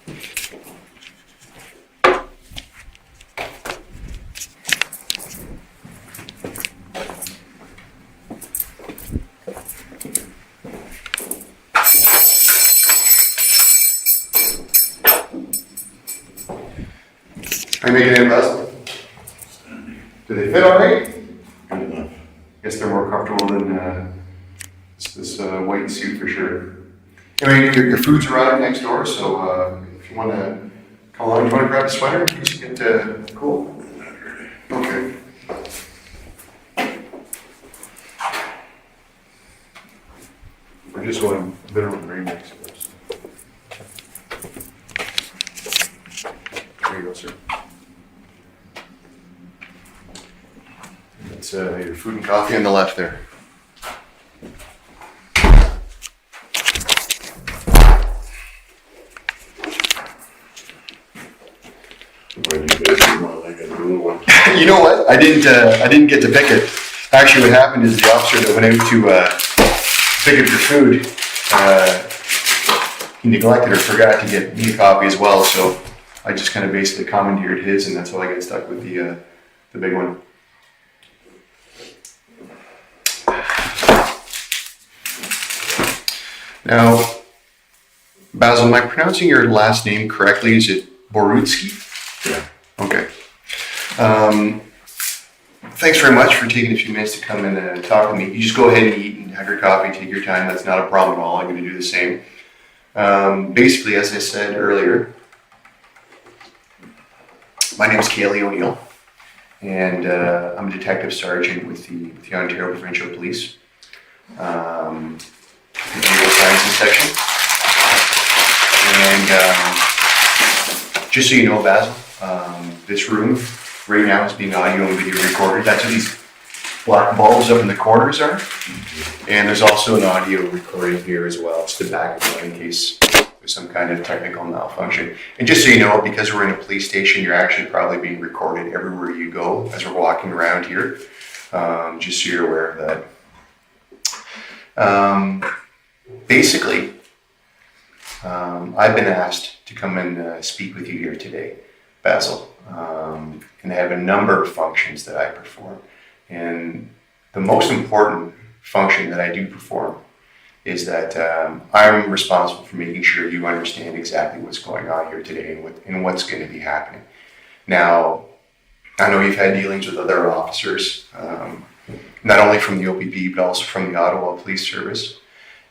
Are you making it, Basil? Do they fit all right? Good enough. Guess they're more comfortable than this white suit for sure. I mean, your food's arrived next door, so if you want to come along, do you want to grab a sweater in case you get cool? Not really. Okay. We're just going literal green next to us. There you go, sir. That's your food and coffee on the left there. Why do you guys want like a little one? You know what? I didn't get to pick it. Actually, what happened is the officer that went out to pick up your food, he neglected or forgot to get me a copy as well. So I just kind of basically commandeered his, and that's how I got stuck with the big one. Now, Basil, am I pronouncing your last name correctly? Is it Borutski? Yeah. Okay. Thanks very much for taking a few minutes to come in and talk to me. You just go ahead and eat and have your coffee, take your time. That's not a problem at all. I'm going to do the same. Basically, as I said earlier, my name is Kaylee O'Neill, and I'm a detective sergeant with the Ontario Provincial Police, the Legal Sciences section. And just so you know, Basil, this room right now is being audio and video recorded. That's what these black bulbs up in the corners are. And there's also an audio recording here as well, just the back of it in case there's some kind of technical malfunction. And just so you know, because we're in a police station, you're actually probably being recorded everywhere you go as we're walking around here. Just so you're aware of that. Basically, I've been asked to come and speak with you here today, Basil, and I have a number of functions that I perform. And the most important function that I do perform is that I'm responsible for making sure you understand exactly what's going on here today and what's going to be happening. Now, I know you've had dealings with other officers, not only from the OPP, but also from the Ottawa Police Service.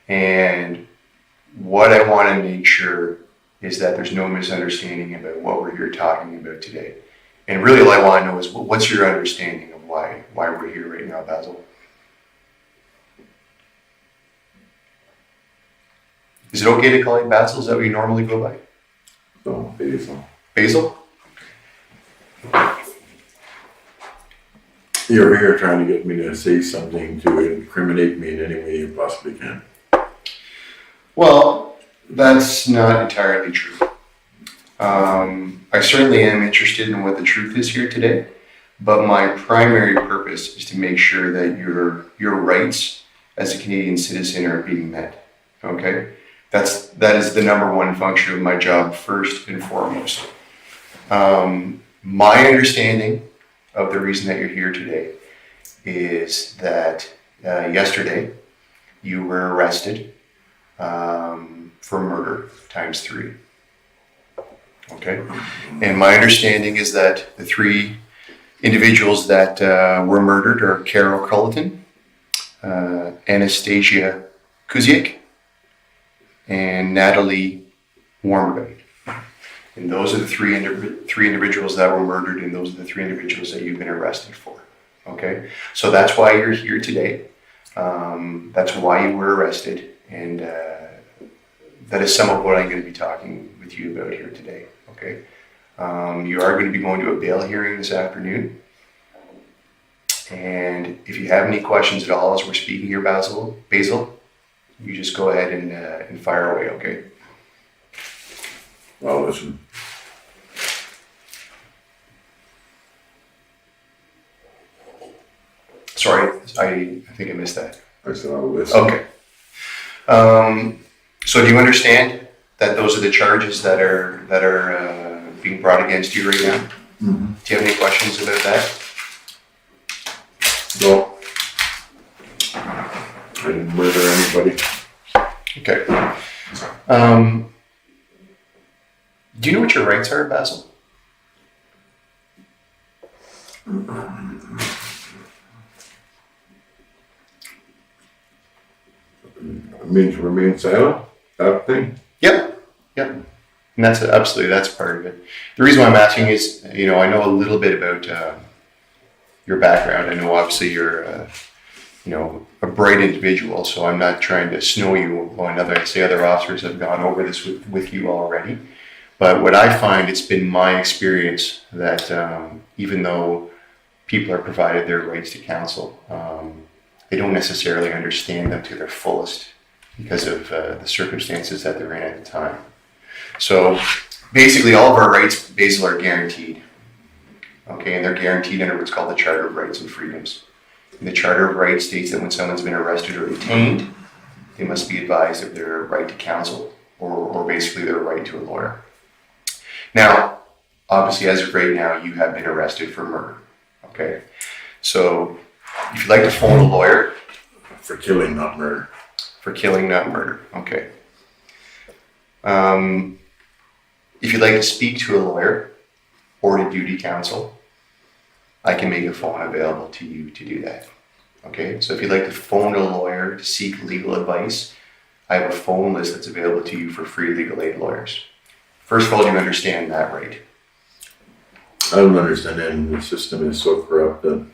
And what I want to make sure is that there's no misunderstanding about what we're here talking about today. And really all I want to know is what's your understanding of why we're here right now, Basil? Is it okay to call you Basil? Is that what you normally go by? No, Basil. Basil? You're here trying to get me to say something to incriminate me in any way you possibly can. Well, that's not entirely true. I certainly am interested in what the truth is here today, but my primary purpose is to make sure that your rights as a Canadian citizen are being met. Okay? That is the number one function of my job first and foremost. My understanding of the reason that you're here today is that yesterday you were arrested for murder ×3. Okay? And my understanding is that the three individuals that were murdered are Carol Culleton, Anastasia Kyzyk, and Natalie Warmerdam. And those are the three individuals that were murdered, and those are the three individuals that you've been arrested for. Okay? So that's why you're here today. That's why you were arrested, and that is some of what I'm going to be talking with you about here today. Okay? You are going to be going to a bail hearing this afternoon. And if you have any questions at all as we're speaking here, Basil, you just go ahead and fire away, okay? Well, listen. Sorry, I think I missed that. I said I'll listen. Okay. So do you understand that those are the charges that are being brought against you right now? Mm-hmm. Do you have any questions about that? No. I didn't murder anybody. Okay. Do you know what your rights are, Basil? It means remain silent, that thing? Yep. And that's part of it. The reason why I'm asking is, I know a little bit about your background. I know obviously you're, a bright individual, so I'm not trying to snow you on other officers have gone over this with you already. But what I find, it's been my experience that even though people are provided their rights to counsel, they don't necessarily understand them to their fullest because of the circumstances that they're in at the time. So basically all of our rights, Basil, are guaranteed. Okay, and they're guaranteed under what's called the Charter of Rights and Freedoms. And the Charter of Rights states that when someone's been arrested or detained, they must be advised of their right to counsel or basically their right to a lawyer. Now, obviously as of right now, you have been arrested for murder. Okay, so if you'd like to phone a lawyer. For killing, not murder. For killing, not murder. Okay. If you'd like to speak to a lawyer or to duty counsel, I can make a phone available to you to do that. Okay, so if you'd like to phone a lawyer to seek legal advice, I have a phone list that's available to you for free legal aid lawyers. First of all, do you understand that right? I don't understand it. The system is so corrupt that...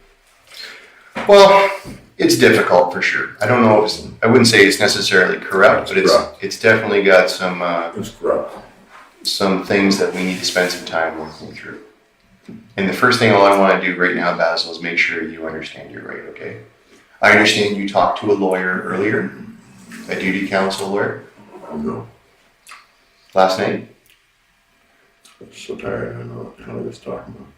Well, it's difficult for sure. I don't know I wouldn't say it's necessarily corrupt, but it's definitely got it's corrupt. Some things that we need to spend some time working through. And the first thing all I want to do right now, Basil, is make sure you understand your right, okay? I understand you talked to a lawyer earlier, a duty counsel lawyer. No. Last night? I'm so tired, I don't know what the hell I was talking about.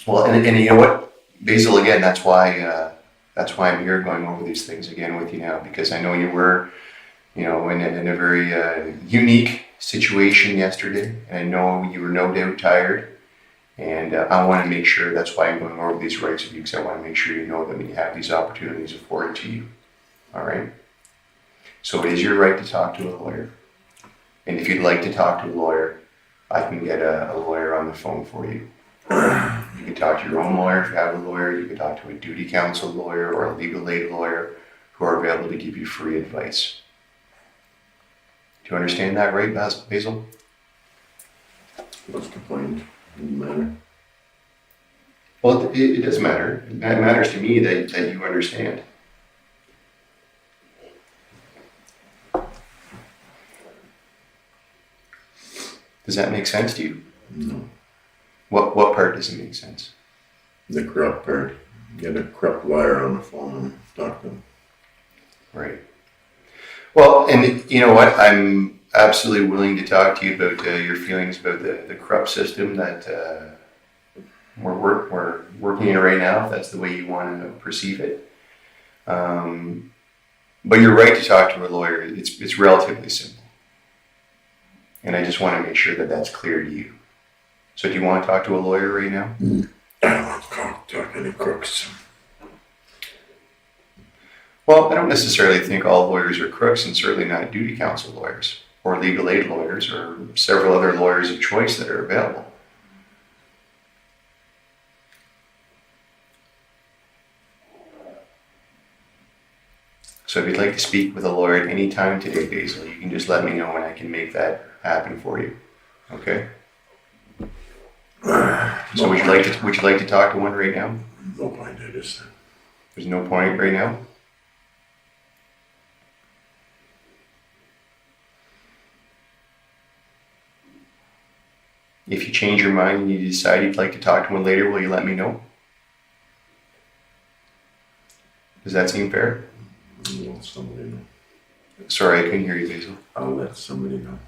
Well, and you know what? Basil, again, that's why I'm here going over these things again with you now, because I know you were, in a very unique situation yesterday, and I know you were no doubt tired, and I want to make sure, that's why I'm going over these rights with you, because I want to make sure you know that when you have these opportunities afforded to you, all right? So it is your right to talk to a lawyer, and if you'd like to talk to a lawyer, I can get a lawyer on the phone for you. You can talk to your own lawyer if you have a lawyer. You can talk to a duty counsel lawyer or a legal aid lawyer who are available to give you free advice. Do you understand that right, Basil? What's the point? Doesn't matter. Well, it does matter. It matters to me that you understand. Does that make sense to you? No. What part doesn't make sense? The corrupt part. Get a corrupt lawyer on the phone and talk to them. Right. Well, and you know what? I'm absolutely willing to talk to you about your feelings about the corrupt system that we're working in right now, if that's the way you want to perceive it. But you're right to talk to a lawyer. It's relatively simple. And I just want to make sure that that's clear to you. So do you want to talk to a lawyer right now? I don't want to talk to any crooks. Well, I don't necessarily think all lawyers are crooks, and certainly not duty counsel lawyers or legal aid lawyers or several other lawyers of choice that are available. So if you'd like to speak with a lawyer at any time today, Basil, you can just let me know and I can make that happen for you. Okay? So would you like to talk to one right now? No point, I just... There's no point right now? If you change your mind and you decide you'd like to talk to one later, will you let me know? Does that seem fair? I'll let somebody know. Sorry, I couldn't hear you, Basil. I'll let somebody know.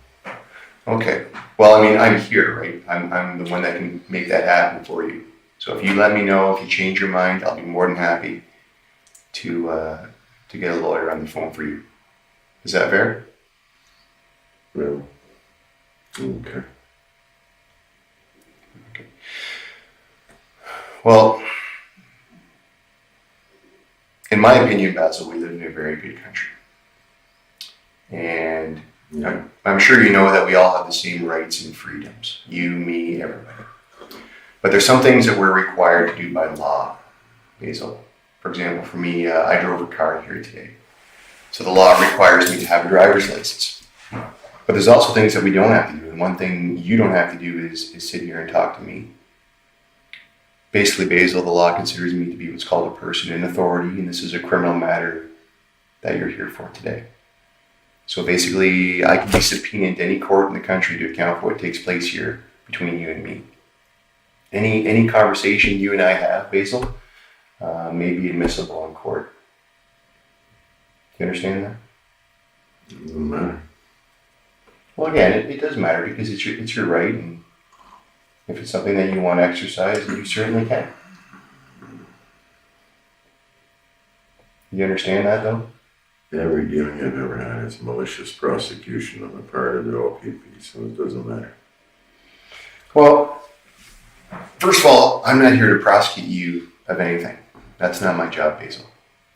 Okay. Well, I mean, I'm here, right? I'm the one that can make that happen for you. So if you let me know, if you change your mind, I'll be more than happy to get a lawyer on the phone for you. Is that fair? Well, okay. Well, in my opinion, Basil, we live in a very good country. And Yeah. I'm sure you know that we all have the same rights and freedoms. You, me, everybody. But there's some things that we're required to do by law, Basil. For example, for me, I drove a car here today. So the law requires me to have a driver's license. But there's also things that we don't have to do. And one thing you don't have to do is sit here and talk to me. Basically, Basil, the law considers me to be what's called a person in authority, and this is a criminal matter that you're here for today. So basically, I can be subpoenaed to any court in the country to account for what takes place here between you and me. Any conversation you and I have, Basil, may be admissible in court. Do you understand that? It doesn't matter. Well, again, it does matter because it's your right, and if it's something that you want to exercise, you certainly can. You understand that, though? Every dealing I've ever had is malicious prosecution on the part of the OPP, so it doesn't matter. Well, first of all, I'm not here to prosecute you of anything. That's not my job, Basil.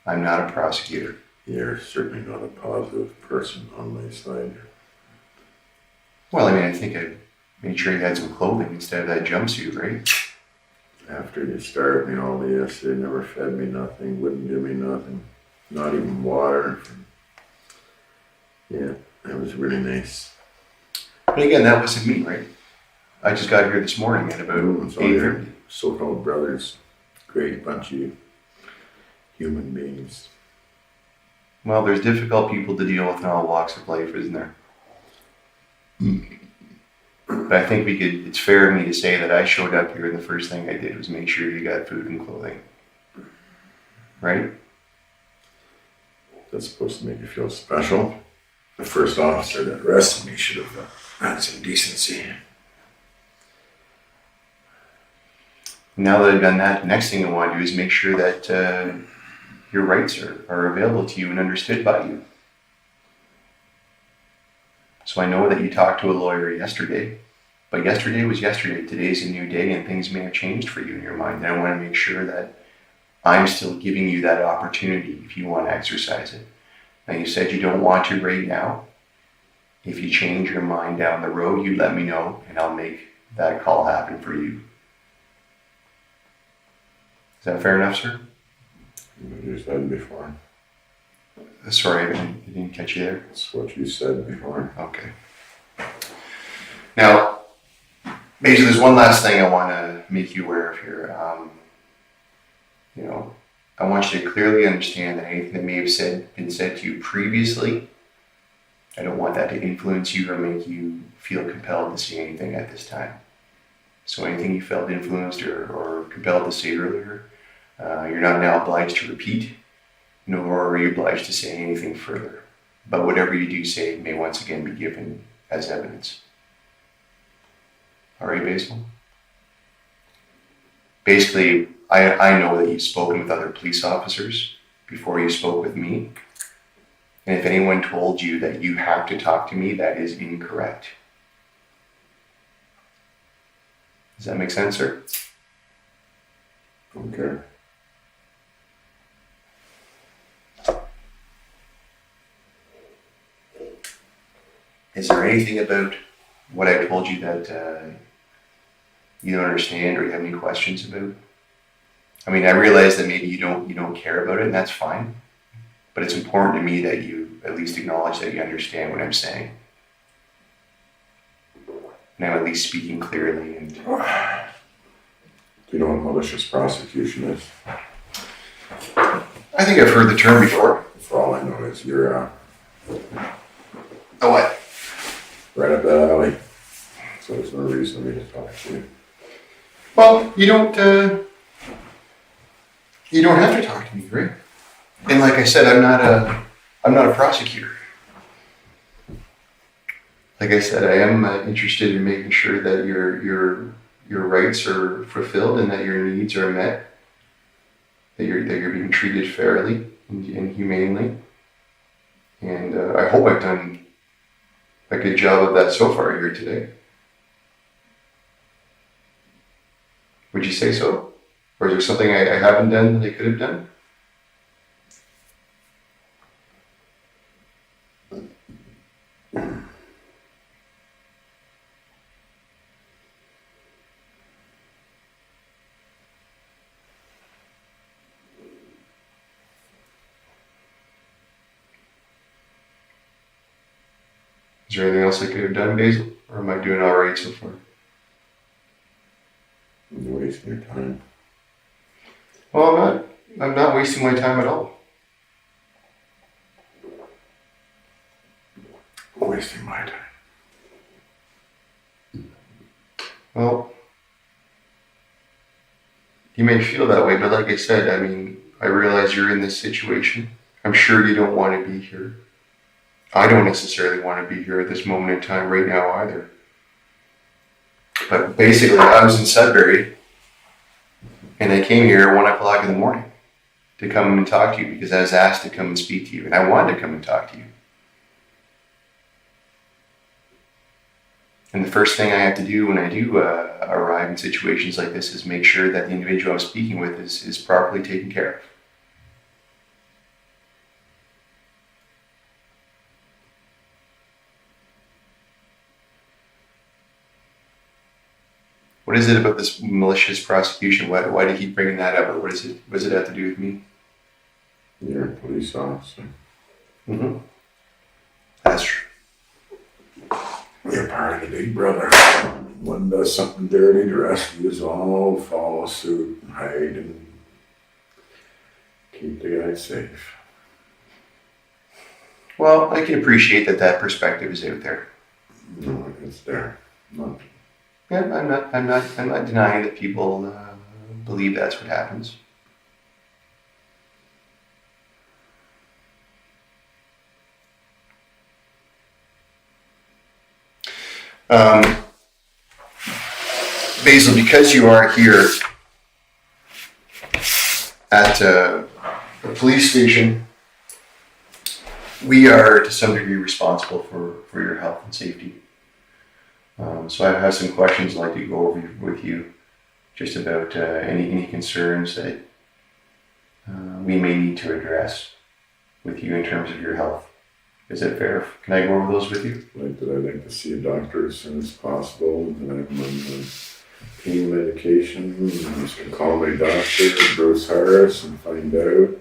I'm not a prosecutor. You're certainly not a positive person on my side. Well, I mean, I think I made sure you had some clothing instead of that jumpsuit, right? After you started me all day yesterday, never fed me nothing, wouldn't give me nothing, not even water. Yeah, that was really nice. But again, that wasn't me, right? I just got here this morning at about It's all your 8:30. so-called brothers, great bunch of human beings. Well, there's difficult people to deal with in all walks of life, isn't there? But I think it's fair of me to say that I showed up here and the first thing I did was make sure you got food and clothing. Right? That's supposed to make you feel special. The first officer that arrested me should have had some decency. Now that I've done that, the next thing I want to do is make sure that your rights are available to you and understood by you. So I know that you talked to a lawyer yesterday, but yesterday was yesterday. Today's a new day and things may have changed for you in your mind. And I want to make sure that I'm still giving you that opportunity if you want to exercise it. Now you said you don't want to right now. If you change your mind down the road, you let me know and I'll make that call happen for you. Is that fair enough, sir? You said before. Sorry, I didn't catch you there. That's what you said before. Okay. Now, basically, there's one last thing I want to make you aware of here. I want you to clearly understand that anything that may have been said to you previously, I don't want that to influence you or make you feel compelled to say anything at this time. So anything you felt influenced or compelled to say earlier, you're not now obliged to repeat, nor are you obliged to say anything further. But whatever you do say may once again be given as evidence. All right, Basil? Basically, I know that you've spoken with other police officers before you spoke with me. And if anyone told you that you have to talk to me, that is incorrect. Does that make sense, sir? Okay. Is there anything about what I told you that you don't understand or you have any questions about? I mean, I realize that maybe you don't care about it, and that's fine. But it's important to me that you at least acknowledge that you understand what I'm saying. And I'm at least speaking clearly. And Do you know what malicious prosecution is? I think I've heard the term before. For all I know is you're Oh, what? right up that alley. So there's no reason for me to talk to you. Well, you don't have to talk to me, right? And like I said, I'm not a prosecutor. Like I said, I am interested in making sure that your rights are fulfilled and that your needs are met, that you're being treated fairly and humanely. And I hope I've done a good job of that so far here today. Would you say so? Or is there something I haven't done that I could have done? Is there anything else I could have done, Basil? Or am I doing all right so far? You're wasting your time. Well, I'm not wasting my time at all. Wasting my time. Well, you may feel that way, but like I said, I mean, I realize you're in this situation. I'm sure you don't want to be here. I don't necessarily want to be here at this moment in time right now either. But basically, I was in Sudbury, and I came here at 1 o'clock in the morning to come and talk to you because I was asked to come and speak to you, and I wanted to come and talk to you. And the first thing I have to do when I do arrive in situations like this is make sure that the individual I'm speaking with is properly taken care of. What is it about this malicious prosecution? Why do you keep bringing that up? Or what does it have to do with me? You're a police officer. Mm-hmm. That's true. You're part of the big brother. One does something dirty, the rest of us all follow suit and hide and keep the guy safe. Well, I can appreciate that perspective is out there. No, it's there. Not. Yeah, I'm not denying that people believe that's what happens. Basil, because you are here at the police station, we are to some degree responsible for your health and safety. So I have some questions I'd like to go over with you just about any concerns that we may need to address with you in terms of your health. Is that fair? Can I go over those with you? I'd like to see a doctor as soon as possible, and I'm on pain medication. I'm just gonna call my doctor, Bruce Harris, and find out.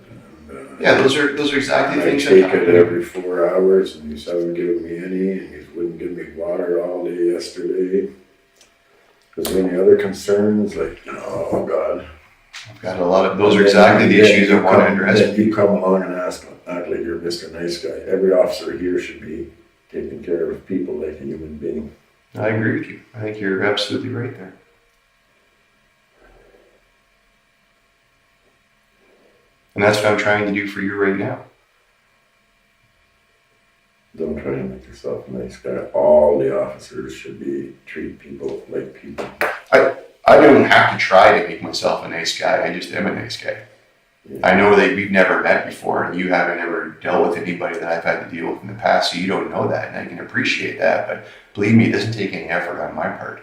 And, Yeah, those are exactly I things take that it every 4 hours, and he's haven't given me any, and he wouldn't give me water all day yesterday. Was there any other concerns? Like, oh God. I've got a lot of those are exactly the issues I want to address. Then you come along and act like you're Mr. Nice Guy. Every officer here should be taking care of people like a human being. I agree with you. I think you're absolutely right there. And that's what I'm trying to do for you right now. Don't try to make yourself a nice guy. All the officers should treat people like people. I don't have to try to make myself a nice guy. I just am a nice guy. Yeah. I know that we've never met before, and you haven't ever dealt with anybody that I've had to deal with in the past, so you don't know that, and I can appreciate that. But believe me, it doesn't take any effort on my part.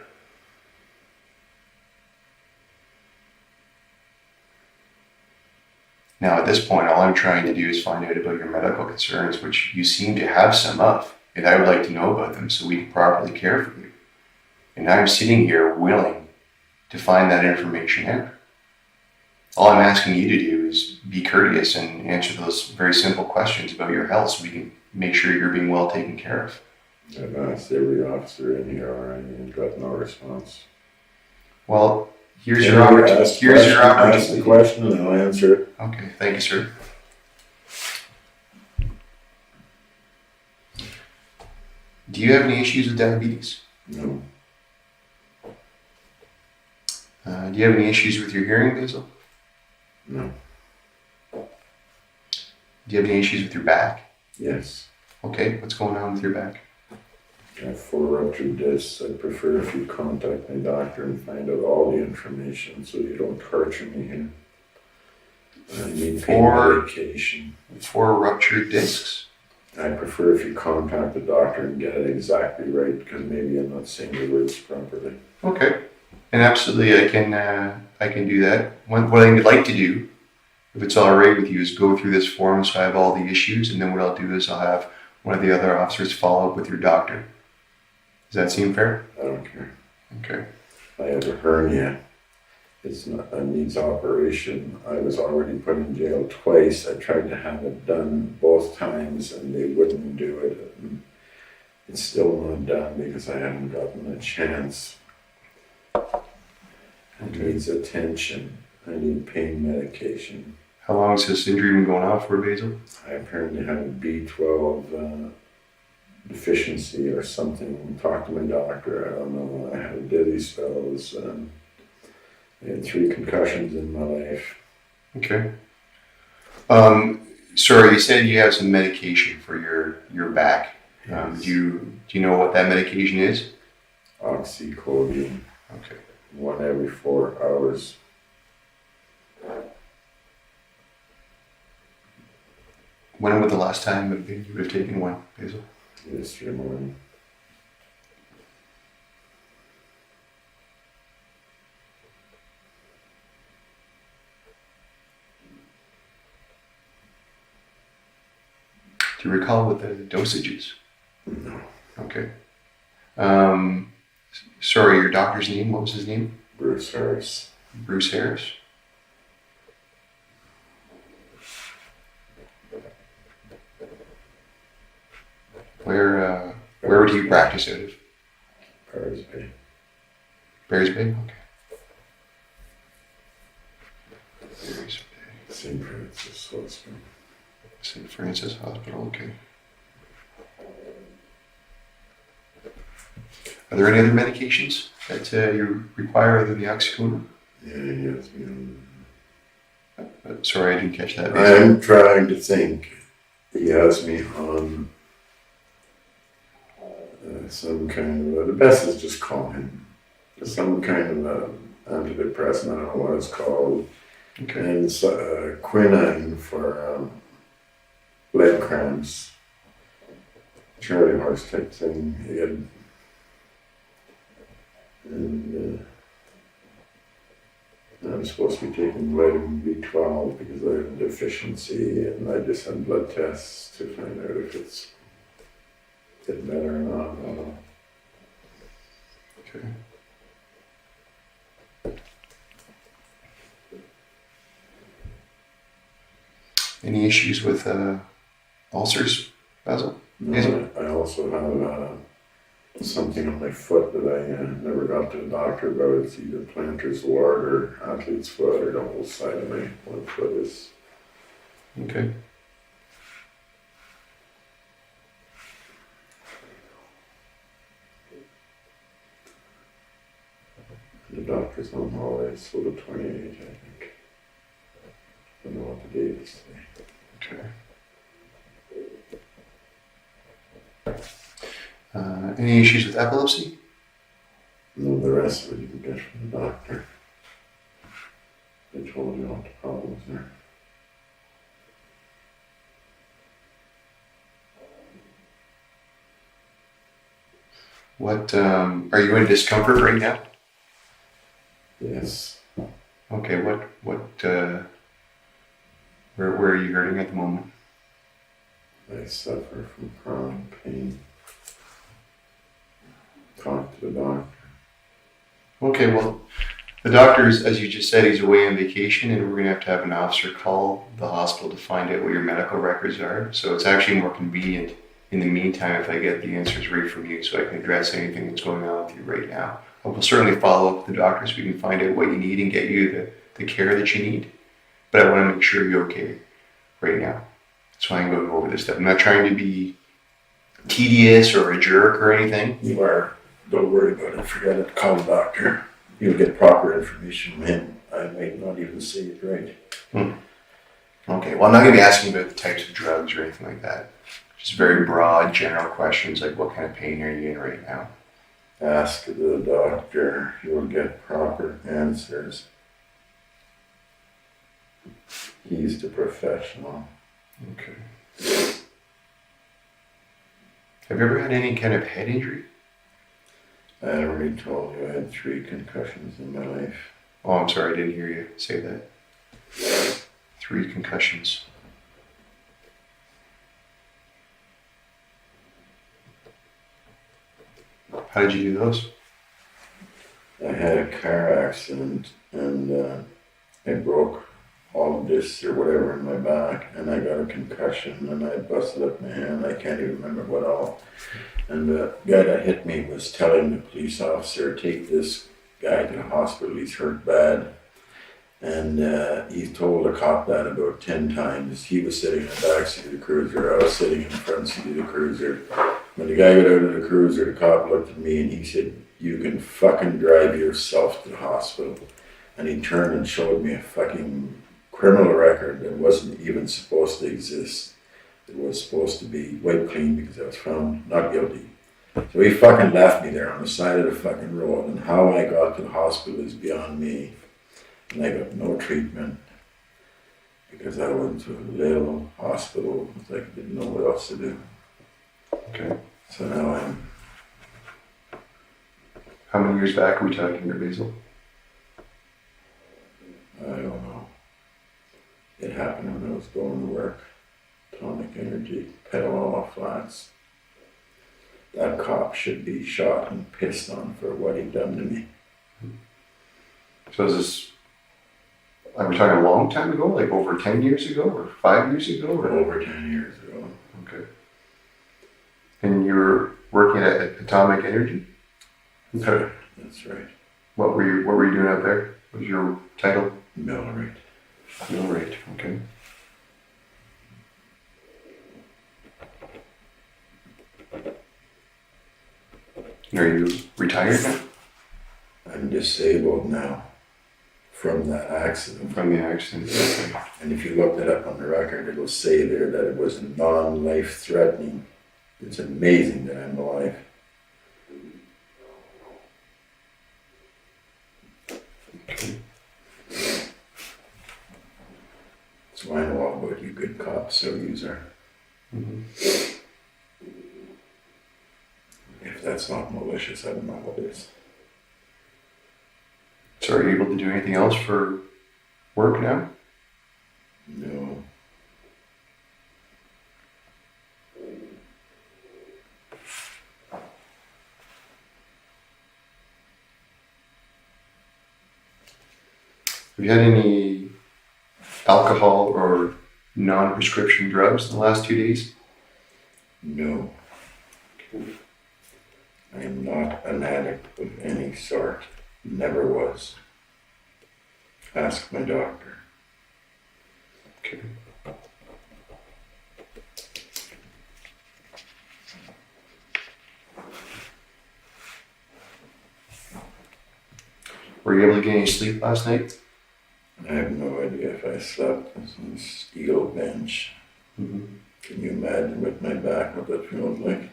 Now, at this point, all I'm trying to do is find out about your medical concerns, which you seem to have some of, and I would like to know about them so we can properly care for you. And I'm sitting here willing to find that information out. All I'm asking you to do is be courteous and answer those very simple questions about your health so we can make sure you're being well taken care of. I've asked every officer in here already and got no response. Well, here's your opportunity. Ask the question and I'll answer it. Okay, thank you, sir. Do you have any issues with diabetes? No. Do you have any issues with your hearing, Basil? No. Do you have any issues with your back? Yes. Okay, what's going on with your back? I have 4 ruptured discs. I'd prefer if you contact my doctor and find out all the information so you don't torture me here. I need pain medication. 4 ruptured discs. I prefer if you contact the doctor and get it exactly right, because maybe I'm not saying the words properly. Okay. And absolutely, I can do that. What I would like to do, if it's all right with you, is go through this form so I have all the issues, and then what I'll do is I'll have one of the other officers follow up with your doctor. Does that seem fair? I don't care. Okay. I have a hernia. It's not a needs operation. I was already put in jail twice. I tried to have it done both times and they wouldn't do it. And it's still not done because I haven't gotten a chance. It needs attention. I need pain medication. How long has this injury been going on for, Basil? I apparently have a B12 deficiency or something. Talked to my doctor. I don't know. I had dizzy spells. I had 3 concussions in my life. Okay. Sorry, you said you have some medication for your back. Yes. Do you know what that medication is? Oxycodone. Okay. 1 every 4 hours. When was the last time you would have taken one, Basil? Yesterday morning. Do you recall what the dosage is? No. Okay. Sorry, your doctor's name, what was his name? Bruce Harris. Bruce Harris? Where do you practice out of? Paris Bay. Bears Bay? Okay. Bears Bay. St. Francis Hospital. St. Francis Hospital, okay. Are there any other medications that you require other than the oxycodone? Yeah, he has me on. Sorry, I didn't catch that. I'm trying to think. He has me on some kind of, the best is just call him. Some kind of antidepressant, I don't know what it's called. Okay. And quinine for leg cramps. Charlie horse type thing. He had, and I'm supposed to be taking vitamin B12 because I have a deficiency, and I just had blood tests to find out if it's getting better or not. I don't know. Okay. Any issues with ulcers, Basil? No, I also have something on my foot that I never got to the doctor about. It's either plantar's wart or athlete's foot, or the whole side of my one foot is. Okay. The doctor's on holiday, so the 28th, I think. I don't know what the date is today. Okay. Any issues with epilepsy? No, the rest of it you can get from the doctor. They told you what the problems are. What, are you in discomfort right now? Yes. Okay, where are you hurting at the moment? I suffer from chronic pain. Talk to the doctor. Okay, well, the doctor's, as you just said, he's away on vacation, and we're going to have an officer call the hospital to find out what your medical records are. So it's actually more convenient in the meantime if I get the answers right from you so I can address anything that's going on with you right now. I will certainly follow up with the doctor so we can find out what you need and get you the care that you need. But I want to make sure you're okay right now. That's why I'm going over this stuff. I'm not trying to be tedious or a jerk or anything. You are. Don't worry about it. Forget it. Call the doctor. You'll get proper information from him. I may not even say it right. Okay, well, I'm not going to be asking about the types of drugs or anything like that. Just very broad, general questions like what kind of pain are you in right now? Ask the doctor. You'll get proper answers. He's the professional. Okay. Have you ever had any kind of head injury? I already told you I had 3 concussions in my life. Oh, I'm sorry, I didn't hear you say that. 3 concussions. How did you do those? I had a car accident and I broke all the discs or whatever in my back, and I got a concussion, and I busted up my hand. I can't even remember what all. And the guy that hit me was telling the police officer, take this guy to the hospital, he's hurt bad. And he told the cop that about 10 times. He was sitting in the back seat of the cruiser, I was sitting in the front seat of the cruiser. When the guy got out of the cruiser, the cop looked at me and he said, you can fucking drive yourself to the hospital. And he turned and showed me a fucking criminal record that wasn't even supposed to exist. It was supposed to be wiped clean because I was found not guilty. So he fucking left me there on the side of the fucking road, and how I got to the hospital is beyond me. And I got no treatment because I went to a little hospital because I didn't know what else to do. Okay. So now I'm... How many years back are we talking here, Basil? I don't know. It happened when I was going to work. Atomic Energy, Petaluma Flats. That cop should be shot and pissed on for what he done to me. So is this, are we talking a long time ago, like over 10 years ago or 5 years ago? Or? Over 10 years ago. Okay. And you were working at Atomic Energy? Okay. That's right. What were you doing out there? What was your title? Millwright. Millwright, okay. Are you retired now? I'm disabled now from that accident. From the accident, okay. And if you look that up on the record, it'll say there that it was non-life threatening. It's amazing that I'm alive. Okay. So I know all about you good cops, so user. Mm-hmm. If that's not malicious, I don't know what is. So are you able to do anything else for work now? No. Have you had any alcohol or non-prescription drugs in the last 2 days? No. I am not an addict of any sort. Never was. Ask my doctor. Okay. Were you able to get any sleep last night? I have no idea if I slept on a steel bench. Mm-hmm. Can you imagine with my back what that feels like?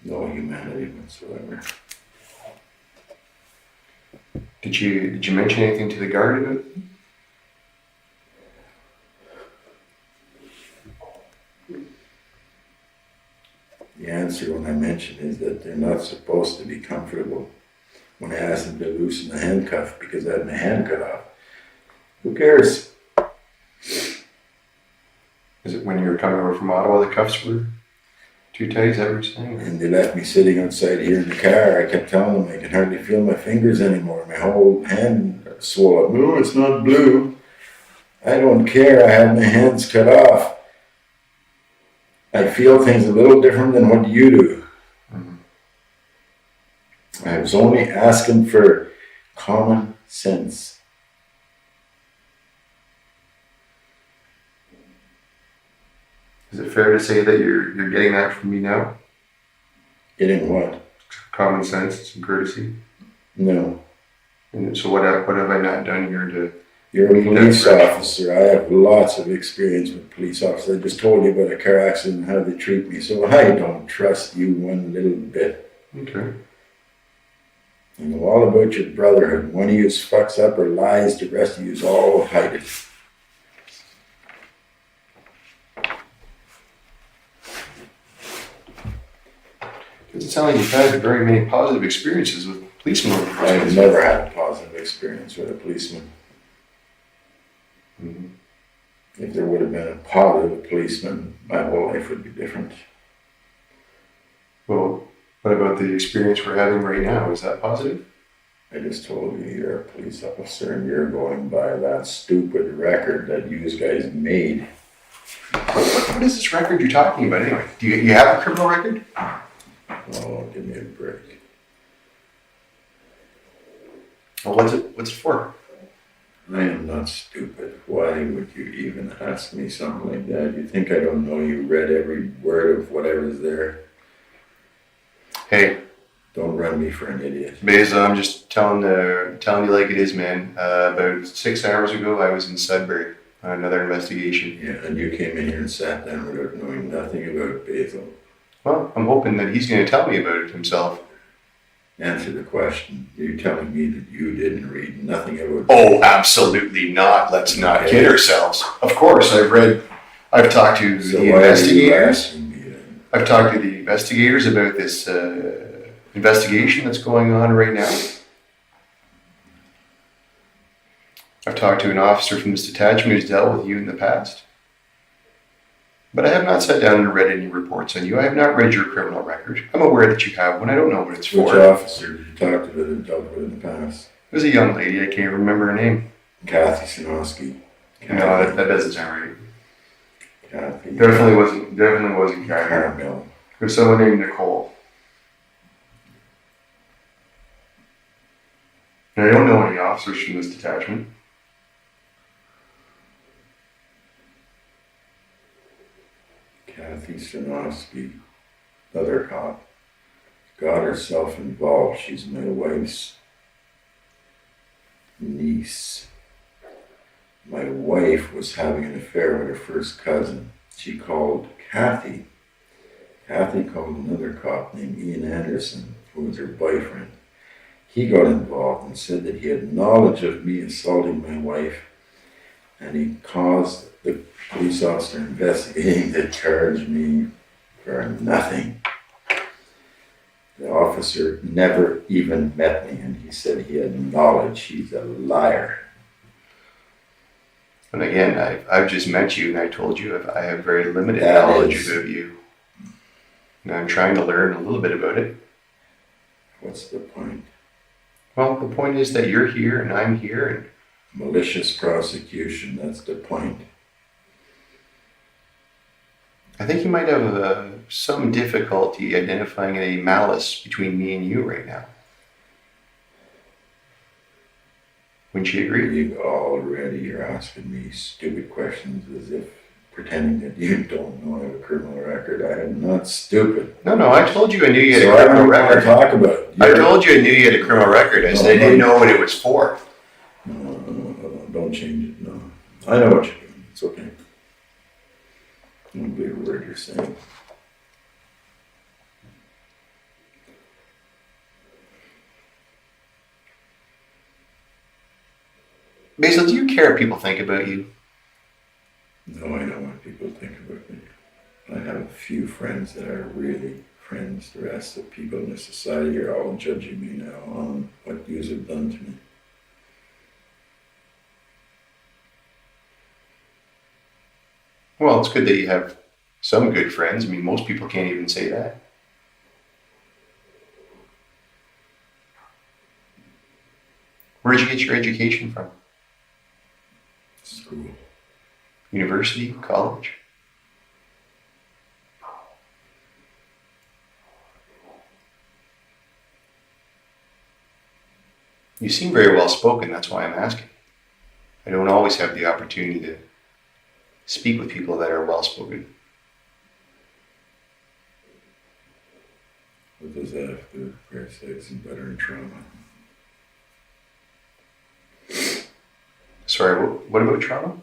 No humanity whatsoever. Did you mention anything to the guard about it? The answer when I mentioned is that they're not supposed to be comfortable. When I asked them to loosen the handcuff because I had my hand cut off. Who cares? Is it when you were coming over from Ottawa the cuffs were too tight? Is that what you're saying? And they left me sitting outside here in the car. I kept telling them I can hardly feel my fingers anymore. My whole hand swole up. No, it's not blue. I don't care. I had my hands cut off. I feel things a little different than what you do. Mm-hmm. I was only asking for common sense. Is it fair to say that you're getting that from me now? Getting what? Common sense, some courtesy. No. And so what have I not done here to? You're a police officer. I have lots of experience with police officers. I just told you about a car accident and how they treat me. So I don't trust you one little bit. Okay. I know all about your brotherhood. One of you fucks up or lies, the rest of you all hide it. Doesn't sound like you've had very many positive experiences with policemen. I've never had a positive experience with a policeman. Mm-hmm. If there would have been a positive policeman, my whole life would be different. Well, what about the experience we're having right now? Is that positive? I just told you you're a police officer and you're going by that stupid record that you guys made. What is this record you're talking about anyway? Do you have a criminal record? Oh, give me a break. Well, what's it for? I am not stupid. Why would you even ask me something like that? You think I don't know you read every word of whatever's there? Hey. Don't run me for an idiot. Basil, I'm just telling you like it is, man. About 6 hours ago, I was in Sudbury on another investigation. Yeah, and you came in here and sat down without knowing nothing about Basil. Well, I'm hoping that he's going to tell me about it himself. Answer the question. You're telling me that you didn't read nothing about Oh, absolutely not. Let's not kid ourselves. Of course, I've talked to the investigators. I've talked to the investigators about this investigation that's going on right now. I've talked to an officer from this detachment who's dealt with you in the past. But I have not sat down and read any reports on you. I have not read your criminal record. I'm aware that you have one. I don't know what it's for. Which officer did you talk to that had dealt with in the past? It was a young lady. I can't remember her name. Kathy Sinowski. No, that doesn't sound right. Kathy. Definitely wasn't Kathy. Carmel. It was someone named Nicole. And I don't know any officers from this detachment. Kathy Sinowski, other cop, got herself involved. She's my wife's niece. My wife was having an affair with her first cousin. She called Kathy. Kathy called another cop named Ian Anderson, who was her boyfriend. He got involved and said that he had knowledge of me assaulting my wife, and he caused the police officer investigating to charge me for nothing. The officer never even met me, and he said he had knowledge. He's a liar. And again, I've just met you, and I told you I have very limited knowledge about you. And I'm trying to learn a little bit about it. What's the point? Well, the point is that you're here and I'm here, and malicious prosecution, that's the point. I think you might have some difficulty identifying any malice between me and you right now. Wouldn't you agree? You're asking me stupid questions as if pretending that you don't know I have a criminal record. I am not stupid. No, I told you I knew you had So a criminal record. I talk about it. I told you I knew you had a criminal record. I said I didn't know what it was for. No, don't change it. No, I know what you're doing. It's okay. I don't believe a word you're saying. Basil, do you care what people think about you? No, I know what people think about me. I have a few friends that are really friends. The rest of the people in the society are all judging me now on what you have done to me. Well, it's good that you have some good friends. I mean, most people can't even say that. Where'd you get your education from? School. University? College? You seem very well spoken, that's why I'm asking. I don't always have the opportunity to speak with people that are well spoken. What does that have to do with parasites and veteran trauma? Sorry, what about trauma?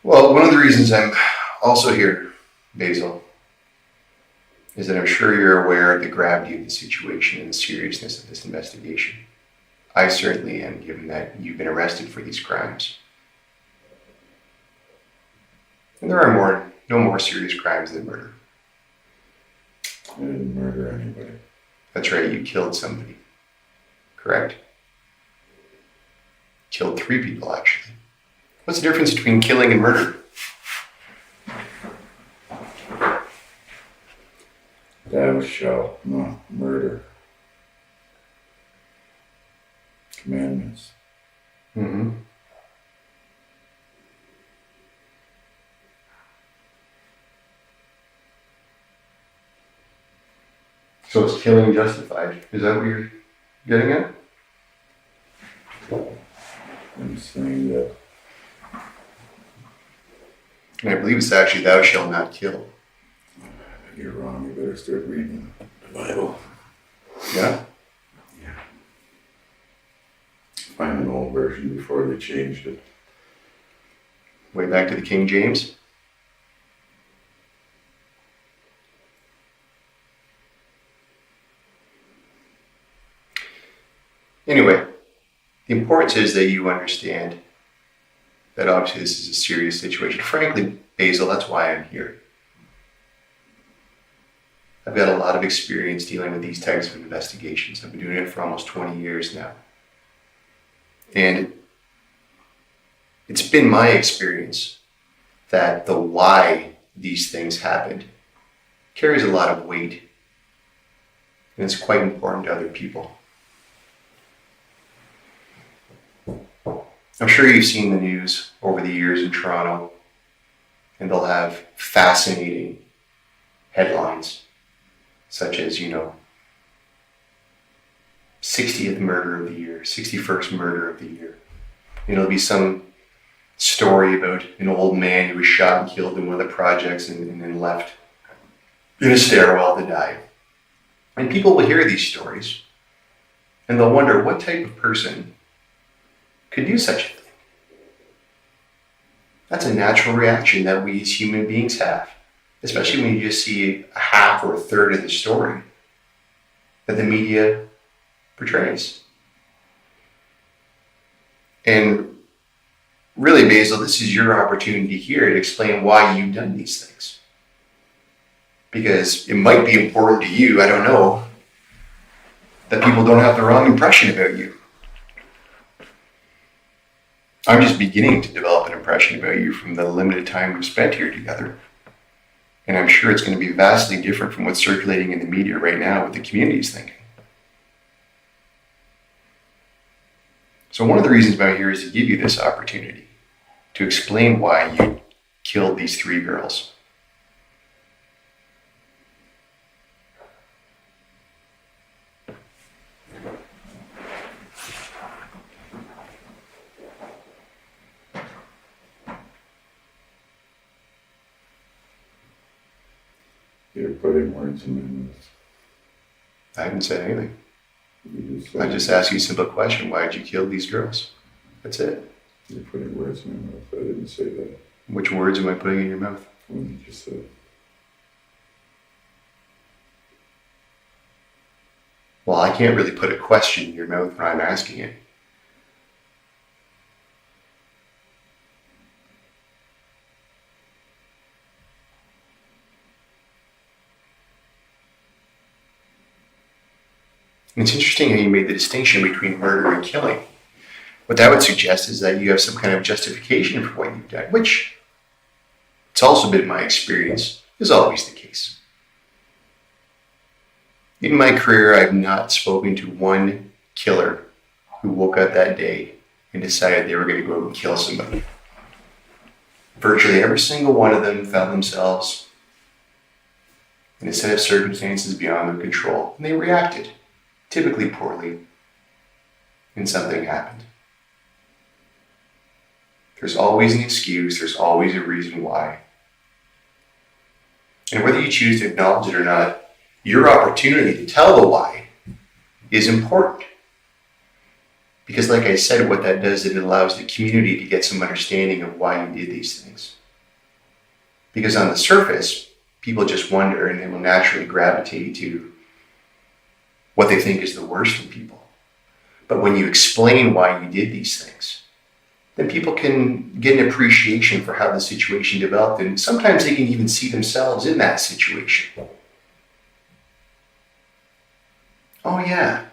Well, one of the reasons I'm also here, Basil, is that I'm sure you're aware of the gravity of the situation and the seriousness of this investigation. I certainly am, given that you've been arrested for these crimes. And there are no more serious crimes than murder. I didn't murder anybody. That's right, you killed somebody. Correct? Killed 3 people, actually. What's the difference between killing and murder? Thou shalt not murder. Commandments. Mm-hmm. So is killing justified? Is that what you're getting at? I'm saying that And I believe it's actually thou shalt not kill. you're wrong. You better start reading the Bible. Yeah? Yeah. Find an old version before they changed it. Way back to the King James. Anyway, the importance is that you understand that obviously this is a serious situation. Frankly, Basil, that's why I'm here. I've got a lot of experience dealing with these types of investigations. I've been doing it for almost 20 years now. And it's been my experience that the why these things happened carries a lot of weight. And it's quite important to other people. I'm sure you've seen the news over the years in Toronto, and they'll have fascinating headlines, such as, 60th murder of the year, 61st murder of the year. It'll be some story about an old man who was shot and killed in one of the projects and then left in a stairwell to die. And people will hear these stories, and they'll wonder what type of person could do such a thing. That's a natural reaction that we as human beings have, especially when you just see a half or a third of the story that the media portrays. And really, Basil, this is your opportunity here to explain why you've done these things. Because it might be important to you, I don't know, that people don't have the wrong impression about you. I'm just beginning to develop an impression about you from the limited time we've spent here together. And I'm sure it's going to be vastly different from what's circulating in the media right now, what the community's thinking. So one of the reasons I'm here is to give you this opportunity to explain why you killed these 3 girls. You're putting words in my mouth. I haven't said anything. I I just asked you a simple question. Why did you kill these girls? That's it. You're putting words in my mouth. I didn't say that. Which words am I putting in your mouth? What you just said. Well, I can't really put a question in your mouth when I'm asking it. And it's interesting how you made the distinction between murder and killing. What that would suggest is that you have some kind of justification for what you've done, which it's also been my experience is always the case. In my career, I've not spoken to one killer who woke up that day and decided they were going to go out and kill somebody. Virtually every single one of them found themselves in a set of circumstances beyond their control, and they reacted, typically poorly, and something happened. There's always an excuse, there's always a reason why. And whether you choose to acknowledge it or not, your opportunity to tell the why is important. Because like I said, what that does is it allows the community to get some understanding of why you did these things. Because on the surface, people just wonder, and they will naturally gravitate to what they think is the worst in people. But when you explain why you did these things, then people can get an appreciation for how the situation developed, and sometimes they can even see themselves in that situation. Oh yeah,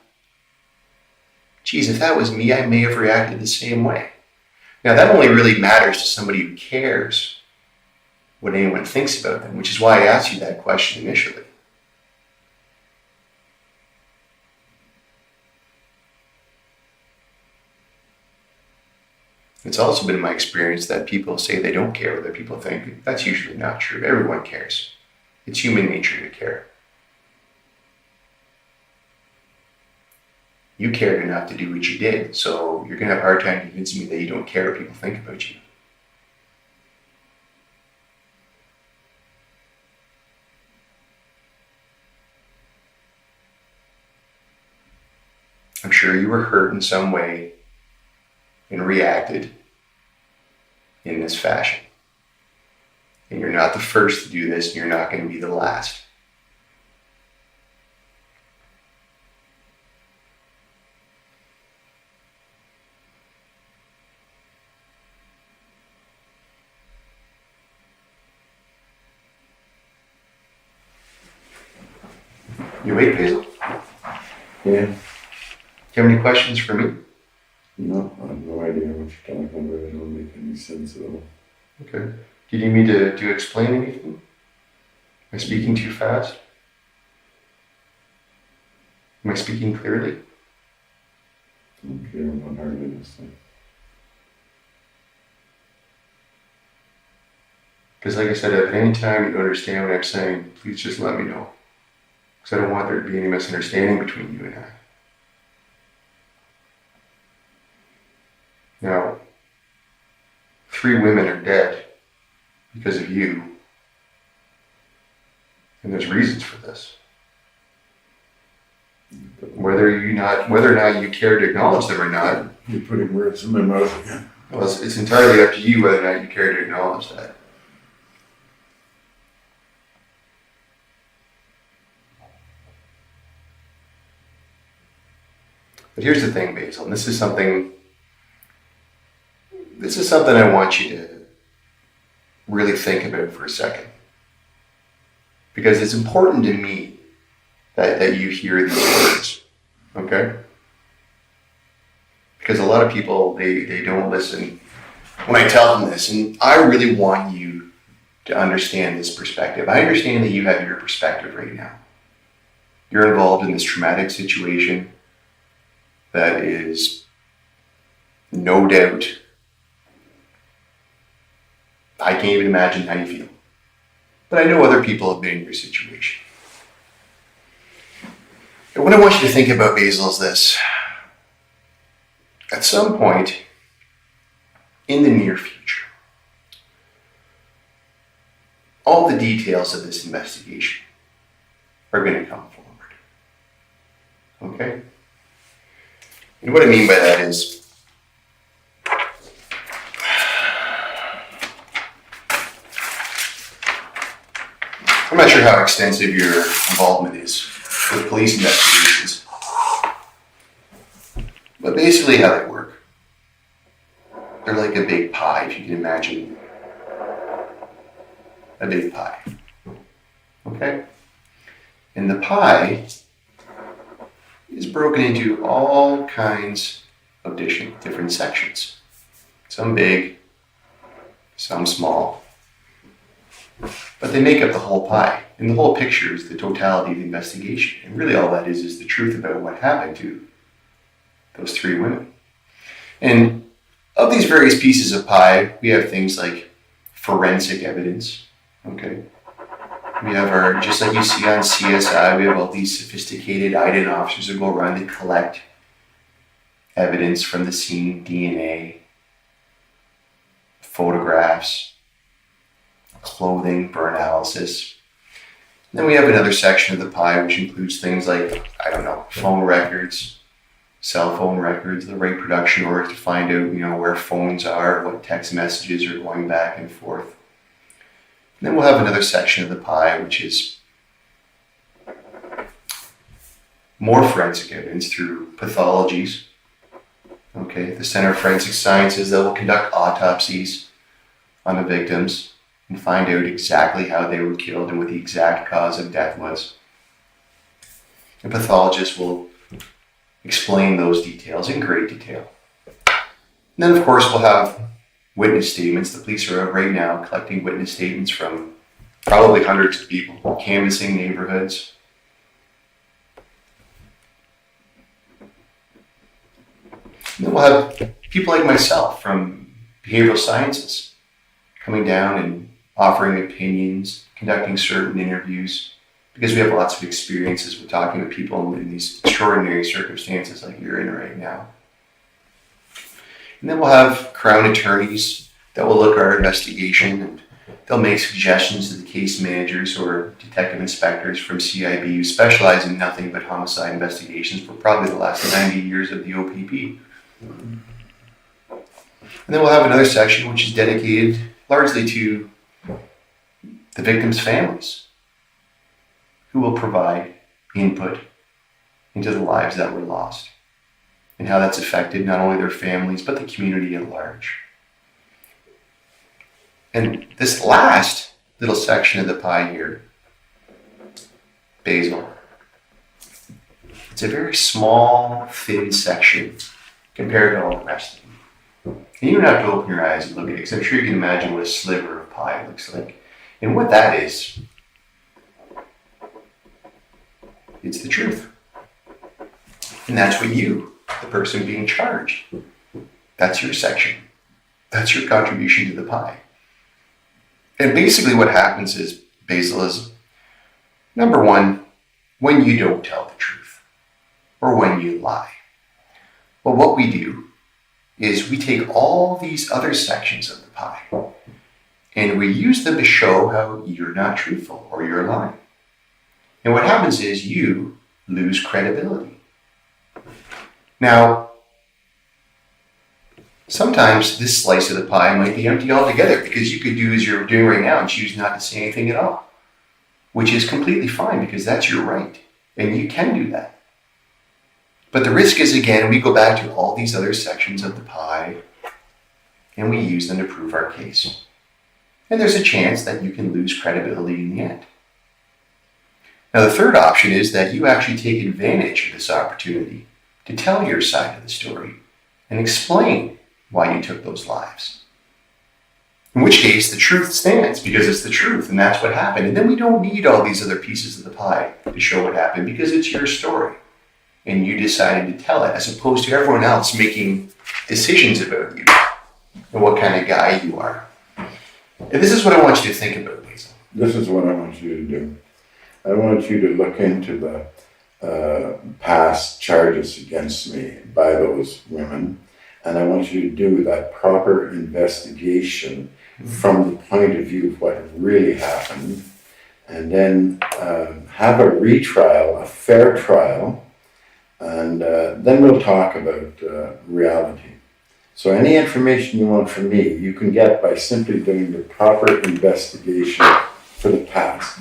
geez, if that was me, I may have reacted the same way. Now that only really matters to somebody who cares what anyone thinks about them, which is why I asked you that question initially. It's also been my experience that people say they don't care what other people think. That's usually not true. Everyone cares. It's human nature to care. You cared enough to do what you did, so you're going to have a hard time convincing me that you don't care what people think about you. I'm sure you were hurt in some way and reacted in this fashion. And you're not the first to do this, and you're not going to be the last. You wait, Basil. Yeah. Do you have any questions for me? No, I have no idea what you're talking about. It don't make any sense at all. Okay. Do you need me to explain anything? Am I speaking too fast? Am I speaking clearly? I don't care about hardly this thing. Because like I said, if at any time you don't understand what I'm saying, please just let me know. Because I don't want there to be any misunderstanding between you and I. Now, 3 women are dead because of you. And there's reasons for this. Whether or not you care to acknowledge them or not, You're putting words in my mouth again. well, it's entirely up to you whether or not you care to acknowledge that. But here's the thing, Basil, and this is something I want you to really think about for a second. Because it's important to me that you hear these words, okay? Because a lot of people, they don't listen when I tell them this, and I really want you to understand this perspective. I understand that you have your perspective right now. You're involved in this traumatic situation that is no doubt, I can't even imagine how you feel. But I know other people have been in your situation. And what I want you to think about, Basil, is this. At some point in the near future, all the details of this investigation are going to come forward. Okay? And what I mean by that is, I'm not sure how extensive your involvement is with police investigations, but basically how they work, they're like a big pie, if you can imagine a big pie. Okay? And the pie is broken into all kinds of different sections. Some big, some small. But they make up the whole pie. And the whole picture is the totality of the investigation. And really all that is the truth about what happened to those 3 women. And of these various pieces of pie, we have things like forensic evidence. Okay? We have just like you see on CSI, we have all these sophisticated IDEN officers who go around and collect evidence from the scene, DNA, photographs, clothing for analysis. And then we have another section of the pie which includes things like, phone records, cell phone records, the right production order to find out, where phones are, what text messages are going back and forth. And then we'll have another section of the pie, which is more forensic evidence through pathologies. Okay, the Center of Forensic Sciences that will conduct autopsies on the victims and find out exactly how they were killed and what the exact cause of death was. The pathologist will explain those details in great detail. And then, of course, we'll have witness statements. The police are out right now collecting witness statements from probably hundreds of people, canvassing neighborhoods. And then we'll have people like myself from behavioral sciences coming down and offering opinions, conducting certain interviews, because we have lots of experiences with talking to people in these extraordinary circumstances like you're in right now. And then we'll have Crown attorneys that will look at our investigation, and they'll make suggestions to the case managers or detective inspectors from CIB who specialize in nothing but homicide investigations for probably the last 90 years of the OPP. And then we'll have another section which is dedicated largely to the victims' families, who will provide input into the lives that were lost and how that's affected not only their families but the community at large. And this last little section of the pie here, Basil, it's a very small, thin section compared to all the rest of them. And you don't have to open your eyes and look at it, because I'm sure you can imagine what a sliver of pie looks like. And what that is, it's the truth. And that's what you, the person being charged, that's your section. That's your contribution to the pie. And basically what happens is, Basil, is number one, when you don't tell the truth or when you lie. Well, what we do is we take all these other sections of the pie and we use them to show how you're not truthful or you're lying. And what happens is you lose credibility. Now, sometimes this slice of the pie might be empty altogether, because you could do as you're doing right now and choose not to say anything at all, which is completely fine because that's your right and you can do that. But the risk is, again, we go back to all these other sections of the pie and we use them to prove our case. And there's a chance that you can lose credibility in the end. Now, the third option is that you actually take advantage of this opportunity to tell your side of the story and explain why you took those lives. In which case, the truth stands because it's the truth and that's what happened. And then we don't need all these other pieces of the pie to show what happened, because it's your story and you decided to tell it, as opposed to everyone else making decisions about you and what kind of guy you are. And this is what I want you to think about, Basil. This is what I want you to do. I want you to look into the past charges against me by those women, and I want you to do that proper investigation from the point of view of what really happened, and then have a retrial, a fair trial, and then we'll talk about reality. So any information you want from me, you can get by simply doing the proper investigation for the past.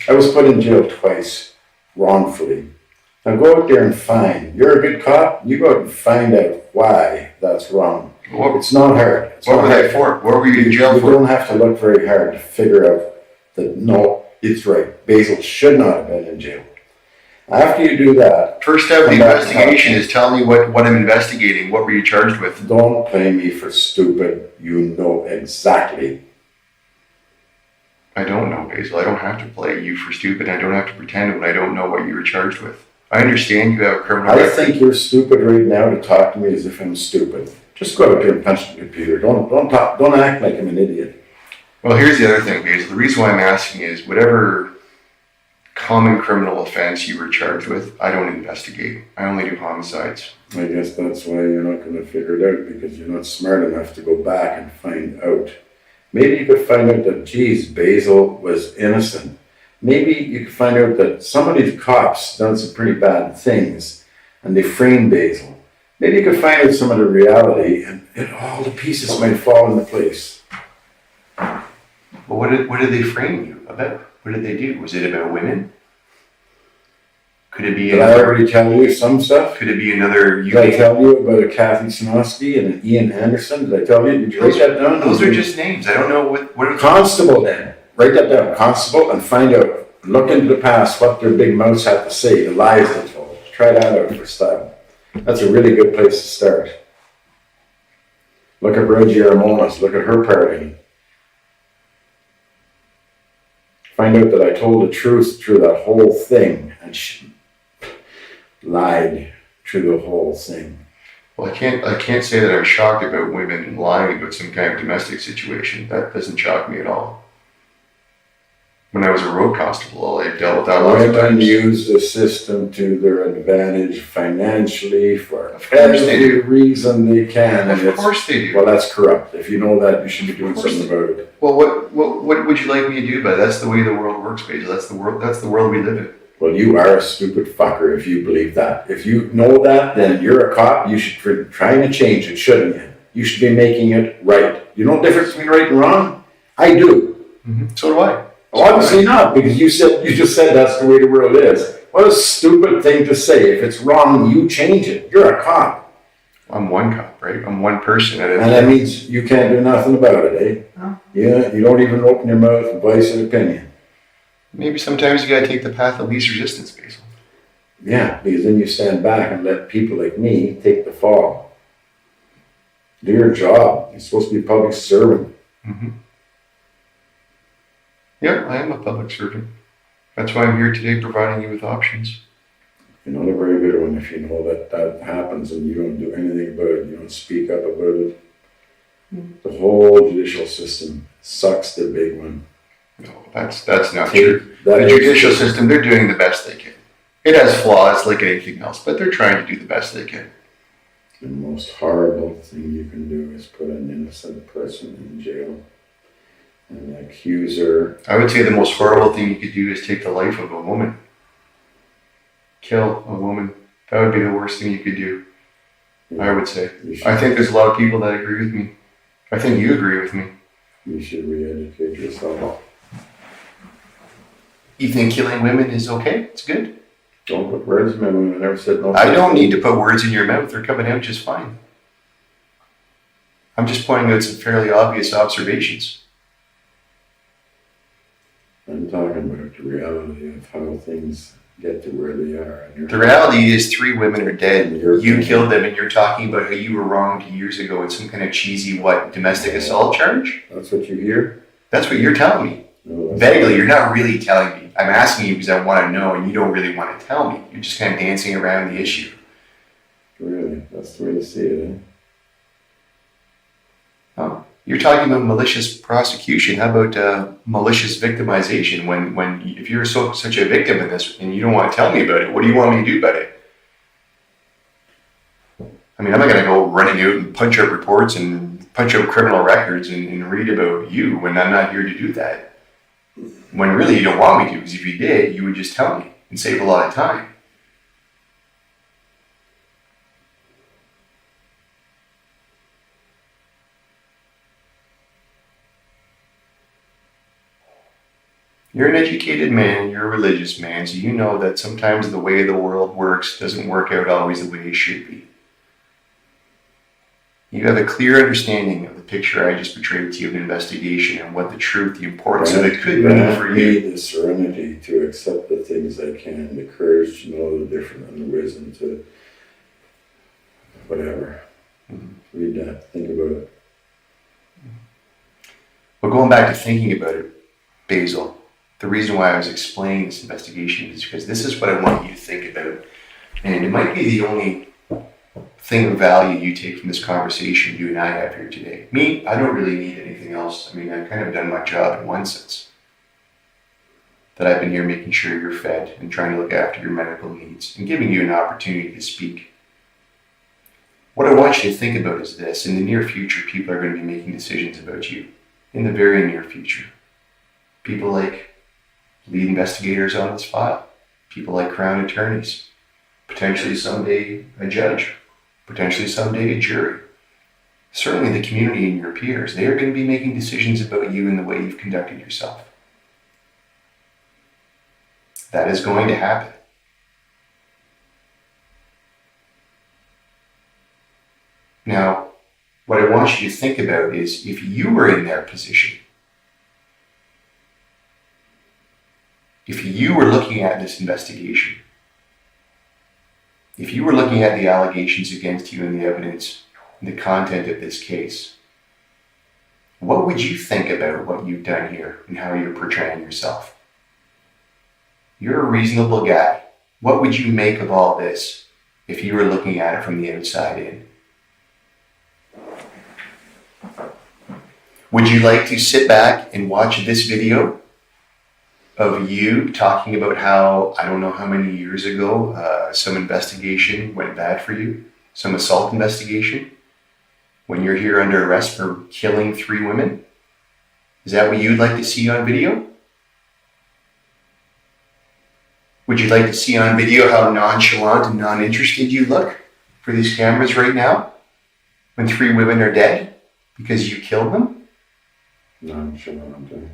I was put in jail twice, wrongfully. Now go out there and find. You're a good cop, you go out and find out why that's wrong. It's not hard. What were they for? What were you in jail for? You don't have to look very hard to figure out that, no, it's right. Basil should not have been in jail. After you do that... First step of the investigation is tell me what I'm investigating. What were you charged with? Don't play me for stupid. You know exactly. I don't know, Basil. I don't have to play you for stupid. I don't have to pretend when I don't know what you were charged with. I understand you have a criminal record. I think you're stupid right now to talk to me as if I'm stupid. Just go out there and punch the computer. Don't act like I'm an idiot. Well, here's the other thing, Basil. The reason why I'm asking is whatever common criminal offense you were charged with, I don't investigate. I only do homicides. I guess that's why you're not going to figure it out, because you're not smart enough to go back and find out. Maybe you could find out that, geez, Basil was innocent. Maybe you could find out that some of these cops done some pretty bad things and they framed Basil. Maybe you could find out some of the reality and all the pieces might fall into place. Well, what did they frame you about? What did they do? Was it about women? Could it be Did I already tell you some stuff? Could it be another? Did I tell you about a Kathy Snosky and an Ian Anderson? Did I tell you? Did you write that down? Those are just names. I don't know what. Constable then. Write that down. Constable, and find out. Look into the past, what their big mouths had to say, the lies they told. Try that out for style. That's a really good place to start. Look at Reggie Armonas. Look at her party. Find out that I told the truth through that whole thing, and she lied through the whole thing. Well, I can't say that I'm shocked about women lying about some kind of domestic situation. That doesn't shock me at all. When I was a road constable, I dealt with that lots of Women times. use the system to their advantage financially for Of course they every do. reason they can. And Of course they do. well, that's corrupt. If you know that, you should be doing Of course something about it. Well, what would you like me to do about it? That's the way the world works, Basil. That's the world we live in. Well, you are a stupid fucker if you believe that. If you know that, then you're a cop. You should be trying to change it, shouldn't you? You should be making it right. You know the difference between right and wrong? I do. Mm-hmm. So do I. Well, obviously not, because you just said that's the way the world is. What a stupid thing to say. If it's wrong, you change it. You're a cop. I'm one cop, right? I'm one person. And that means you can't do nothing about it, eh? No. Yeah, you don't even open your mouth and voice an opinion. Maybe sometimes you gotta take the path of least resistance, Basil. Yeah, because then you stand back and let people like me take the fall. Do your job. You're supposed to be a public servant. Mm-hmm. Yeah, I am a public servant. That's why I'm here today, providing you with options. You're not a very good one if you know that happens and you don't do anything about it. You don't speak up about it. The whole judicial system sucks the big one. No, that's not true. That The is judicial true. system, they're doing the best they can. It has flaws like anything else, but they're trying to do the best they can. The most horrible thing you can do is put an innocent person in jail. And the accuser. I would say the most horrible thing you could do is take the life of a woman. Kill a woman. That would be the worst thing you could do, I would say. I think there's a lot of people that agree with me. I think you agree with me. You should re-educate yourself. You think killing women is okay? It's good? Don't put words in my mouth. I never said no. I don't need to put words in your mouth. They're coming out just fine. I'm just pointing out some fairly obvious observations. I'm talking about the reality of how things get to where they are. And The reality is 3 women are dead. You're You thinking- killed them and you're talking about how you were wronged years ago in some kind of cheesy, domestic assault charge? That's what you hear? That's what you're telling me. No, that's Vaguely, you're not really telling me. I'm asking you because I want to know and you don't really want to tell me. You're just kind of dancing around the issue. Really? That's the way to see it, eh? Oh, you're talking about malicious prosecution. How about malicious victimization? If you're such a victim in this and you don't want to tell me about it, what do you want me to do about it? I mean, I'm not going to go running out and punch up reports and punch up criminal records and read about you when I'm not here to do that. When really you don't want me to, because if you did, you would just tell me and save a lot of time. You're an educated man, you're a religious man, so you know that sometimes the way the world works doesn't work out always the way it should be. You have a clear understanding of the picture I just portrayed to you of an investigation and what the truth, the importance of it could mean for you. The serenity to accept the things I can, the courage to know the different, and the wisdom to whatever. Read that, think about it. Well, going back to thinking about it, Basil, the reason why I was explaining this investigation is because this is what I want you to think about. And it might be the only thing of value you take from this conversation you and I have here today. Me, I don't really need anything else. I mean, I've kind of done my job in one sense. That I've been here making sure you're fed and trying to look after your medical needs and giving you an opportunity to speak. What I want you to think about is this. In the near future, people are going to be making decisions about you. In the very near future. People like lead investigators on this file. People like Crown attorneys. Potentially someday a judge. Potentially someday a jury. certainly the community and your peers, they are going to be making decisions about you and the way you've conducted yourself. That is going to happen. Now, what I want you to think about is if you were in their position, if you were looking at this investigation, if you were looking at the allegations against you and the evidence and the content of this case, what would you think about what you've done here and how you're portraying yourself? You're a reasonable guy. What would you make of all this if you were looking at it from the outside in? Would you like to sit back and watch this video of you talking about how, I don't know how many years ago, some investigation went bad for you? Some assault investigation? When you're here under arrest for killing 3 women? Is that what you'd like to see on video? Would you like to see on video how nonchalant and non-interested you look for these cameras right now? When 3 women are dead because you killed them? Nonchalant.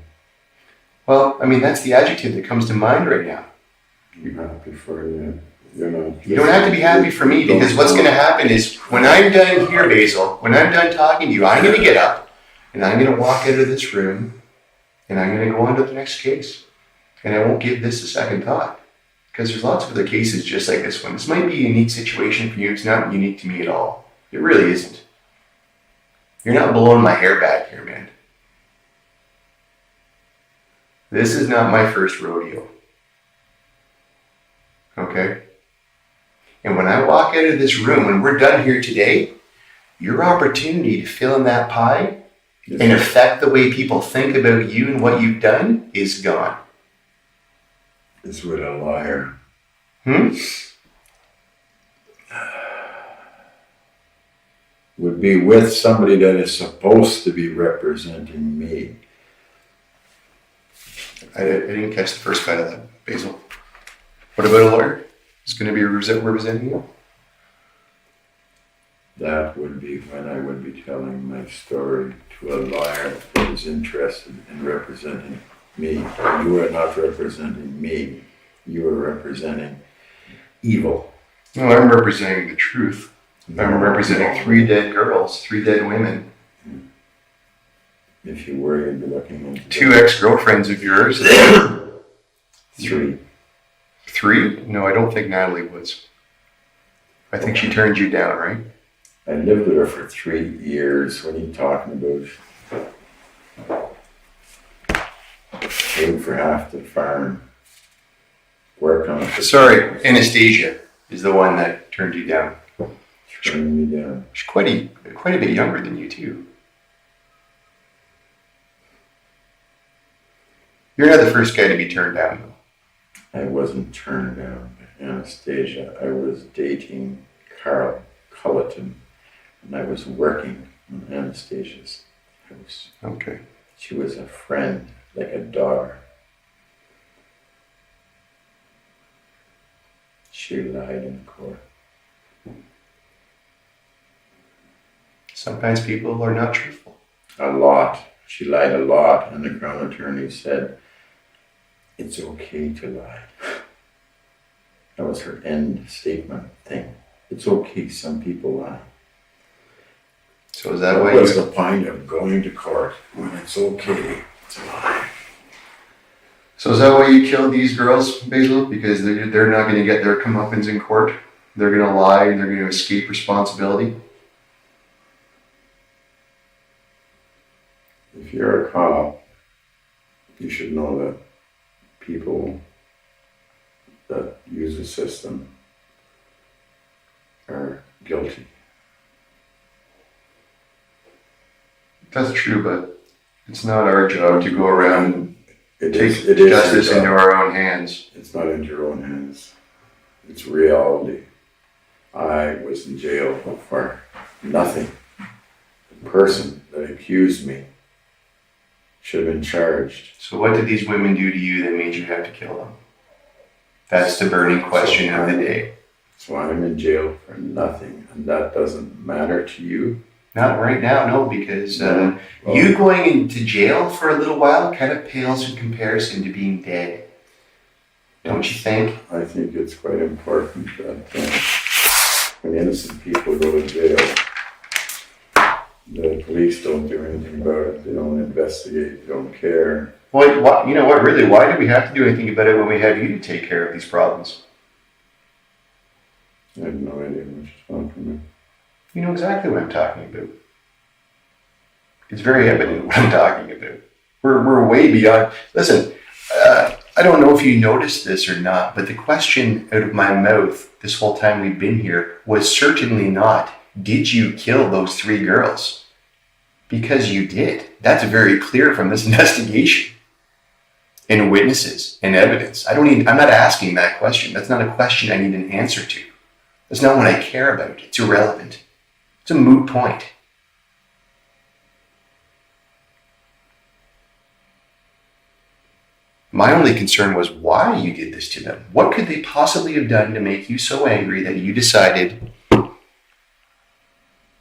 Well, I mean, that's the adjective that comes to mind right now. I'm happy for you. You're not. You don't have to be happy for me, because what's going to happen is when I'm done here, Basil, when I'm done talking to you, I'm going to get up and I'm going to walk out of this room and I'm going to go on to the next case. And I won't give this a second thought, because there's lots of other cases just like this one. This might be a unique situation for you. It's not unique to me at all. It really isn't. You're not blowing my hair back here, man. This is not my first rodeo. Okay? And when I walk out of this room, when we're done here today, your opportunity to fill in that pie and affect the way people think about you and what you've done is gone. It's with a liar. Would be with somebody that is supposed to be representing me. I didn't catch the first part of that, Basil. What about a lawyer? Is going to be representing you? That would be when I would be telling my story to a lawyer that is interested in representing me. You are not representing me. You are representing evil. No, I'm representing the truth. I'm representing 3 dead girls, 3 dead women. If you were, you'd be looking into 2 ex-girlfriends of yours. 3. 3? No, I don't think Natalie was. I think she turned you down, right? I lived with her for 3 years. What are you talking about? Paid for half the farm. Worked on it. Sorry, Anastasia is the one that turned you down. Turned me down. She's quite a bit younger than you, too. You're not the first guy to be turned down, though. I wasn't turned down by Anastasia. I was dating Culleton, and I was working on Anastasia's house. Okay. She was a friend, like a daughter. She lied in court. Sometimes people are not truthful. A lot. She lied a lot, and the Crown Attorney said, it's okay to lie. That was her end statement thing. It's okay, some people lie. So is that why What's the point of going to court when it's okay to lie? So is that why you killed these girls, Basil? Because they're not going to get their comeuppance in court? They're going to lie and they're going to escape responsibility? If you're a cop, you should know that people that use the system are guilty. That's true, but it's not our job to go around and It take is your justice job. into our own hands. It's not in your own hands. It's reality. I was in jail for nothing. The person that accused me should have been charged. So what did these women do to you that made you have to kill them? That's the burning question of the day. So I'm in jail for nothing, and that doesn't matter to you. Not right now, no, because you going into jail for a little while kind of pales in comparison to being dead. Don't you think? I think it's quite important that when innocent people go to jail, the police don't do anything about it. They don't investigate. They don't care. Well, you know what? Really, why do we have to do anything about it when we have you to take care of these problems? I have no idea what you're talking about. You know exactly what I'm talking about. It's very evident what I'm talking about. We're way beyond. Listen, I don't know if you noticed this or not, but the question out of my mouth this whole time we've been here was certainly not, did you kill those 3 girls? Because you did. That's very clear from this investigation. And witnesses and evidence. I'm not asking that question. That's not a question I need an answer to. That's not what I care about. It's irrelevant. It's a moot point. My only concern was why you did this to them. What could they possibly have done to make you so angry that you decided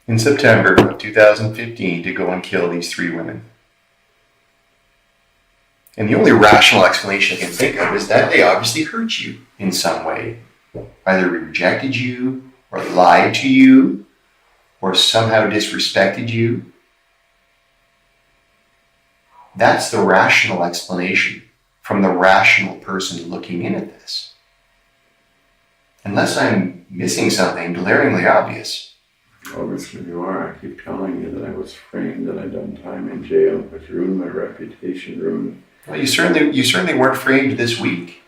in September of 2015 to go and kill these 3 women? And the only rational explanation I can think of is that they obviously hurt you in some way. Either rejected you, or lied to you, or somehow disrespected you. That's the rational explanation from the rational person looking in at this. Unless I'm missing something glaringly obvious. Obviously you are. I keep telling you that I was framed, that I'd done time in jail, but ruined my reputation, ruined. Well, you certainly weren't framed this week.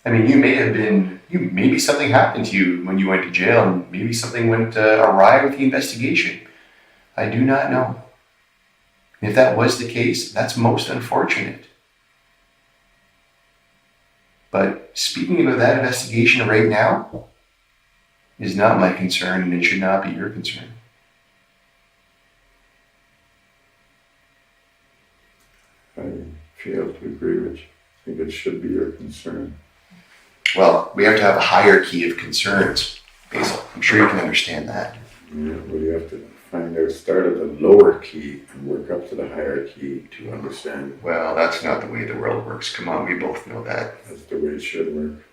I mean, maybe something happened to you when you went to jail, and maybe something went awry with the investigation. I do not know. And if that was the case, that's most unfortunate. But speaking about that investigation right now is not my concern, and it should not be your concern. I fail to agree with you. I think it should be your concern. Well, we have to have a hierarchy of concerns, Basil. I'm sure you can understand that. Yeah, well, you have to start at the lower key and work up to the hierarchy to understand. Well, that's not the way the world works. Come on, we both know that. That's the way it should work.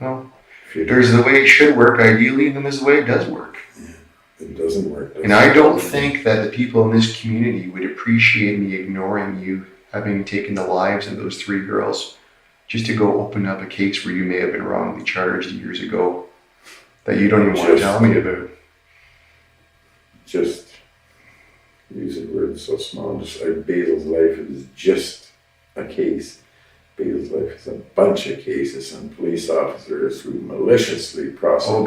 Well, if there's the way it should work, ideally, then there's the way it does work. Yeah, it doesn't work. And I don't think that the people in this community would appreciate me ignoring you having taken the lives of those 3 girls just to go open up a case where you may have been wrongly charged years ago that you don't even want to tell me about. Just using words so small. Just Basil's life is just a case. Basil's life is a bunch of cases and police officers who maliciously prosecute. Oh,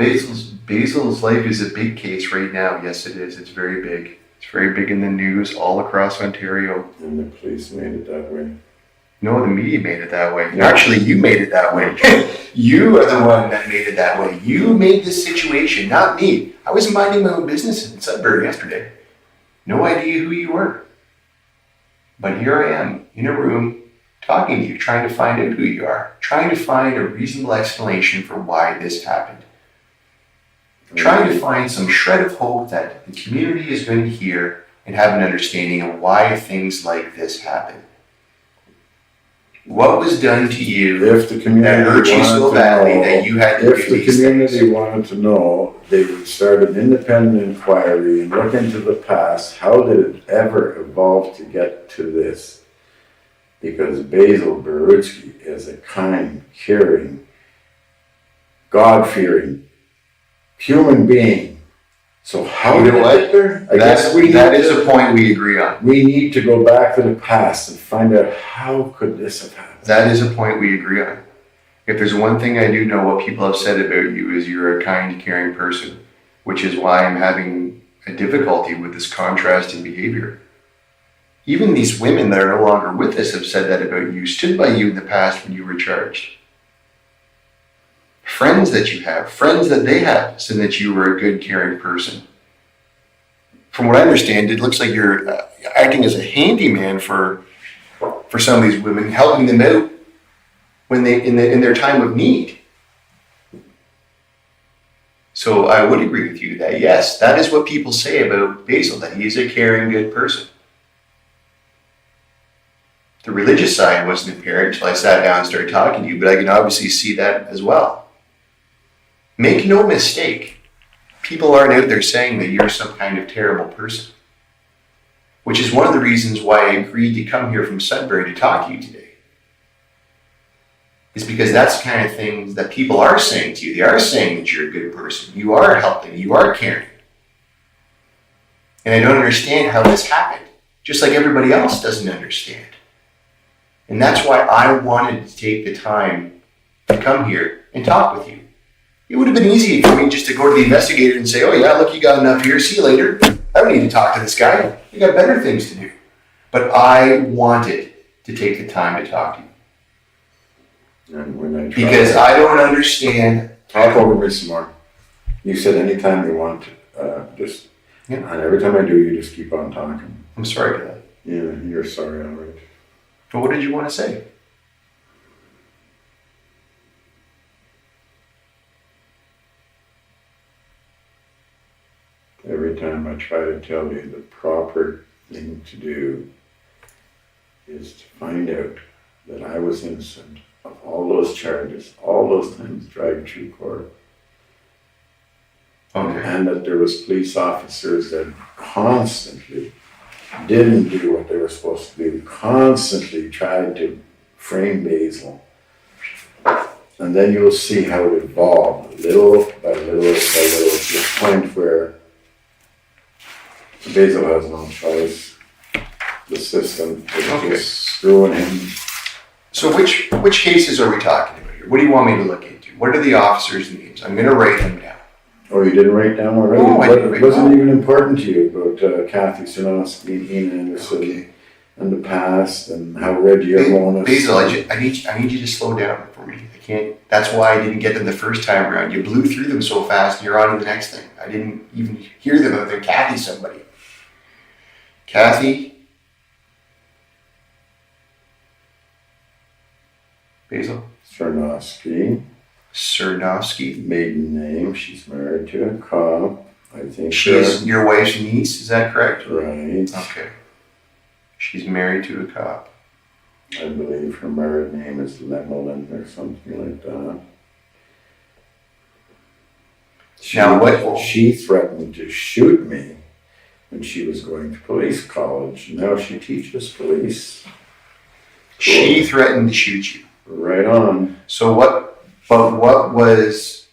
Basil's life is a big case right now. Yes, it is. It's very big. It's very big in the news all across Ontario. And the police made it that way. No, the media made it that way. Actually, you made it that way. You are the one that made it that way. You made this situation, not me. I was minding my own business in Sudbury yesterday. No idea who you were. But here I am, in a room, talking to you, trying to find out who you are, trying to find a reasonable explanation for why this happened. Trying to find some shred of hope that the community is going to hear and have an understanding of why things like this happen. What was done to you If the community that hurt you so badly know, that you had to if do the these community things? wanted to know, they would start an independent inquiry and look into the past. How did it ever evolve to get to this? Because Basil Borutski is a kind, caring, God-fearing human being. So how You did know it what? get there? I guess That is a point we agree on. we need to go back to the past and find out how could this have happened. That is a point we agree on. If there's one thing I do know, what people have said about you is you're a kind, caring person, which is why I'm having a difficulty with this contrast in behavior. Even these women that are no longer with us have said that about you, stood by you in the past when you were charged. Friends that you have, friends that they have, said that you were a good, caring person. From what I understand, it looks like you're acting as a handyman for some of these women, helping them out when they in their time of need. So I would agree with you that yes, that is what people say about Basil, that he is a caring, good person. The religious side wasn't apparent until I sat down and started talking to you, but I can obviously see that as well. Make no mistake, people aren't out there saying that you're some kind of terrible person, which is one of the reasons why I agreed to come here from Sudbury to talk to you today. Is because that's the kind of things that people are saying to you. They are saying that you're a good person. You are helping. You are caring. And I don't understand how this happened, just like everybody else doesn't understand. And that's why I wanted to take the time to come here and talk with you. It would have been easy for me just to go to the investigator and say, oh yeah, look, you got enough here. See you later. I don't need to talk to this guy. You got better things to do. But I wanted to take the time to talk to you. And when I Because I don't understand. Talk over me some more. You said anytime you want, just, Yeah. and every time I do, you just keep on talking. I'm sorry for that. Yeah, you're sorry, all right. But what did you want to say? Every time I try to tell you the proper thing to do is to find out that I was innocent of all those charges, all those times dragged through court. Okay. And that there was police officers that constantly didn't do what they were supposed to do, constantly tried to frame Basil. And then you'll see how it evolved, little by little by little, to the point where Basil has no choice. The system is Okay. just screwing him. So which cases are we talking about here? What do you want me to look into? What are the officers' names? I'm going to write them down. Oh, you didn't write down already? No, I didn't write It wasn't down. even important to you about Kathy Sarnowski and Ian Anderson Okay. and the past and how Reggie Armonis. Basil, I need you to slow down for me. I can't. That's why I didn't get them the first time around. You blew through them so fast, and you're on to the next thing. I didn't even hear them other than Kathy somebody. Kathy. Basil. Sarnowski, Sarnowski. maiden name, she's married to a cop. I think She's your wife's niece, is that correct? right. Okay. She's married to a cop. I believe her married name is Lemelin or something like that. Now what- She threatened to shoot me when she was going to police college. Now she teaches police. She threatened to shoot you. Right on. So what was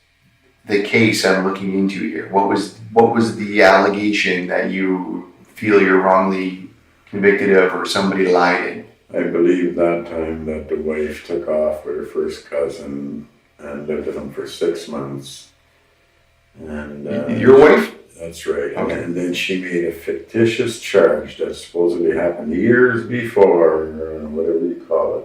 the case I'm looking into here? What was the allegation that you feel you're wrongly convicted of or somebody lied in? I believe that time that the wife took off with her first cousin and lived with him for 6 months. And Your wife? that's right. Okay. And then she made a fictitious charge that supposedly happened years before, or whatever you call it,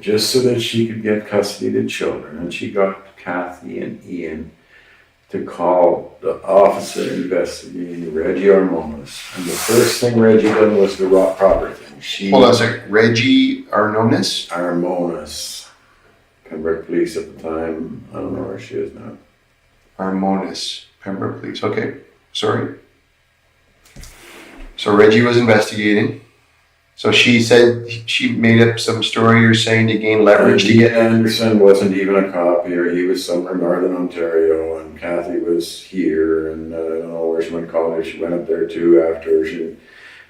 just so that she could get custody of the children. And she got Kathy and Ian to call the officer investigating Reggie Armonis. And the first thing Reggie did was the proper thing. Hold on a second. Reggie Arnonis? Armonis. Pembroke Police at the time. I don't know where she is now. Armonis. Pembroke Police. Okay. Sorry. So Reggie was investigating. So she said she made up some story you're saying to gain leverage to Ian get. Anderson wasn't even a cop here. He was somewhere in Northern Ontario, and Kathy was here, and I don't know where she went to college. She went up there too after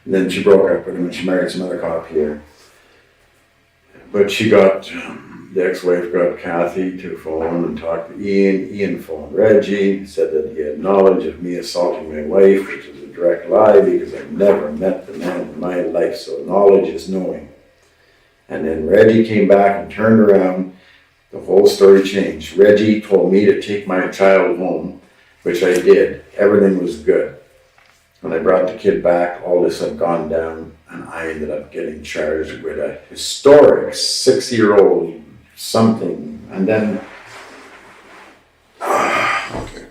then she broke up with him and she married some other cop here. But she got, the ex-wife got Kathy to phone and talk to Ian. Ian phoned Reggie, said that he had knowledge of me assaulting my wife, which is a direct lie because I've never met the man in my life, so knowledge is knowing. And then Reggie came back and turned around. The whole story changed. Reggie told me to take my child home, which I did. Everything was good. When I brought the kid back, all this had gone down, and I ended up getting charged with a historic 6-year-old something. And then, Okay.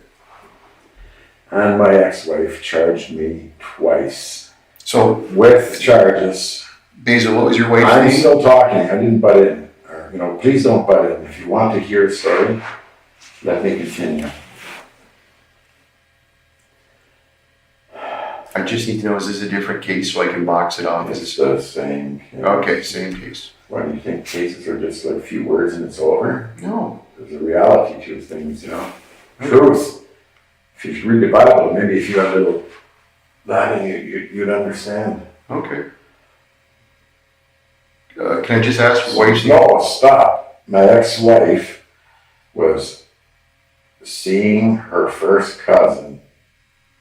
and my ex-wife charged me twice So with charges. Basil, what was your wife's I'm name? still talking. I didn't butt in. Or, please don't butt in. If you want to hear a story, let me continue. I just need to know, is this a different case so I can box it off? It's the same case. Okay, same case. Why do you think cases are just like a few words and it's over? No. There's a reality to things, you know. Truth. If you read the Bible, maybe if you had a little Latin, you'd understand. Okay. Can I just ask why you No, stop. My ex-wife was seeing her first cousin,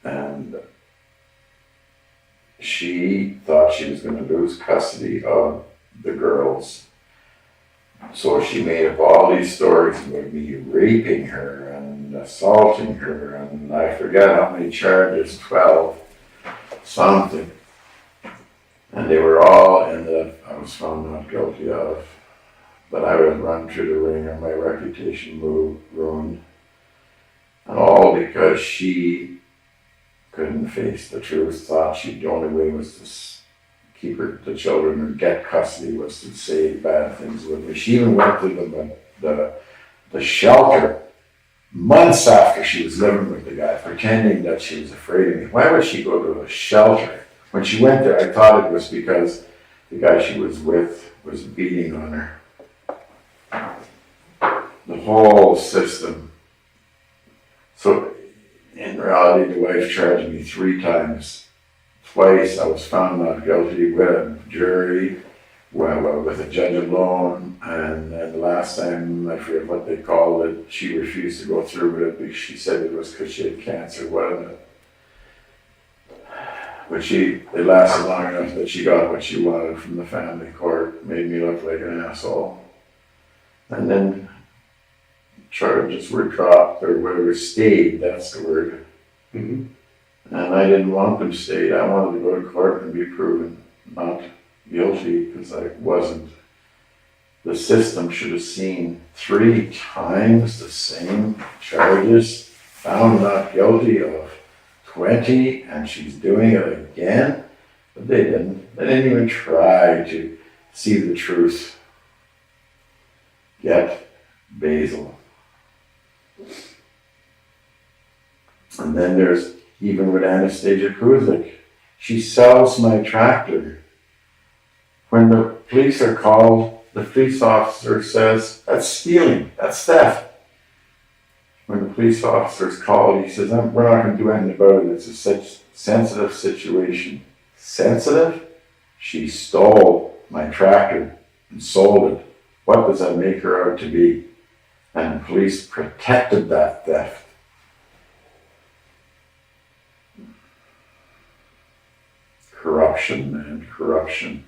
and she thought she was going to lose custody of the girls. So she made up all these stories about me raping her and assaulting her, and I forget how many charges, 12 something. And they were all in the, I was found not guilty of. But I was run through the ringer, my reputation ruined. And all because she couldn't face the truth, thought the only way was to keep the children or get custody was to say bad things with me. She even went to the shelter months after she was living with the guy, pretending that she was afraid of me. Why would she go to a shelter? When she went there, I thought it was because the guy she was with was beating on her. The whole system. So in reality, the wife charged me 3 times. Twice I was found not guilty with a jury, with a judge alone, and then the last time, I forget what they called it, she refused to go through with it because she said it was because she had cancer, wasn't it? But it lasted long enough that she got what she wanted from the family court, made me look like an asshole. And then charges were dropped, or whatever, stayed, that's the word. Mm-hmm. And I didn't want them stayed. I wanted to go to court and be proven not guilty because I wasn't. The system should have seen 3 times the same charges, found not guilty of 20, and she's doing it again. But they didn't. They didn't even try to see the truth. Get Basil. And then there's, even with Anastasia Kyzyk, she sells my tractor. When the police are called, the police officer says, that's stealing, that's theft. When the police officer's called, he says, we're not going to do anything about it. It's a such sensitive situation. Sensitive? She stole my tractor and sold it. What does that make her out to be? And the police protected that theft. Corruption, man, corruption.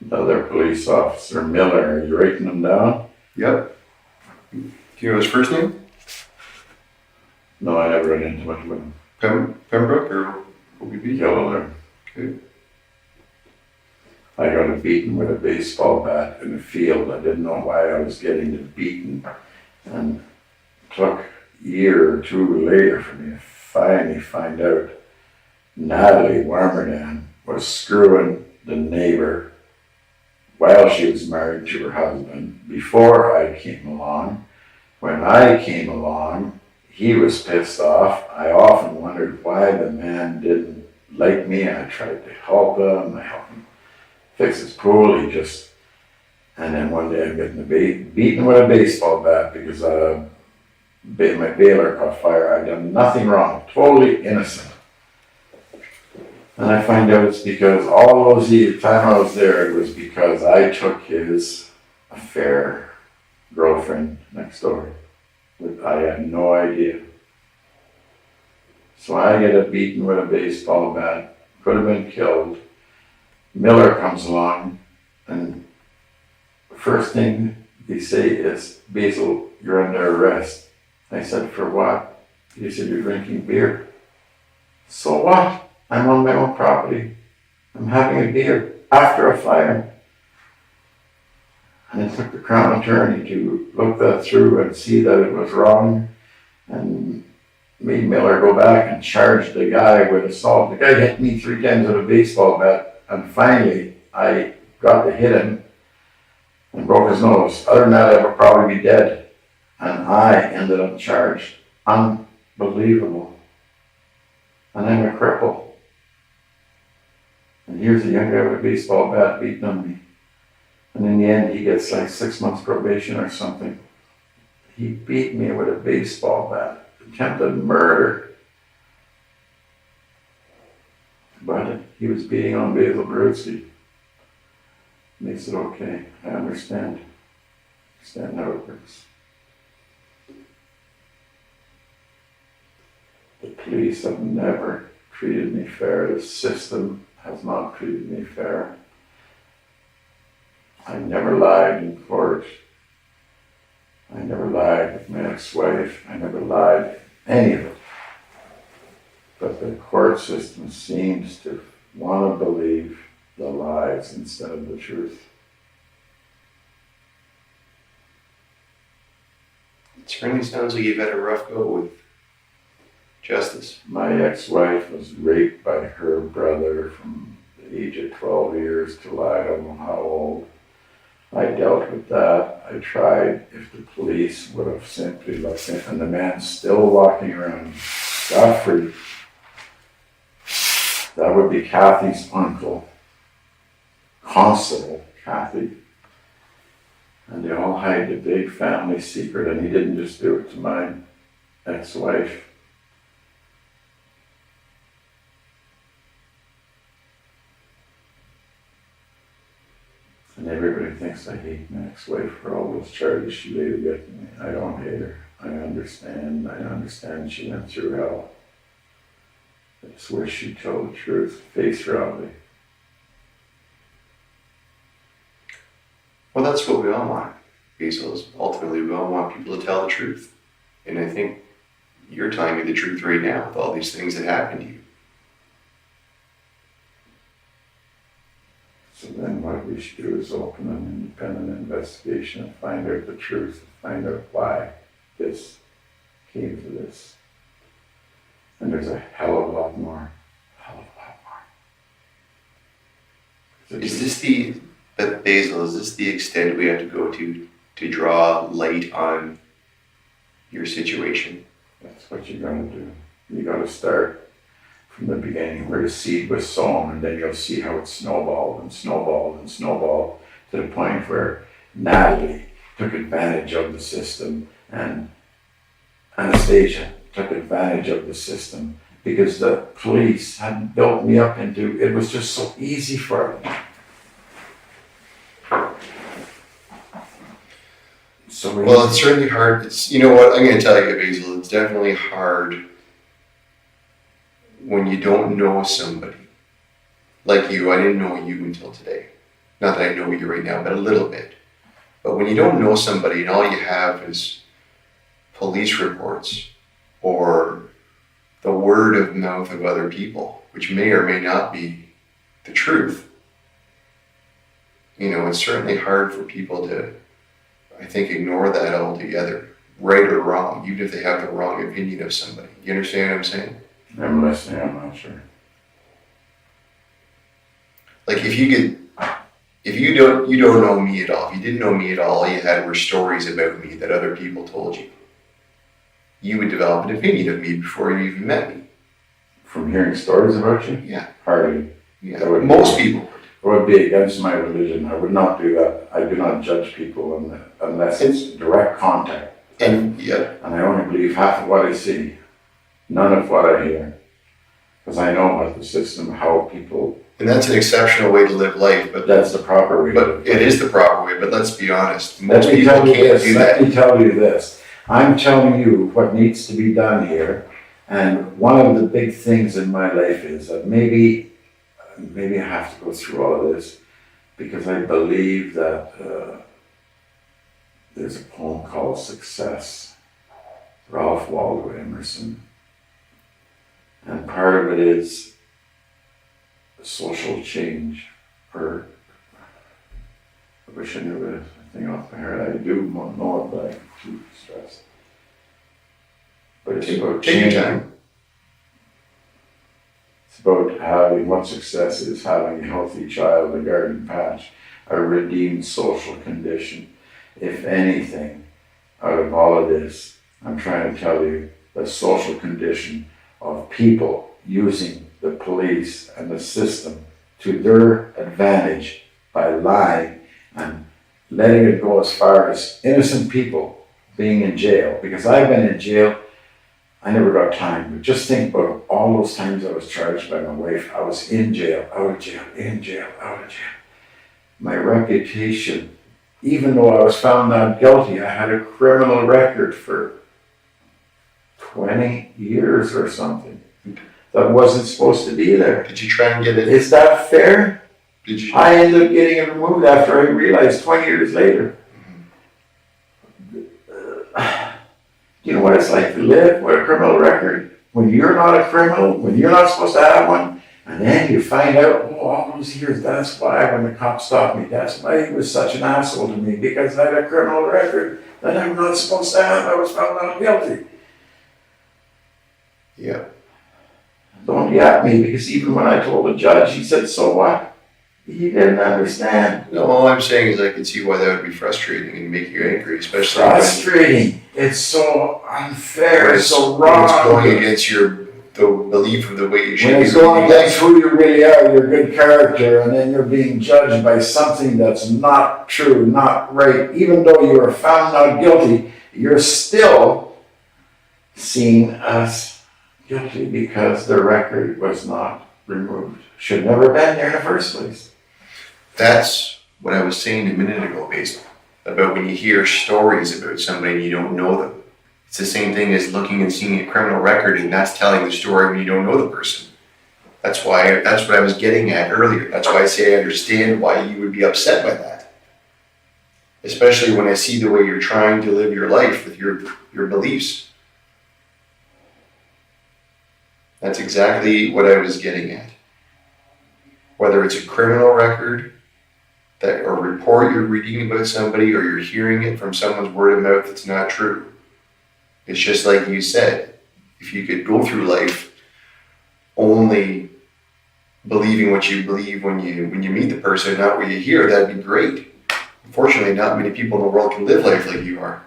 Another police officer, Miller, are you writing them down? Yep. Do you know his first name? No, I never ran into much with him. Pembroke or OBB? Killer. Okay. I got beaten with a baseball bat in the field. I didn't know why I was getting beaten. And it took a year or 2 later for me to finally find out Adrian Warmerdam was screwing the neighbor while she was married to her husband before I came along. When I came along, he was pissed off. I often wondered why the man didn't like me. I tried to help him. I helped him fix his pool. And then one day I'm getting beaten with a baseball bat because my baler caught fire. I'd done nothing wrong, totally innocent. And I find out it's because all those years, time I was there, it was because I took his affair girlfriend next door. I had no idea. So I get beaten with a baseball bat, could have been killed. Miller comes along, and the first thing they say is, Basil, you're under arrest. I said, for what? He said, you're drinking beer. So what? I'm on my own property. I'm having a beer after a fire. And it took the Crown Attorney to look that through and see that it was wrong, and made Miller go back and charge the guy with assault. The guy hit me 3 times with a baseball bat, and finally I got to hit him, and broke his nose. Other than that, I would probably be dead. And I ended up charged. Unbelievable. And I'm a cripple. And here's a young guy with a baseball bat beating on me. And in the end, he gets like 6 months probation or something. He beat me with a baseball bat. Attempted murder. But he was beating on Basil Borutski. Makes it okay. I understand. Understand how it works. The police have never treated me fair. The system has not treated me fair. I never lied in court. I never lied with my ex-wife. I never lied any of it. But the court system seems to want to believe the lies instead of the truth. It certainly sounds like you've had a rough go with justice. My ex-wife was raped by her brother from the age of 12 years till I don't know how old. I dealt with that. I tried. If the police would have simply looked in, and the man's still walking around scot-free. That would be Kathy's uncle, Constable Kathy. And they all hide the big family secret, and he didn't just do it to my ex-wife. And everybody thinks I hate my ex-wife for all those charges she laid against me. I don't hate her. I understand she went through hell. I just wish she'd tell the truth, face reality. Well, that's what we all want, Basil, is ultimately we all want people to tell the truth. And I think you're telling me the truth right now with all these things that happened to you. So then what we should do is open an independent investigation and find out the truth, find out why this came to this. And there's a hell of a lot more. Is this Basil, is this the extent we have to go to draw light on your situation? That's what you're going to do. You got to start from the beginning where the seed was sown, and then you'll see how it snowballed and snowballed and snowballed to the point where Natalie took advantage of the system and Anastasia took advantage of the system because the police had built me up into, it was just so easy for them. Well, it's certainly hard. It's, you know what, I'm going to tell you, Basil, it's definitely hard when you don't know somebody. Like you, I didn't know you until today. Not that I know you right now, but a little bit. But when you don't know somebody and all you have is police reports or the word of mouth of other people, which may or may not be the truth, you know, it's certainly hard for people to, I think, ignore that altogether, right or wrong, even if they have the wrong opinion of somebody. You understand what I'm saying? I'm listening, I'm not sure. Like if you don't know me at all, if you didn't know me at all you had were stories about me that other people told you, you would develop an opinion of me before you even met me. From hearing stories about you? Yeah. Hardly. Yeah. Most people would. It would be against my religion. I would not do that. I do not judge people unless it's direct contact. And yeah. And I only believe half of what I see, none of what I hear. Because I know about the system, how people... And that's an exceptional way to live life, but that's the proper way. But it is the proper way, but let's be honest. Most people can't do that. Let me tell you this. I'm telling you what needs to be done here. And one of the big things in my life is that maybe I have to go through all of this because I believe that there's a poem called Success, Ralph Waldo Emerson. And part of it is social change, or I wish I knew the thing off my head. I do know it, but I'm too stressed. But it's about take your time. It's about having what success is, having a healthy child, a garden patch, a redeemed social condition. If anything, out of all of this, I'm trying to tell you the social condition of people using the police and the system to their advantage by lying and letting it go as far as innocent people being in jail. Because I've been in jail, I never got time, but just think about all those times I was charged by my wife. I was in jail, out of jail, in jail, out of jail. My reputation, even though I was found not guilty, I had a criminal record for 20 years or something. That wasn't supposed to be there. Did you try and get it? Is that fair? Did you? I ended up getting it removed after I realized 20 years later. Do you know what it's like to live with a criminal record? When you're not a criminal, when you're not supposed to have one, and then you find out, oh, all those years, that's why when the cop stopped me, that's why he was such an asshole to me, because I had a criminal record that I'm not supposed to have. I was found not guilty. Yeah. Don't yap me, because even when I told the judge, he said, so what? He didn't understand. No, all I'm saying is I can see why that would be frustrating and make you angry, especially Frustrating. It's so unfair. It's so wrong. It's going against the belief of the way you should when be. it's going against who you really are, your good character, and then you're being judged by something that's not true, not right. Even though you are found not guilty, you're still seen as guilty because the record was not removed. Should never have been there in the first place. That's what I was saying a minute ago, Basil, about when you hear stories about somebody and you don't know them. It's the same thing as looking and seeing a criminal record and that's telling the story when you don't know the person. That's what I was getting at earlier. That's why I say I understand why you would be upset by that. Especially when I see the way you're trying to live your life with your beliefs. That's exactly what I was getting at. Whether it's a criminal record, or report you're reading about somebody, or you're hearing it from someone's word of mouth that's not true. It's just like you said, if you could go through life only believing what you believe when you meet the person, not what you hear, that'd be great. Unfortunately, not many people in the world can live life like you are.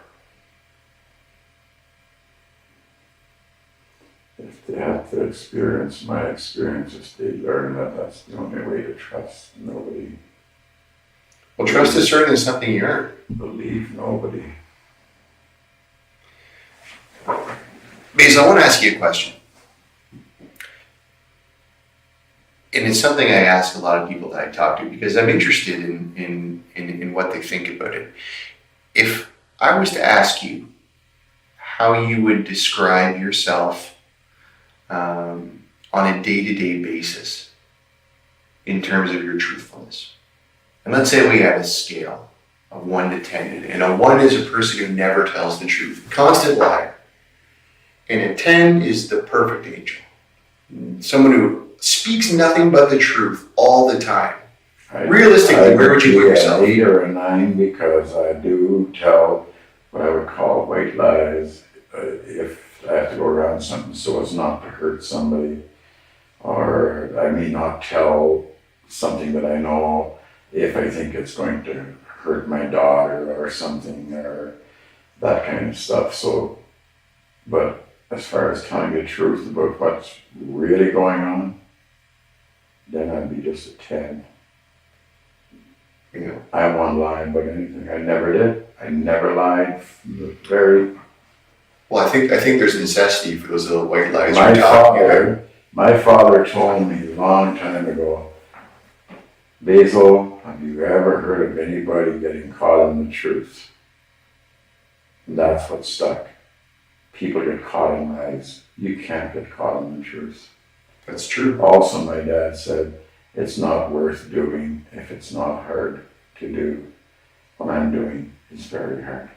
If they have to experience my experiences, they learn that that's the only way to trust nobody. Well, trust is certainly something you earn. Believe nobody. Basil, I want to ask you a question. And it's something I ask a lot of people that I talk to because I'm interested in what they think about it. If I was to ask you how you would describe yourself on a day-to-day basis in terms of your truthfulness. And let's say we had a scale of 1 to 10, and a 1 is a person who never tells the truth, constant liar. And a 10 is the perfect angel. Someone who speaks nothing but the truth all the time. Realistically, where would you put yourself? An 8 or a 9 because I do tell what I would call white lies if I have to go around something so as not to hurt somebody, or I may not tell something that I know if I think it's going to hurt my daughter or something, or that kind of stuff. So, but as far as telling the truth about what's really going on, then I'd be just a 10. Yeah. I won't lie about anything. I never did. I never lied. Very. Well, I think there's a necessity for those little white lies My you're talking about. my father told me a long time ago, Basil, have you ever heard of anybody getting caught in the truth? And that's what stuck. People get caught in lies. You can't get caught in the truth. That's true. Also, my dad said, it's not worth doing if it's not hard to do. What I'm doing is very hard.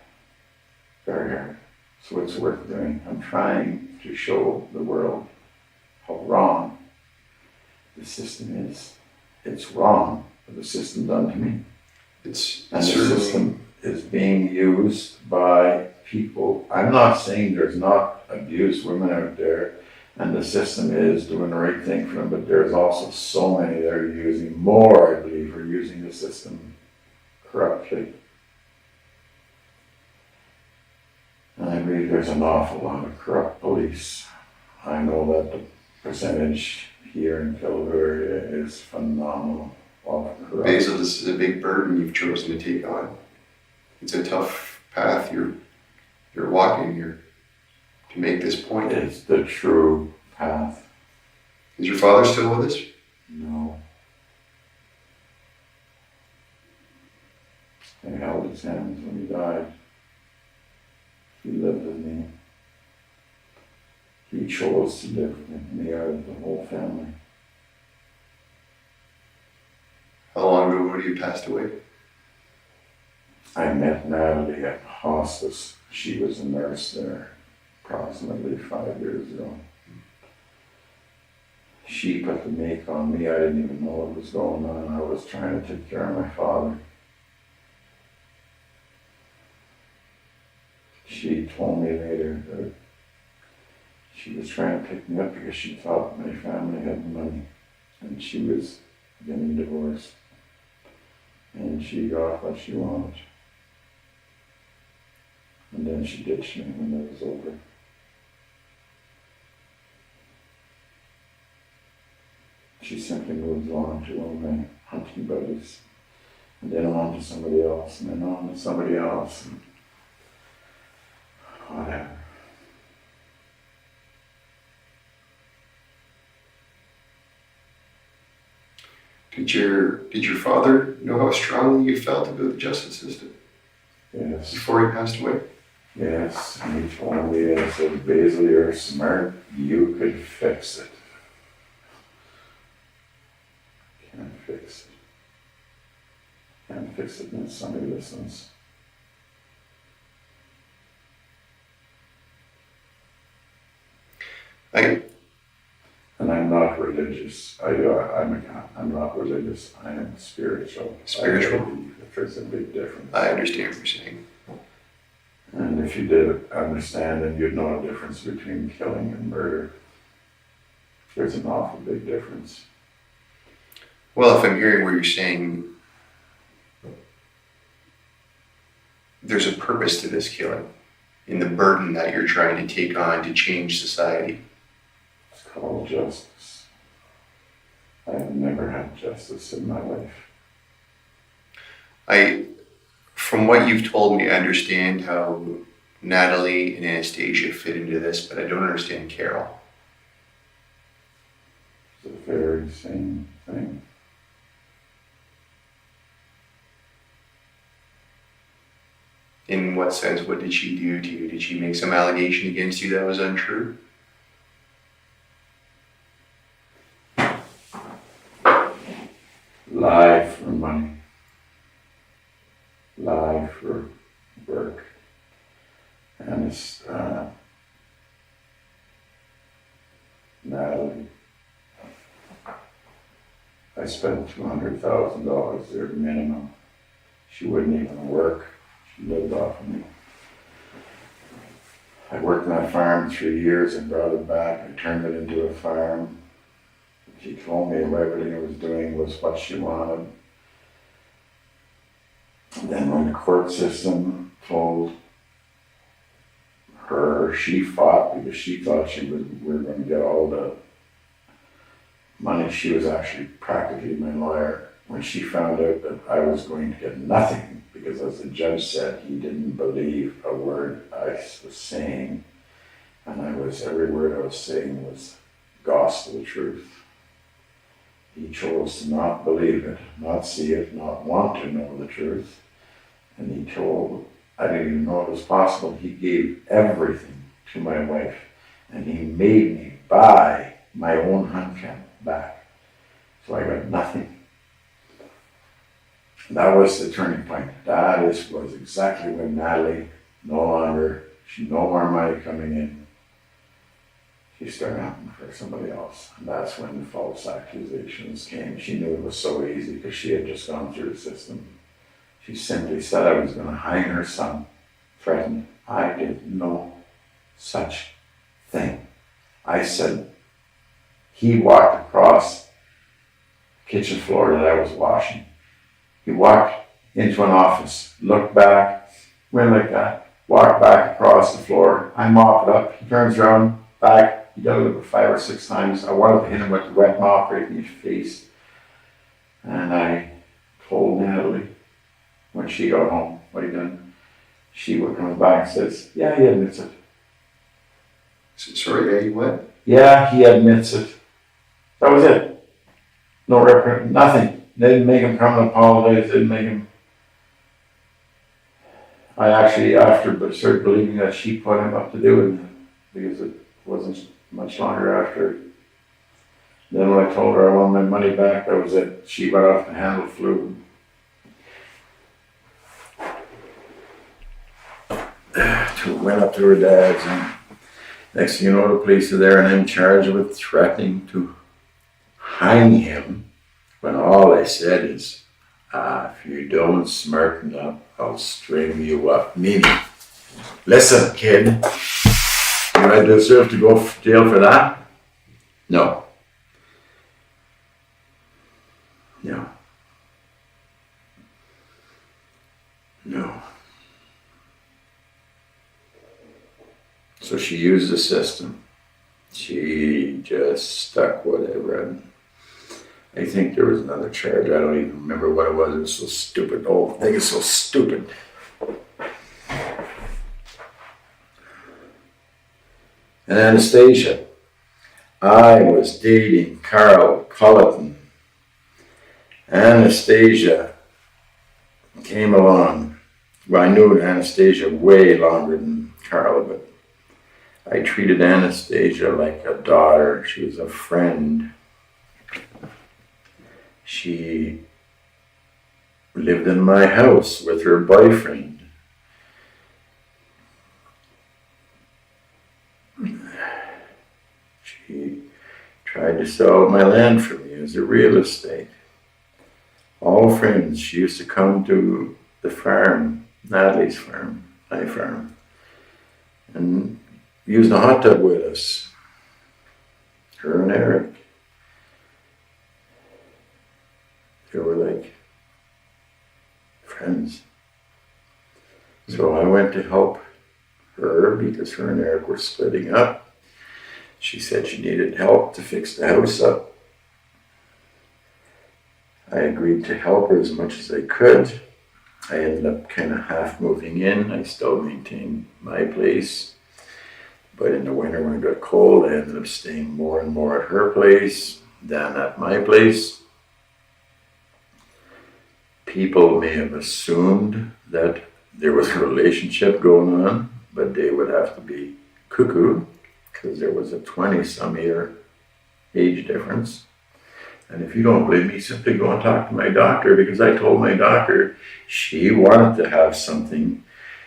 Very hard. So it's worth doing. I'm trying to show the world how wrong the system is. It's wrong for the system done to me. And the system is being used by people. I'm not saying there's not abused women out there, and the system is doing the right thing for them, but there's also so many that are using more, I believe, are using the system corruptly. And I believe there's an awful lot of corrupt police. I know that the percentage here in Kilgore is phenomenal of corrupt. Basil, this is a big burden you've chosen to take on. It's a tough path you're walking here to make this point. It's the true path. Is your father still with us? No. I held his hands when he died. He lived with me. He chose to live with me out of the whole family. How long ago would you passed away? I met Natalie at hospice. She was a nurse there approximately 5 years ago. She put the make on me. I didn't even know what was going on. I was trying to take care of my father. She told me later that she was trying to pick me up because she thought my family had money and she was getting divorced. And she got what she wanted. And then she ditched me when it was over. She simply moved on to all my hunting buddies. And then on to somebody else, and then on to somebody else. And whatever. Did your father know how strongly you felt about the justice system Yes. before he passed away? Yes. And he told me, I said, Basil, you're smart. You could fix it. Can't fix it. Can't fix it unless somebody listens. And I'm not religious. I'm not religious. I am spiritual. Spiritual? I believe that there's a big difference. I understand what you're saying. And if you did understand, then you'd know a difference between killing and murder. There's an awful big difference. Well, if I'm hearing what you're saying, there's a purpose to this killing, in the burden that you're trying to take on to change society. It's called justice. I have never had justice in my life. From what you've told me, I understand how Natalie and Anastasia fit into this, but I don't understand Carol. It's the very same thing. In what sense? What did she do to you? Did she make some allegation against you that was untrue? Lie for money. Lie for work. And it's Natalie. I spent $200,000 there minimum. She wouldn't even work. She lived off of me. I worked on that farm 3 years and brought it back. I turned it into a farm. She told me everything I was doing was what she wanted. And then when the court system told her, she fought because she thought we were going to get all the money. She was actually practically my lawyer. When she found out that I was going to get nothing, because as the judge said, he didn't believe a word I was saying, and every word I was saying was gospel truth. He chose to not believe it, not see it, not want to know the truth. And he told, I didn't even know it was possible. He gave everything to my wife, and he made me buy my own hunt camp back. So I got nothing. That was the turning point. That was exactly when Natalie she no more money coming in. She started hunting for somebody else. And that's when the false accusations came. She knew it was so easy because she had just gone through the system. She simply said I was going to hang her son, threatened. I did no such thing. I said, he walked across the kitchen floor that I was washing. He walked into an office, looked back, went like that, walked back across the floor. I mop it up. He turns around, back. He does it about 5 or 6 times. I wanted to hit him with the wet mop right in his face. And I told Natalie when she got home what he done. She would come back and says, yeah, he admits it. Sorry, are you what? Yeah, he admits it. That was it. No record, nothing. They didn't make him come and apologize. They didn't make him. I actually, after, started believing that she put him up to do it because it wasn't much longer after. Then when I told her I want my money back, that was it. She went off the handle, flew. Went up to her dad's, and next thing you know, the police are there, and I'm charged with threatening to hang him when all I said is, if you don't smarten up, I'll string you up. Meaning, listen, kid, do I deserve to go to jail for that? No. No. No. So she used the system. She just stuck whatever. And I think there was another charge. I don't even remember what it was. It was so stupid. The whole thing is so stupid. And Anastasia. I was dating Carl Culleton. Anastasia came along. Well, I knew Anastasia way longer than Carl, but I treated Anastasia like a daughter. She was a friend. She lived in my house with her boyfriend. She tried to sell my land for me as a real estate. All friends. She used to come to the farm, Natalie's farm, my farm, and use the hot tub with us. Her and Eric. They were like friends. So I went to help her because her and Eric were splitting up. She said she needed help to fix the house up. I agreed to help her as much as I could. I ended up kind of half moving in. I still maintained my place. But in the winter when it got cold, I ended up staying more and more at her place than at my place. People may have assumed that there was a relationship going on, but they would have to be cuckoo because there was a 20-some year age difference. And if you don't believe me, simply go and talk to my doctor, because I told my doctor she wanted to have something.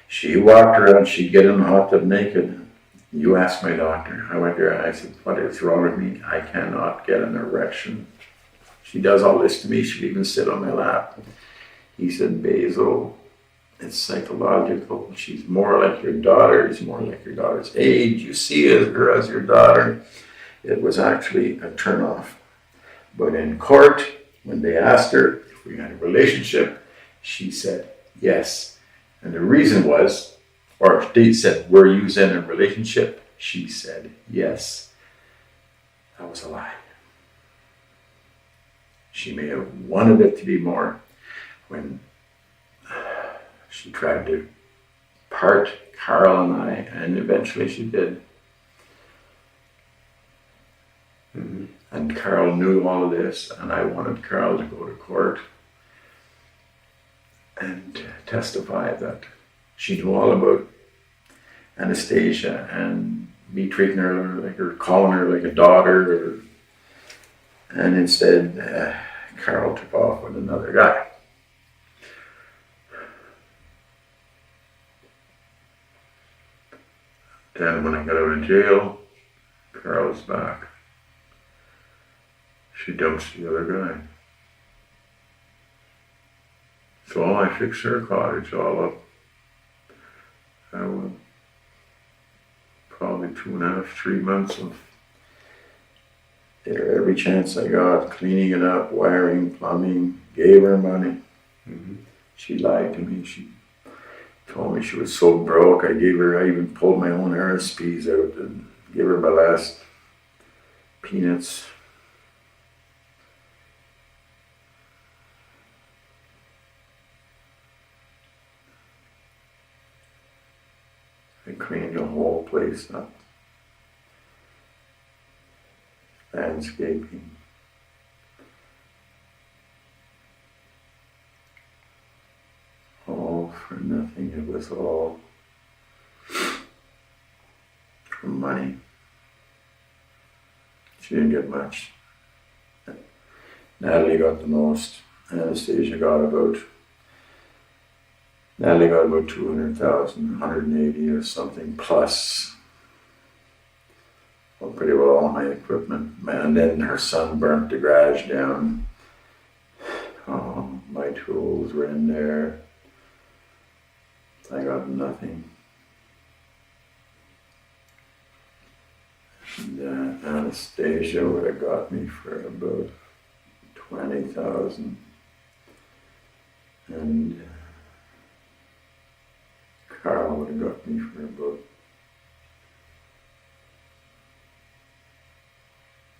She walked around, she'd get in the hot tub naked. You ask my doctor. I went there and I said, what is wrong with me? I cannot get an erection. She does all this to me. She'd even sit on my lap. He said, Basil, it's psychological. She's more like your daughter. She's more like your daughter's age. You see her as your daughter. It was actually a turnoff. But in court, when they asked her if we had a relationship, she said yes. And the reason was, or they said, were you in a relationship? She said yes. That was a lie. She may have wanted it to be more when she tried to part Carl and I, and eventually she did. Mm-hmm. And Carl knew all of this, and I wanted Carl to go to court and testify that she knew all about Anastasia and me treating her like, or calling her like a daughter, and instead Carl took off with another guy. Then when I got out of jail, Carl's back. She dumps the other guy. So I fixed her cottage all up. I went probably 2.5, 3 months of every chance I got, cleaning it up, wiring, plumbing, gave her money. Mm-hmm. She lied to me. She told me she was so broke. I even pulled my own RSPs out and gave her my last peanuts. I cleaned the whole place up. Landscaping. All for nothing. It was all for money. She didn't get much. Natalie got the most. Anastasia got about 200,000, 180 or something plus. Well, pretty well all my equipment. And then her son burnt the garage down. Oh, my tools were in there. I got nothing. And Anastasia would have got me for about 20,000. And Carl would have got me for about,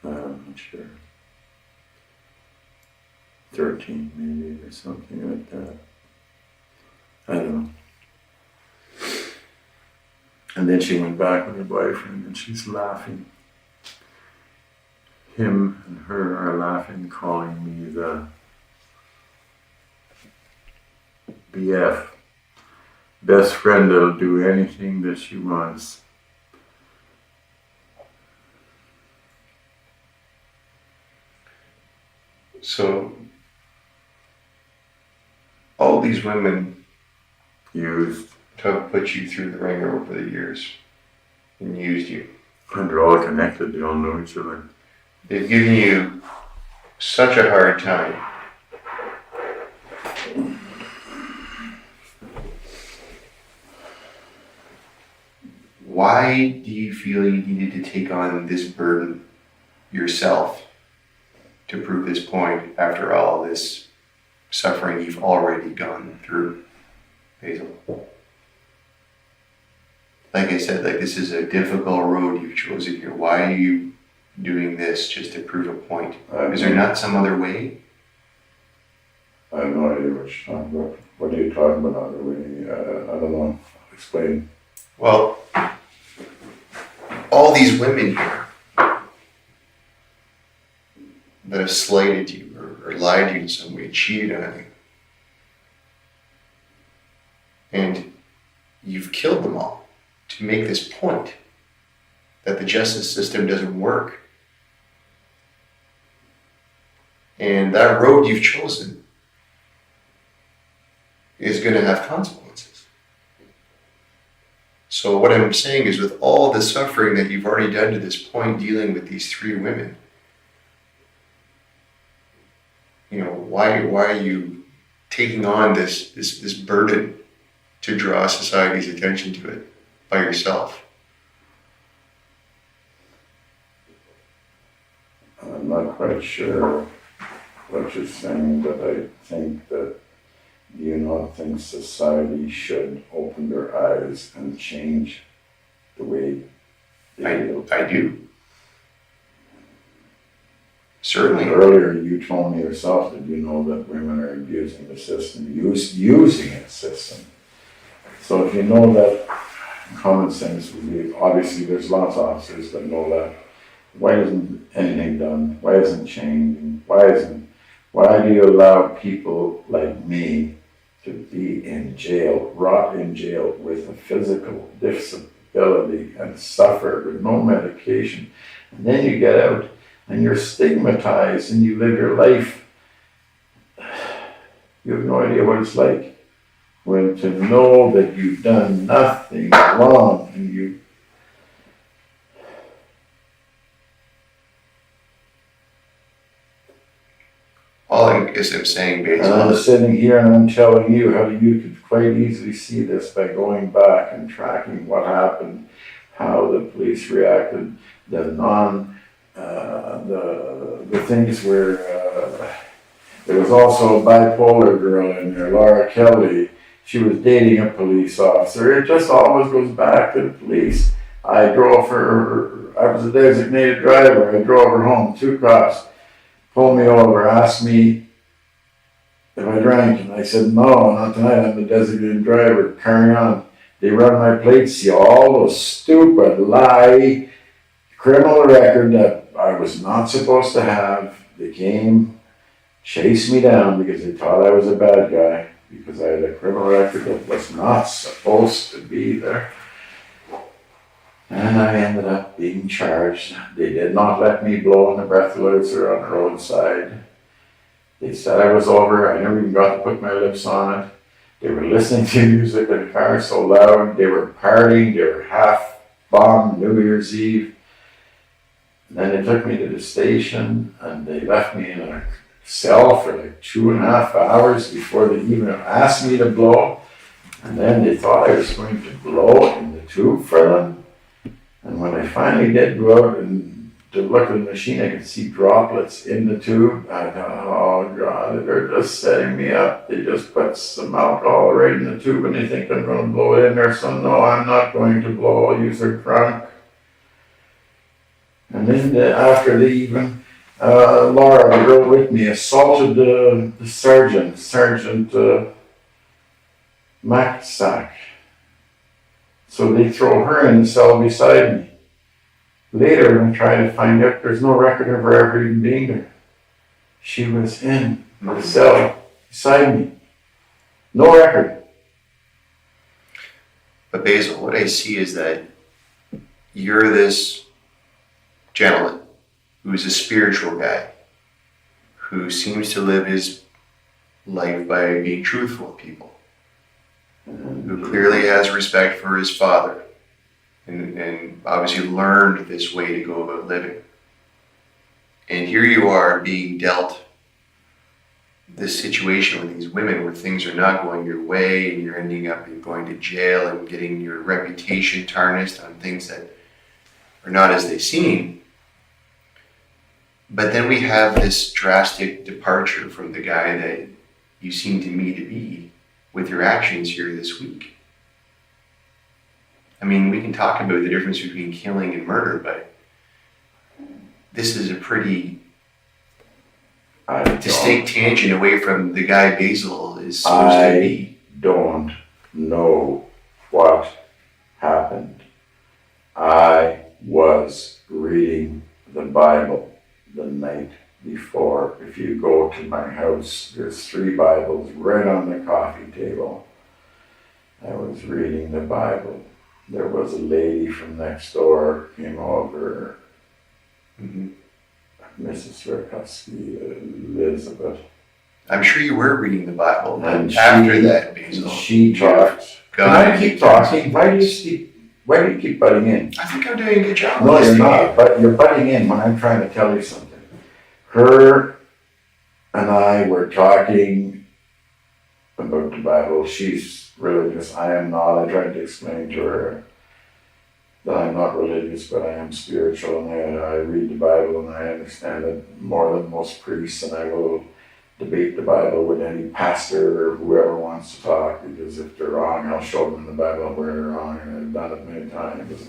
I'm not sure, 13 maybe or something like that. I don't know. And then she went back with her boyfriend and she's laughing. Him and her are laughing, calling me the BF. Best friend that'll do anything that she wants. So, all these women Used. have put you through the ringer over the years and used you. And they're all connected, they all know each other. They've given you such a hard time. Why do you feel you needed to take on this burden yourself to prove this point after all this suffering you've already gone through, Basil? Like I said, this is a difficult road you've chosen here. Why are you doing this just to prove a point? Is there not some other way? I have no idea what you're talking about. What are you talking about other way? I don't know. Explain. Well, all these women here that have slighted you or lied to you in some way, cheated on you, and you've killed them all to make this point that the justice system doesn't work. And that road you've chosen is going to have consequences. So what I'm saying is, with all the suffering that you've already done to this point dealing with these three women, why are you taking on this burden to draw society's attention to it by yourself? I'm not quite sure what you're saying, but I think that you not think society should open their eyes and change the way they feel? I do. Certainly. Earlier you told me yourself that you know that women are abusing the system, using the system. So if you know that, common sense would be, obviously there's lots of officers that know that. Why isn't anything done? Why isn't changing? Why do you allow people like me to be in jail, rot in jail with a physical disability and suffer with no medication? And then you get out and you're stigmatized and you live your life. You have no idea what it's like when to know that you've done nothing wrong and you. All I'm saying, Basil, And I'm sitting here and I'm telling you how you could quite easily see this by going back and tracking what happened, how the police reacted, the things where There was also a bipolar girl in there, Laura Kelly. She was dating a police officer. It just always goes back to the police. I drove her, I was a designated driver. I drove her home. 2 cops pulled me over, asked me if I drank, and I said, no, not tonight, I'm the designated driver. Carry on. They run my plates, see all those stupid lie criminal record that I was not supposed to have. They came, chased me down because they thought I was a bad guy, because I had a criminal record that was not supposed to be there. And I ended up being charged. They did not let me blow on the breathalyzer on the roadside. They said I was over. I never even got to put my lips on it. They were listening to music in the car so loud. They were partying. They were half-bombed New Year's Eve. And then they took me to the station and they left me in a cell for like 2.5 hours before they even asked me to blow. And then they thought I was going to blow in the tube for them. And when I finally did go out and to look at the machine, I could see droplets in the tube. I thought, oh God, they're just setting me up. They just put some alcohol right in the tube and they think I'm going to blow it in there. So no, I'm not going to blow. I'll use their trunk. And then after they even, Laura, the girl with me, assaulted the Sergeant Maxack. So they throw her in the cell beside me. Later, I try to find out, there's no record of her ever even being there. She was in the cell beside me. No record. But Basil, what I see is that you're this gentleman who's a spiritual guy, who seems to live his life by being truthful with people, who clearly has respect for his father, and obviously learned this way to go about living. And here you are being dealt this situation with these women where things are not going your way and you're ending up going to jail and getting your reputation tarnished on things that are not as they seem. But then we have this drastic departure from the guy that you seem to me to be with your actions here this week. I mean, we can talk about the difference between killing and murder, but this is a pretty distinct tangent away from the guy Basil is supposed to be. I don't know what happened. I was reading the Bible the night before. If you go to my house, there's 3 Bibles right on the coffee table. I was reading the Bible. There was a lady from next door came over, Mrs. Borustki, Elizabeth. I'm sure you were reading the Bible, but And after that, Basil, she talked. Can I keep talking? Why do you keep butting in? I think I'm doing a good job. No, you're not. But you're butting in when I'm trying to tell you something. Her and I were talking about the Bible. She's religious. I am not. I tried to explain to her that I'm not religious, but I am spiritual, and I read the Bible and I understand it more than most priests, and I will debate the Bible with any pastor or whoever wants to talk, because if they're wrong, I'll show them in the Bible where they're wrong, and I've done it many times.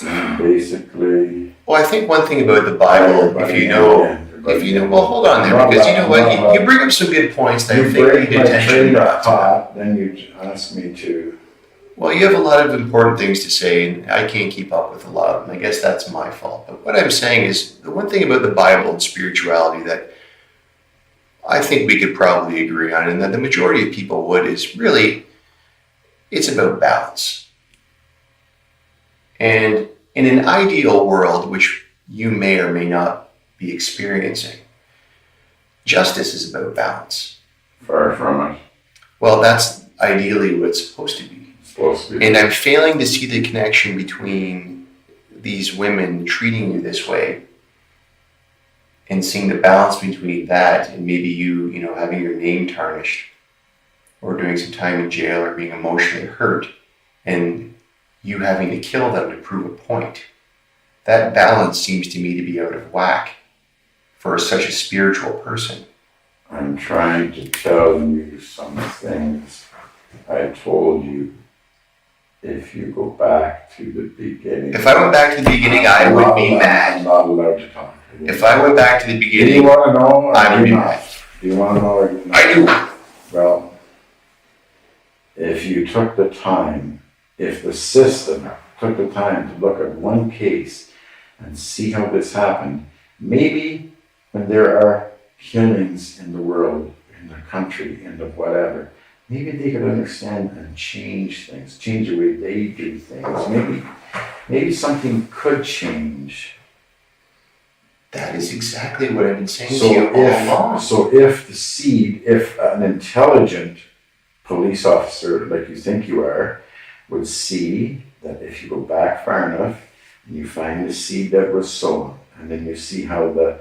And basically, Well, I think one thing about the Bible, if you know, well, hold on there, because you know what, you bring up some good points that I think need attention brought to. Then you ask me to. Well, you have a lot of important things to say, and I can't keep up with a lot of them. I guess that's my fault. But what I'm saying is, the one thing about the Bible and spirituality that I think we could probably agree on, and that the majority of people would, is really, it's about balance. And in an ideal world, which you may or may not be experiencing, justice is about balance. Far from it. Well, that's ideally what it's supposed to be. And I'm failing to see the connection between these women treating you this way and seeing the balance between that and maybe you having your name tarnished or doing some time in jail or being emotionally hurt and you having to kill them to prove a point. that balance seems to me to be out of whack for such a spiritual person. I'm trying to tell you some things I told you. If you go back to the beginning. If I went back to the beginning, I would be mad. I'm not allowed to talk. If I went back to the Do beginning, you want to know? I would be mad. Do you want to know? Or you're not? I do. Well, if you took the time, if the system took the time to look at one case and see how this happened, maybe when there are killings in the world, in the country, in the whatever, maybe they could understand and change things, change the way they do things. Maybe something could change. That is exactly what I've been saying to you all along. So if an intelligent police officer like you think you are, would see that if you go back far enough and you find the seed that was sown, and then you see how the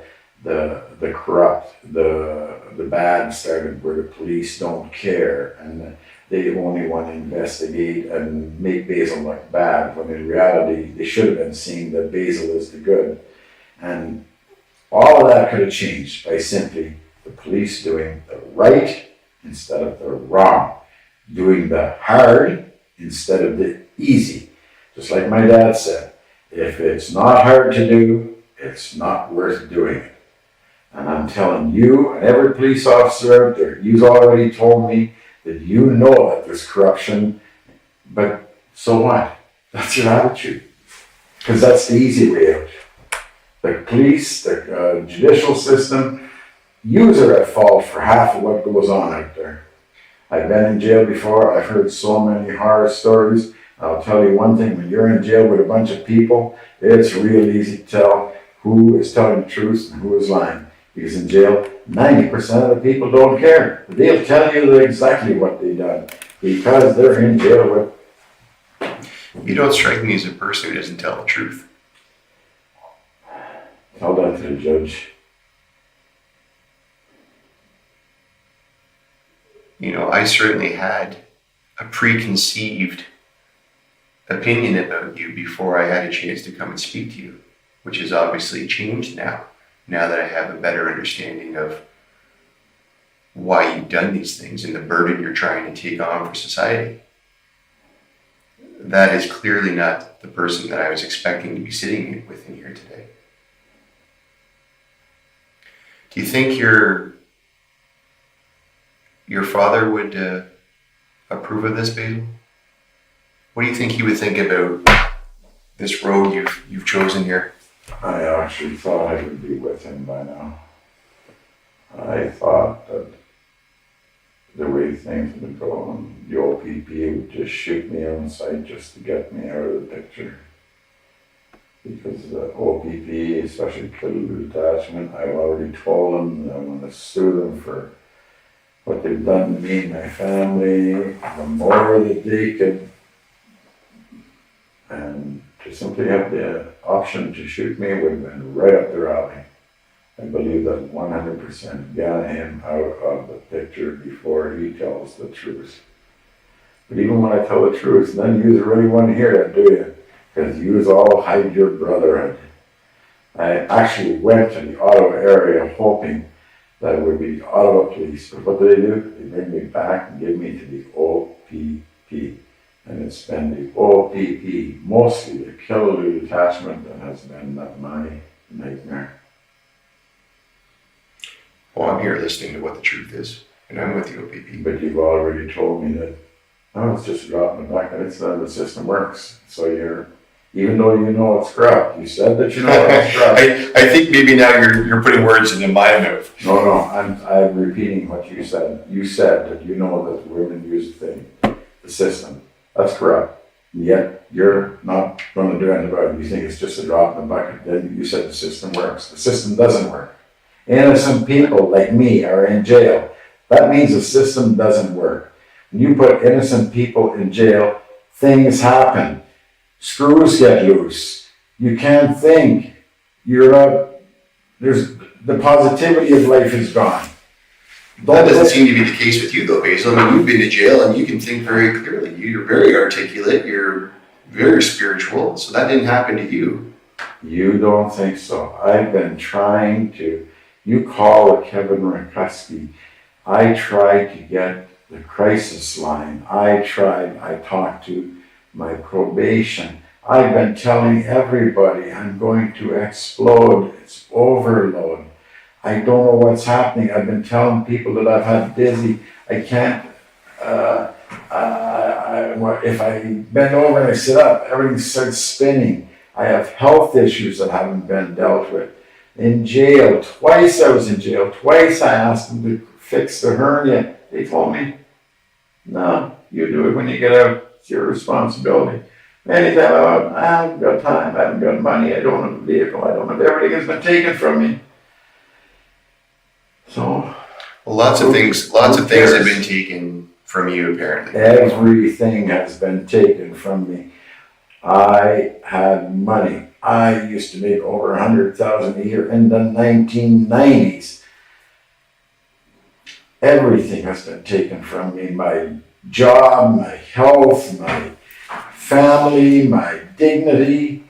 corrupt, the bad started, where the police don't care and they only want to investigate and make Basil look bad, when in reality they should have been seeing that Basil is the good. And all of that could have changed by simply the police doing the right instead of the wrong, doing the hard instead of the easy. Just like my dad said, if it's not hard to do, it's not worth doing it. And I'm telling you and every police officer out there, you've already told me that you know that there's corruption, but so what? That's your attitude. Because that's the easy way out. The police, the judicial system, yous are at fault for half of what goes on out there. I've been in jail before. I've heard so many horror stories. I'll tell you one thing, when you're in jail with a bunch of people, it's real easy to tell who is telling the truth and who is lying. Because in jail, 90% of the people don't care. They'll tell you exactly what they've done because they're in jail with. You don't strike me as a person who doesn't tell the truth. Tell that to the judge. You know, I certainly had a preconceived opinion about you before I had a chance to come and speak to you, which has obviously changed now that I have a better understanding of why you've done these things and the burden you're trying to take on for society. That is clearly not the person that I was expecting to be sitting with in here today. Do you think your father would approve of this, Basil? What do you think he would think about this road you've chosen here? I actually thought I would be with him by now. I thought that the way things would go, the OPP would just shoot me on sight just to get me out of the picture. Because the OPP, especially Culleton detachment, I've already told them that I'm going to sue them for what they've done to me and my family, the more that they could, and to simply have the option to shoot me would have been right up their alley. I believe that 100% get him out of the picture before he tells the truth. But even when I tell the truth, then you really want to hear that, do you? Because you all hide your brotherhood. I actually went to the Ottawa area hoping that it would be the Ottawa police. But what do? They bring me back and give me to the OPP. And it's been the OPP, mostly the Culleton detachment, that has been my nightmare. Well, I'm here listening to what the truth is, and I'm with the OPP. But you've already told me that, oh, it's just a drop in the bucket. It's the system works. So even though you know it's corrupt, you said that you know it's corrupt. I think maybe now you're putting words into my mouth. No, I'm repeating what you said. You said that you know that women use the system. That's corrupt. And yet you're not going to do anything about it. You think it's just a drop in the bucket. Then you said the system works. The system doesn't work. Innocent people like me are in jail. That means the system doesn't work. When you put innocent people in jail, things happen. Screws get loose. You can't think. There's the positivity of life is gone. That doesn't seem to be the case with you though, Basil. I mean, you've been to jail and you can think very clearly. You're very articulate, you're very spiritual, so that didn't happen to you. You don't think so? I've been trying to, you call Kevin Renfrew. I tried to get the crisis line. I talked to my probation. I've been telling everybody I'm going to explode. It's overload. I don't know what's happening. I've been telling people that I've had dizzy. I can't, if I bend over and I sit up, everything starts spinning. I have health issues that haven't been dealt with. In jail, twice I was in jail. Twice I asked them to fix the hernia. They told me, no, you do it when you get out. It's your responsibility. Anytime I haven't got time, I haven't got money, I don't have a vehicle, I don't have, everything has been taken from me. So. Well, lots of things have been taken from you, apparently. Everything has been taken from me. I had money. I used to make over $100,000 a year in the 1990s. Everything has been taken from me. My job, my health, my family, my dignity.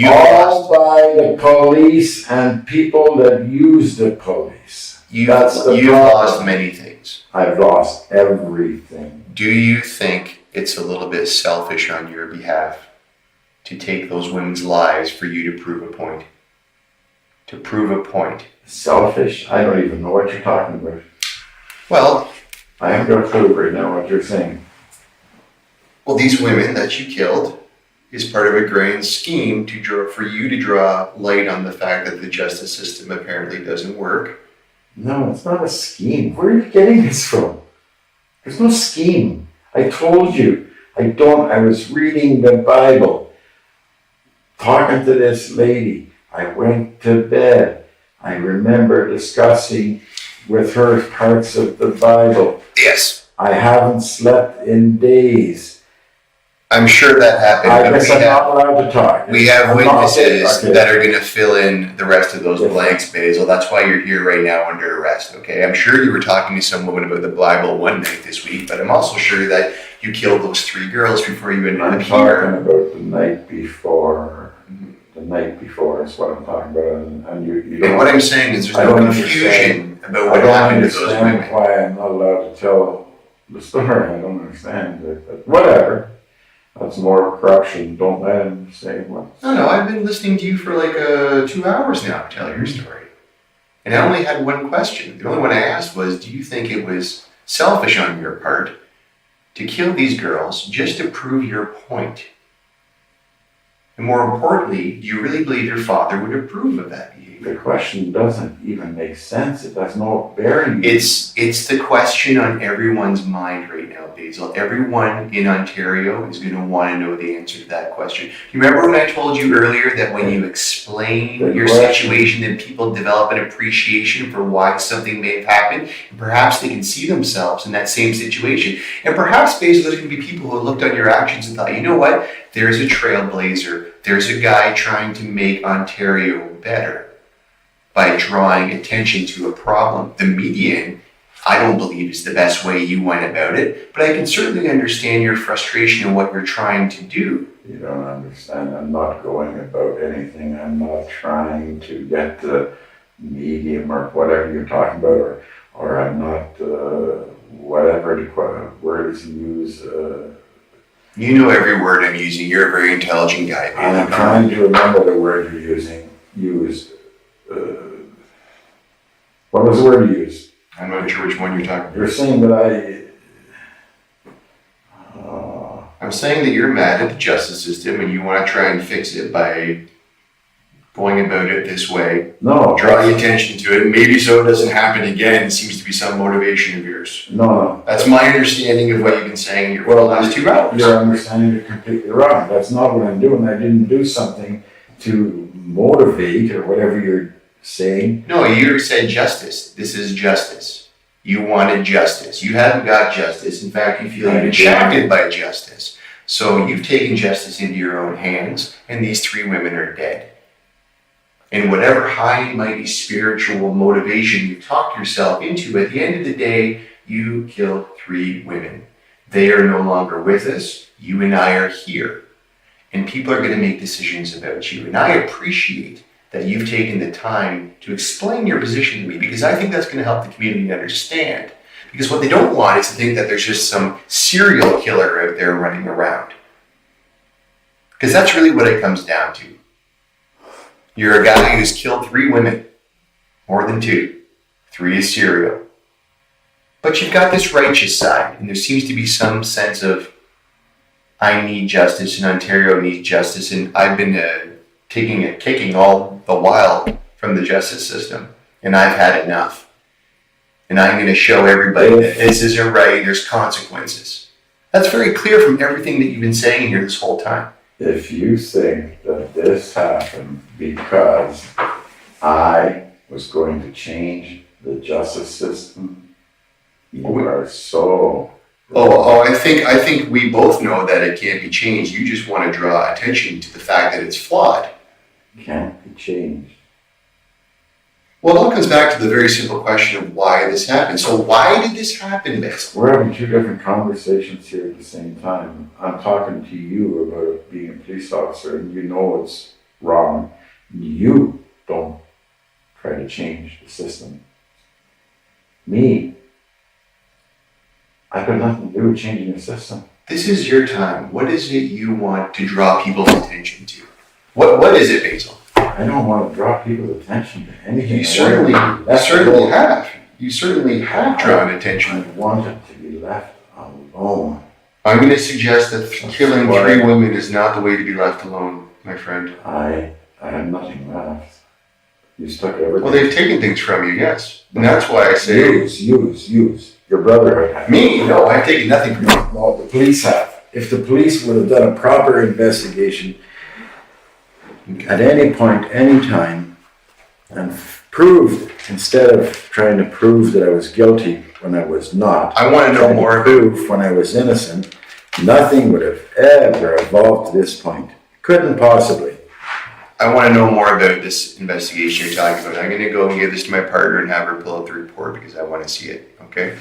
All by the police and people that use the police. You've lost many things. I've lost everything. Do you think it's a little bit selfish on your behalf to take those women's lives for you to prove a point? To prove a point. Selfish? I don't even know what you're talking about. Well, I haven't got a clue right now what you're saying. Well, these women that you killed is part of a grand scheme for you to draw light on the fact that the justice system apparently doesn't work. No, it's not a scheme. Where are you getting this from? There's no scheme. I told you, I was reading the Bible, talking to this lady. I went to bed. I remember discussing with her parts of the Bible. Yes. I haven't slept in days. I'm sure that happened. I guess I'm not allowed to talk. We have witnesses that are going to fill in the rest of those blanks, Basil. That's why you're here right now under arrest, okay? I'm sure you were talking to some woman about the Bible one night this week, but I'm also sure that you killed those 3 girls before you ended up here. I'm talking about the night before. The night before is what I'm talking about. And you don't. And what I'm saying is there's no confusion about what happened to those women. I don't understand why I'm not allowed to tell the story. I don't understand it, but whatever. That's more corruption. Don't let him say what. No, I've been listening to you for like 2 hours now tell your story. And I only had one question. The only one I asked was, do you think it was selfish on your part to kill these girls just to prove your point? And more importantly, do you really believe your father would approve of that behavior? The question doesn't even make sense. It has no bearing. It's the question on everyone's mind right now, Basil. Everyone in Ontario is going to want to know the answer to that question. You remember when I told you earlier that when you explain your situation, then people develop an appreciation for why something may have happened, and perhaps they can see themselves in that same situation. And perhaps, Basil, there's going to be people who looked on your actions and thought, you know what? There's a trailblazer. There's a guy trying to make Ontario better by drawing attention to a problem. The median, I don't believe, is the best way you went about it, but I can certainly understand your frustration and what you're trying to do. You don't understand. I'm not going about anything. I'm not trying to get the medium or whatever you're talking about, or I'm not, whatever the words you use. You know every word I'm using. You're a very intelligent guy. I'm trying to remember the word you're used. What was the word you used? I'm not sure which one you're talking about. You're saying that I'm saying that you're mad at the justice system and you want to try and fix it by going about it this way. No. Drawing attention to it. Maybe so it doesn't happen again. It seems to be some motivation of yours. No. That's my understanding of what you've been saying here for the last 2 hours. Your understanding is completely wrong. That's not what I'm doing. I didn't do something to motivate or whatever you're saying. No, you said justice. This is justice. You wanted justice. You haven't got justice. In fact, you feel you've been shafted by justice. So you've taken justice into your own hands, and these 3 women are dead. And whatever high and mighty spiritual motivation you talked yourself into, at the end of the day, you killed 3 women. They are no longer with us. You and I are here. and people are going to make decisions about you. And I appreciate that you've taken the time to explain your position to me, because I think that's going to help the community understand. Because what they don't want is to think that there's just some serial killer out there running around. Because that's really what it comes down to. You're a guy who's killed 3 women, more than 2. 3 is serial. But you've got this righteous side, and there seems to be some sense of, I need justice, and Ontario needs justice, and I've been taking a kicking all the while from the justice system, and I've had enough. And I'm going to show everybody that this isn't right, there's consequences. That's very clear from everything that you've been saying here this whole time. If you think that this happened because I was going to change the justice system, you are so... I think we both know that it can't be changed. You just want to draw attention to the fact that it's flawed. It can't be changed. Well, it all comes back to the very simple question of why this happened. So why did this happen, Basil? We're having 2 different conversations here at the same time. I'm talking to you about being a police officer, and you know it's wrong. You don't try to change the system. Me, I've got nothing to do with changing the system. This is your time. What is it you want to draw people's attention to? What is it, Basil? I don't want to draw people's attention to anything. You certainly have. You certainly have drawn attention. I want it to be left alone. I'm going to suggest that killing 3 women is not the way to be left alone, my friend. I have nothing left. You took everything. Well, they've taken things from you, yes. And that's why I say... Use. Your brother had. Me? No, I've taken nothing from you. No, the police have. If the police would have done a proper investigation at any point, any time, and proved, instead of trying to prove that I was guilty when I was not, I want to know more proof when I was innocent, nothing would have ever evolved to this point. Couldn't possibly. I want to know more about this investigation you're talking about. I'm going to go and give this to my partner and have her pull out the report because I want to see it, okay?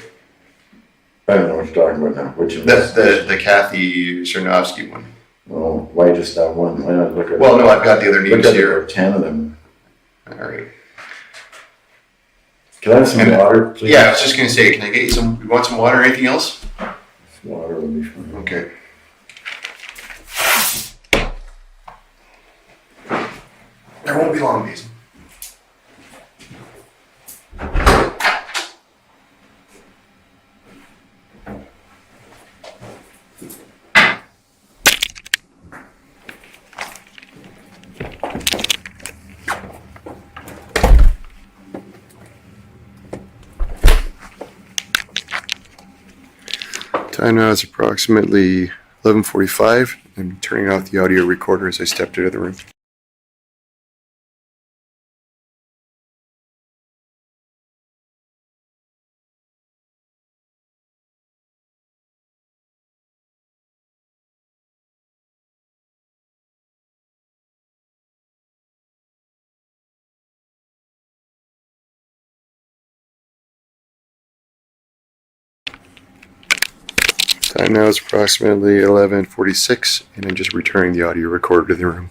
I don't know what you're talking about now. Which That's the Kathy Cernovsky one. Well, why just that one? Why not look at... Well, no, I've got the other names here. There are 10 of them. All right. Can I have some water, please? Yeah, I was just going to say, can I get you some... You want some water or anything else? Some water would be fine. Okay. There won't be long, Basil. Time now is approximately 11:45. I'm turning off the audio recorder as I stepped out of the room. Time now is approximately 11:46, and I'm just returning the audio recorder to the room.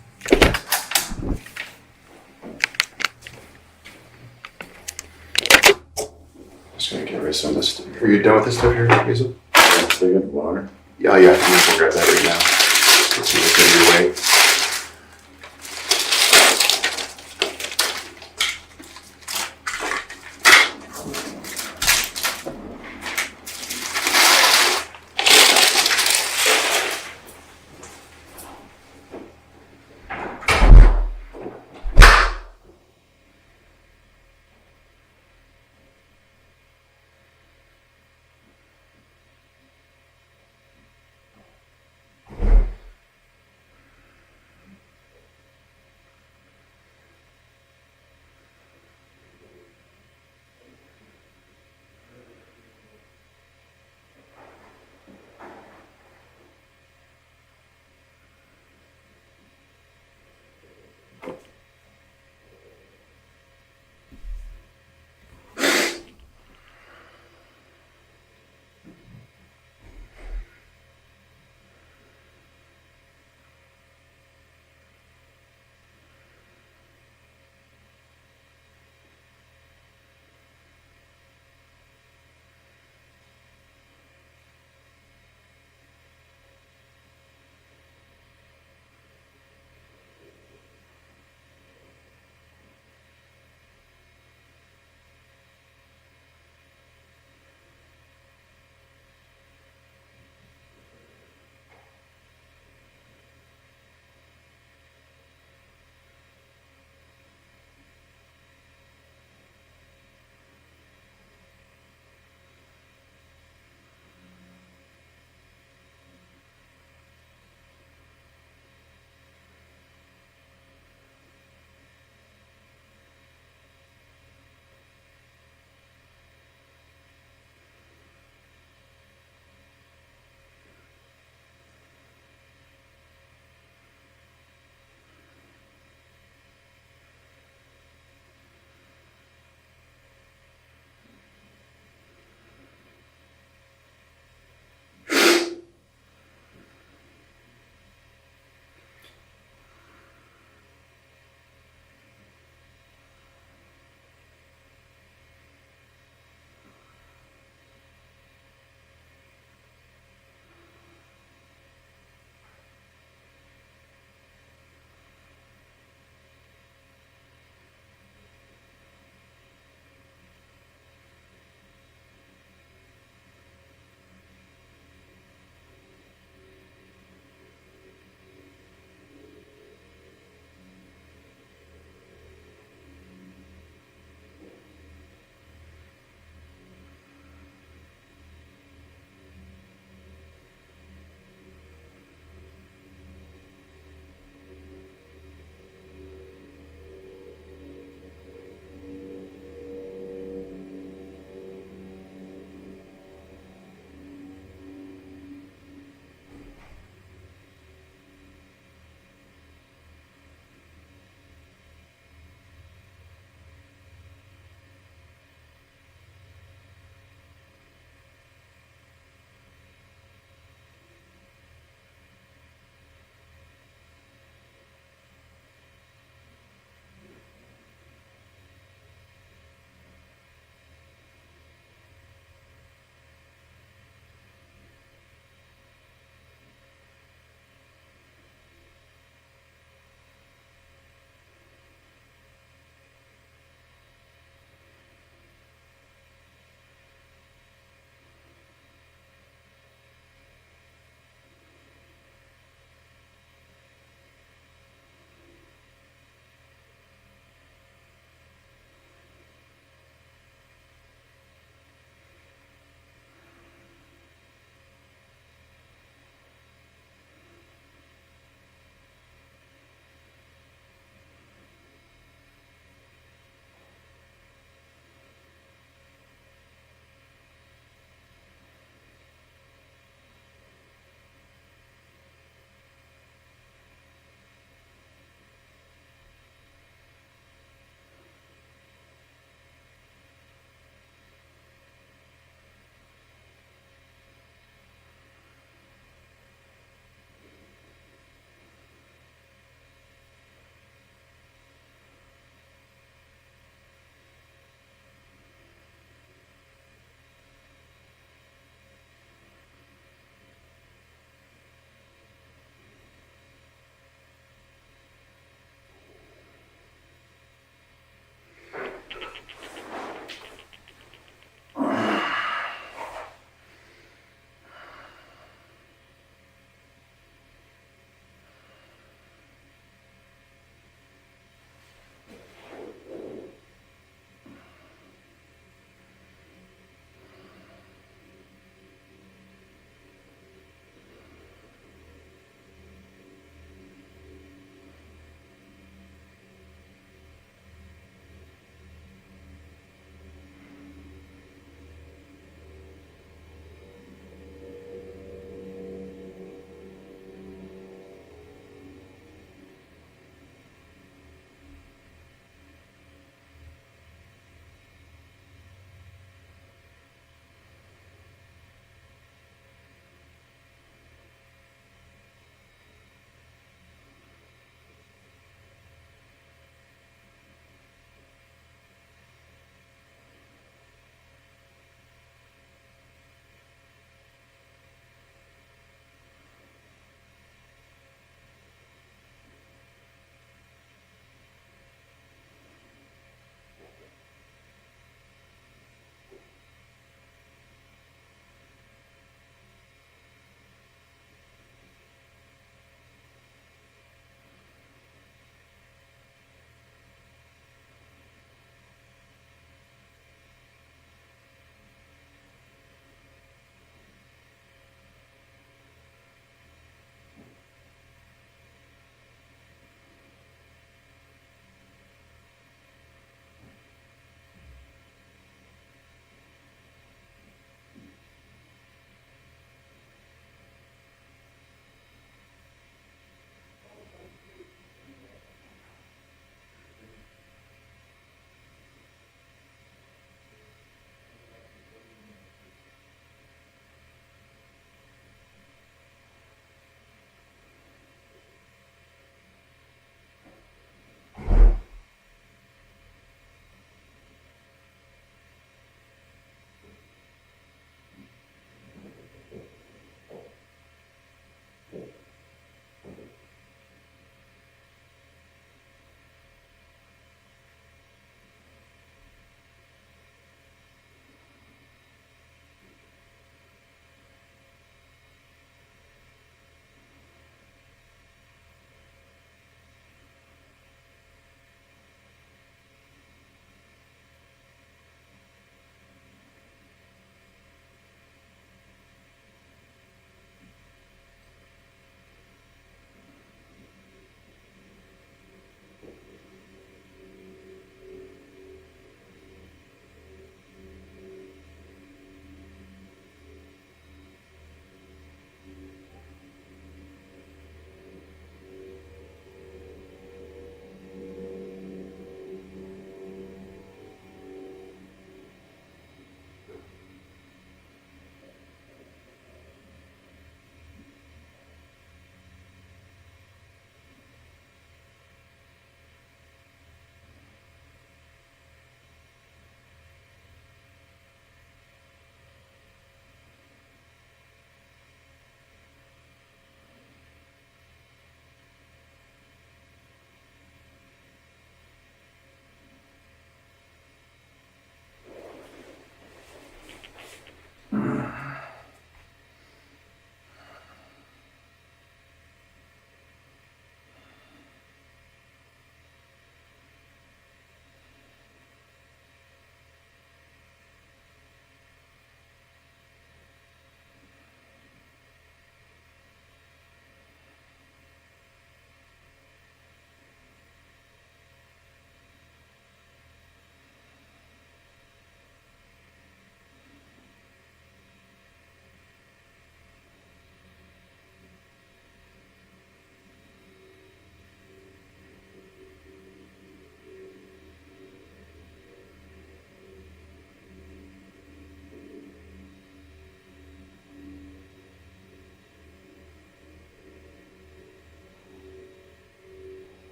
Just gonna get rid of some of this. Are you done with this stuff here, Basil? Take it, water. Yeah, I'm gonna grab that right now. Let's see what's in your way.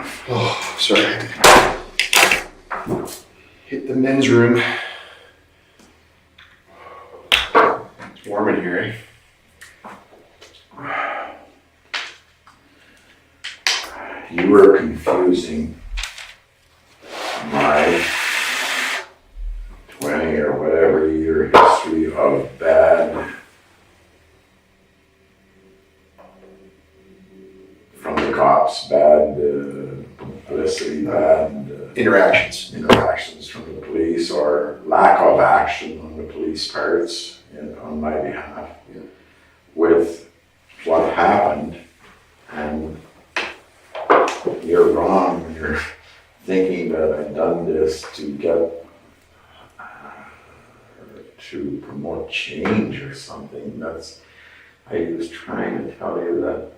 Oh, sorry. Hit the men's room. It's warm in here, eh? You were confusing my 20 or whatever year history of bad from the cops, bad publicity, bad interactions from the police, or lack of action on the police parts on my behalf, with what happened. And you're wrong when you're thinking that I've done this to get to promote change or something. I was trying to tell you that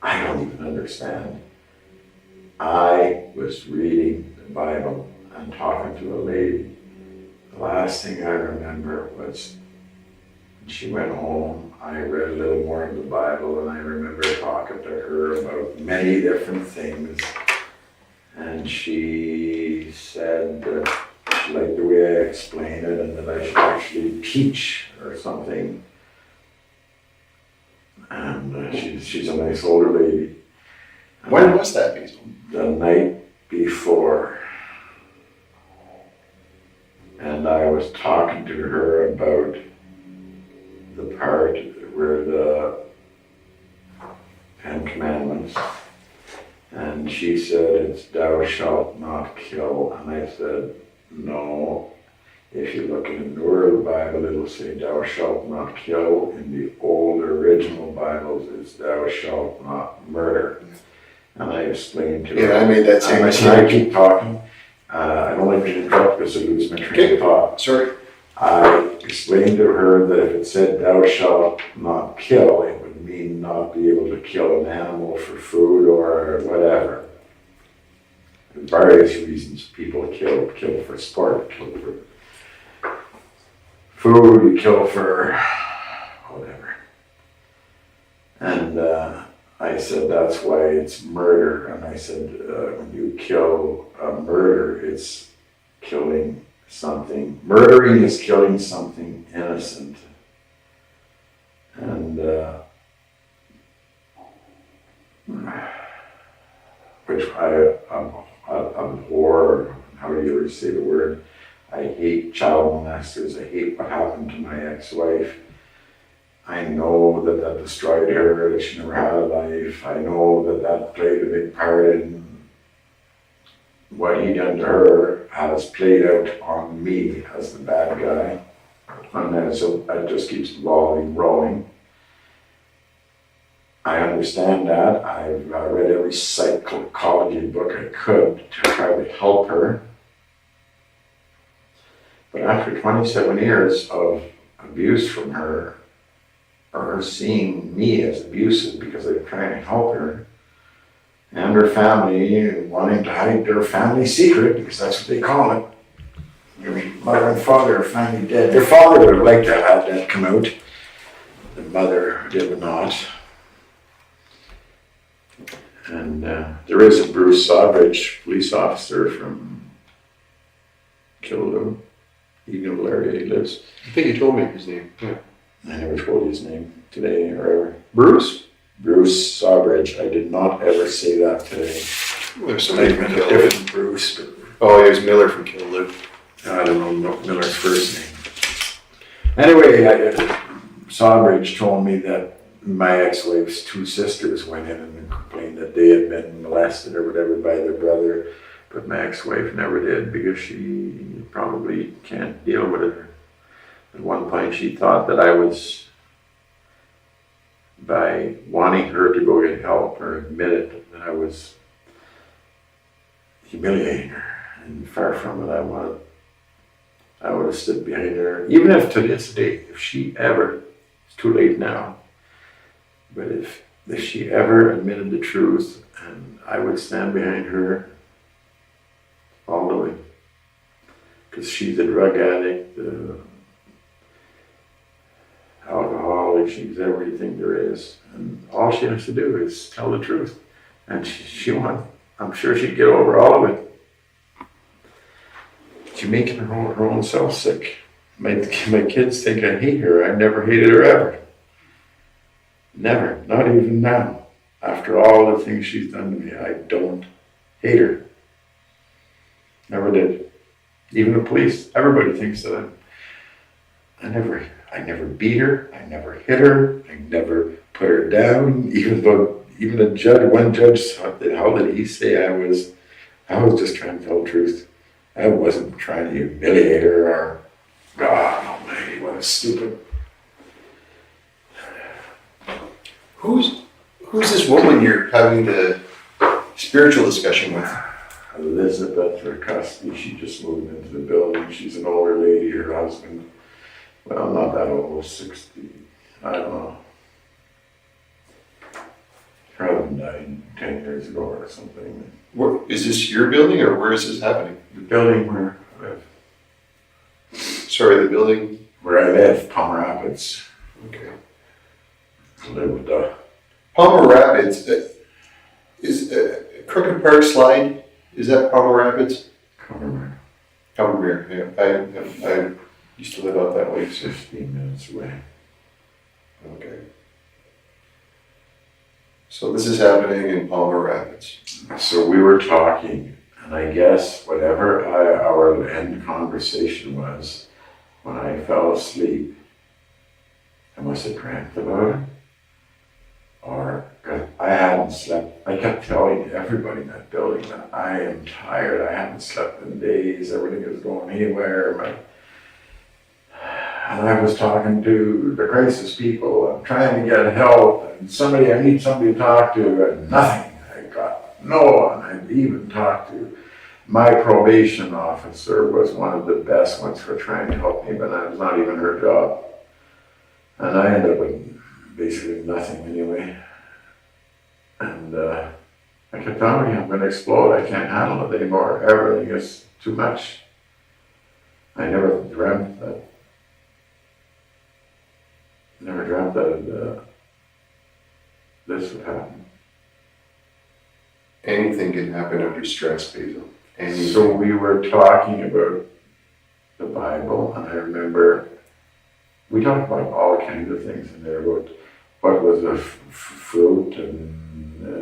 I don't even understand. I was reading the Bible and talking to a lady. The last thing I remember was when she went home, I read a little more of the Bible, and I remember talking to her about many different things. And she said she liked the way I explained it, and that I should actually teach or something. And she's a nice older lady. When was that, Basil? The night before. And I was talking to her about the part where the Ten Commandments, and she said it's thou shalt not kill, and I said no. If you look in the newer Bible, it'll say thou shalt not kill. In the old original Bibles, it's thou shalt not murder. And I explained to her. Yeah, I made that same mistake. I keep talking. I don't like to interrupt because I lose my train of thought. Sorry. I explained to her that if it said thou shalt not kill, it would mean not be able to kill an animal for food or whatever. For various reasons, people kill for sport, kill for food, you kill for whatever. And I said that's why it's murder. And I said when you kill a murder, it's killing something. Murdering is killing something innocent. And which I abhor, how do you ever say the word? I hate child molesters. I hate what happened to my ex-wife. I know that destroyed her, that she never had a life. I know that played a big part in what he done to her has played out on me as the bad guy. And then so that just keeps the ball rolling. I understand that. I've read every psychology book I could to try to help her. But after 27 years of abuse from her, or her seeing me as abusive because I'm trying to help her, and her family wanting to hide their family secret, because that's what they call it. Your mother and father are finally dead. Their father would have liked to have had that come out. The mother did not. And there is a Bruce Sawbridge, police officer from Culleton. You know where he lives. I think you told me his name. Yeah. I never told you his name today or ever. Bruce? Bruce Sawbridge. I did not ever say that today. Well, there's somebody I from meant a Culleton. different Bruce, but Oh, it was Miller from Culleton. I don't know Miller's first name. Anyway, Sawbridge told me that my ex-wife's two sisters went in and complained that they had been molested or whatever by their brother, but my ex-wife never did because she probably can't deal with it. At one point she thought that I was, by wanting her to go get help or admit it, that I was humiliating her. And far from it, I would have stood behind her, even if to this day, if she ever, it's too late now, but if she ever admitted the truth, and I would stand behind her all the way. Because she's a drug addict, alcoholic, she's everything there is. And all she has to do is tell the truth. And she wants, I'm sure she'd get over all of it. She's making her own self sick. My kids think I hate her. I never hated her ever. Never, not even now. After all the things she's done to me, I don't hate her. Never did. Even the police, everybody thinks that I never beat her, I never hit her, I never put her down, even one judge thought that, how did he say I was just trying to tell the truth. I wasn't trying to humiliate her or, God almighty, what a stupid. Who's this woman you're having the spiritual discussion with? Elizabeth Borutski, she just moved into the building. She's an older lady, her husband, well, not that old, 60, I don't know. Her husband died 10 years ago or something. Is this your building or where is this happening? The building where I live. Sorry, the building? Where I live, Palmer Rapids. Okay. I live with the Palmer Rapids, is Crooked Park Slide, is that Palmer Rapids? Palmer. Palmer, yeah. I used to live out that way. 15 minutes away. Okay. So this is happening in Palmer Rapids. So we were talking, and I guess whatever our end conversation was, when I fell asleep, I must have dreamt about it, or I hadn't slept. I kept telling everybody in that building that I am tired. I haven't slept in days. Everything is going haywire. And I was talking to the crisis people. I'm trying to get help, and I need somebody to talk to, and nothing. I got no one. I even talked to my probation officer, was one of the best ones for trying to help me, but that was not even her job. And I ended up with basically nothing anyway. And I kept telling me I'm going to explode. I can't handle it anymore. Everything is too much. I never dreamt that this would happen. Anything can happen under stress, Basil. Anything. So we were talking about the Bible, and I remember we talked about all kinds of things in there, about what was a fruit, and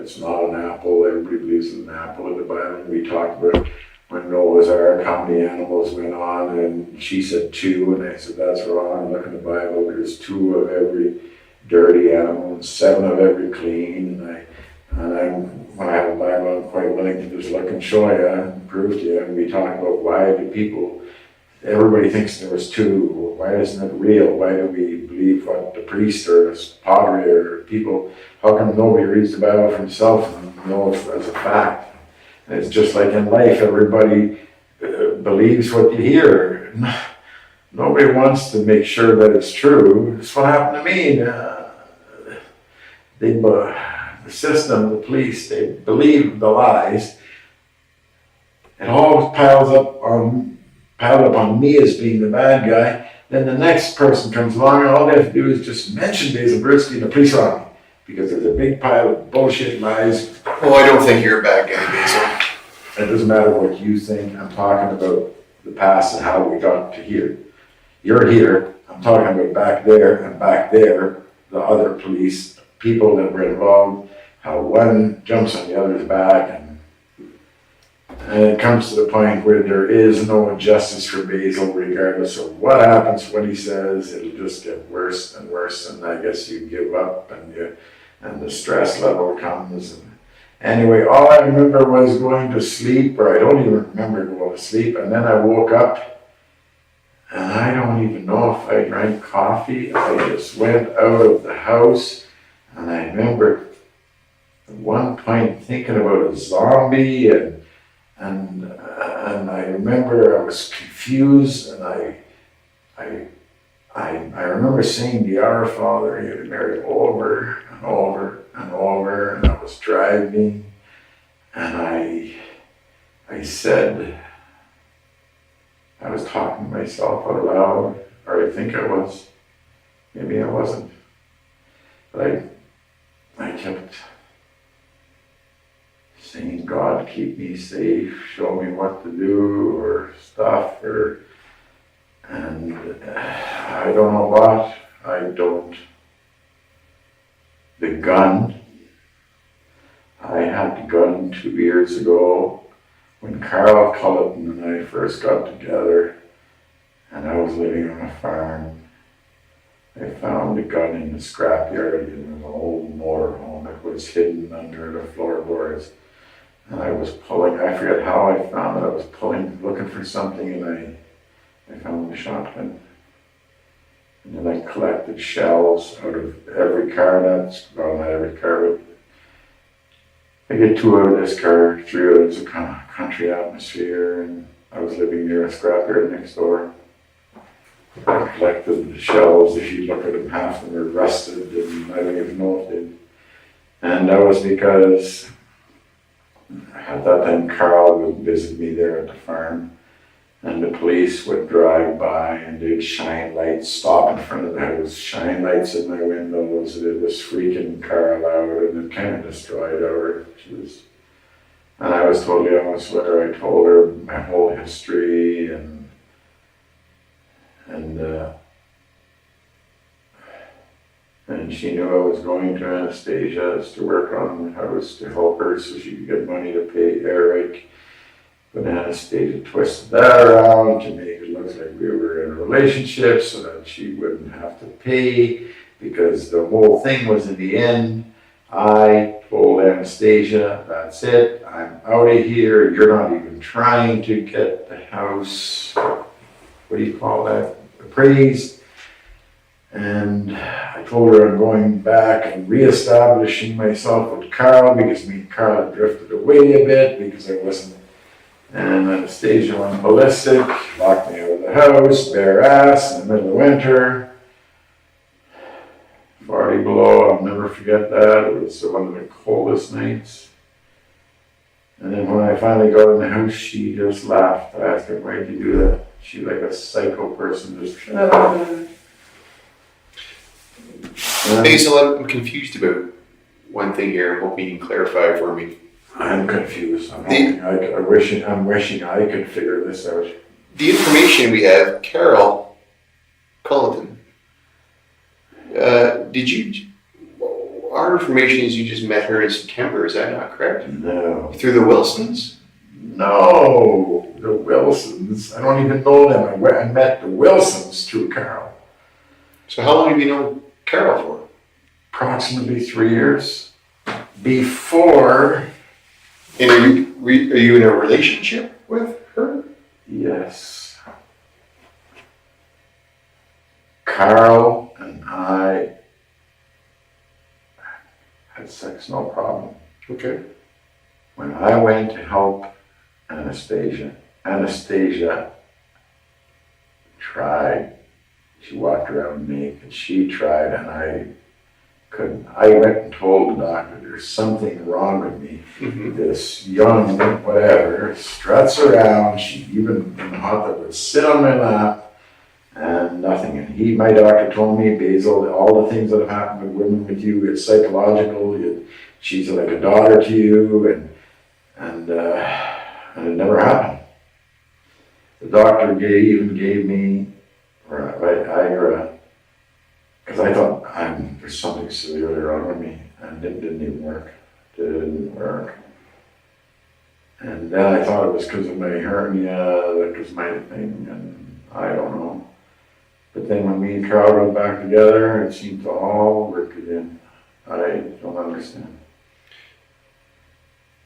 it's not an apple. Everybody believes it's an apple in the Bible. And we talked about when Noah's Ark, how many animals went on, and she said 2, and I said that's wrong. Look in the Bible, there's 2 of every dirty animal and 7 of every clean. When I have a Bible, I'm quite willing to just look and show you and prove to you. And we talk about why do people, everybody thinks there was 2. Why isn't it real? Why do we believe what the priest or the padre or people, how come nobody reads the Bible for himself and knows as a fact? And it's just like in life, everybody believes what you hear. Nobody wants to make sure that it's true. It's what happened to me. The system, the police, they believe the lies. It all piled up on me as being the bad guy. Then the next person comes along, and all they have to do is just mention Basil Borutski and the police are on me, because there's a big pile of bullshit lies. Oh, I don't think you're a bad guy, Basil. It doesn't matter what you think. I'm talking about the past and how we got to here. You're here. I'm talking about back there, and back there, the other police, people that were involved, how one jumps on the other's back, and it comes to the point where there is no justice for Basil, regardless of what happens, what he says. It'll just get worse and worse, and I guess you give up, and the stress level comes. And anyway, all I remember was going to sleep, or I don't even remember going to sleep, and then I woke up, and I don't even know if I drank coffee. I just went out of the house, and I remember at one point thinking about a zombie, and I remember I was confused, and I remember saying the Our Father, he had married over and over and over, and I was driving, and I said, I was talking to myself out loud, or I think I was, maybe I wasn't, but I kept saying asking God to keep me safe, show me what to do or stuff, and I don't know what. The gun, I had the gun 2 years ago when Carl Culleton and I first got together and I was living on a farm. I found the gun in the scrapyard in an old motorhome. It was hidden under the floorboards. And I was pulling, I forget how I found it. I was looking for something, and I found the shotgun. And then I collected shells out of every car well, not every car, but I get 2 out of this car, 3 out of it's a country atmosphere, and I was living near a scrapyard next door. I collected the shells. If you look at them, half of them are rusted, and I don't even know if they. And that was because at that time Carl would visit me there at the farm, and the police would drive by and they'd shine lights, stop in front of the house, shine lights in my windows. It was freaking Carl out, and it kind of destroyed her. And I was totally honest with her. I told her my whole history, and she knew I was going to Anastasia's to work on the house to help her so she could get money to pay Eric. But Anastasia twisted that around to make it look like we were in a relationship so that she wouldn't have to pay, because the whole thing was, in the end, I told Anastasia, that's it, I'm out of here, you're not even trying to get the house, what do you call that, appraised. And I told her I'm going back and reestablishing myself with Carl, because me and Carl had drifted away a bit because I wasn't. And Anastasia went ballistic, locked me out of the house, bare ass in the middle of winter. 40 below, I'll never forget that. It was one of the coldest nights. And then when I finally got in the house, she just laughed. I asked her, why'd you do that? She, like a psycho person, just Basil, I'm confused about one thing here. I'm hoping you can clarify for me. I'm confused. I'm wishing I could figure this out. The information we have, Carol Culleton. Our information is you just met her in September. Is that not correct? No. Through the Wilsons? No, the Wilsons. I don't even know them. I met the Wilsons through Carol. So how long have you known Carol for? Approximately 3 years. Before. And are you in a relationship with her? Yes. Carl and I had sex, no problem. Okay. When I went to help Anastasia tried. She walked around naked. She tried, and I couldn't. I went and told the doctor, there's something wrong with me. Mm-hmm. This young, whatever, struts around. She even in the hot tub would sit on my lap, and nothing. And my doctor told me, Basil, all the things that have happened with women with you, it's psychological. She's like a daughter to you, and it never happened. The doctor even gave me, because I thought there's something severely wrong with me, and it didn't even work. It didn't work. And then I thought it was because of my hernia, that was my thing, and I don't know. But then when me and Carl got back together, it seemed to all work again. I don't understand.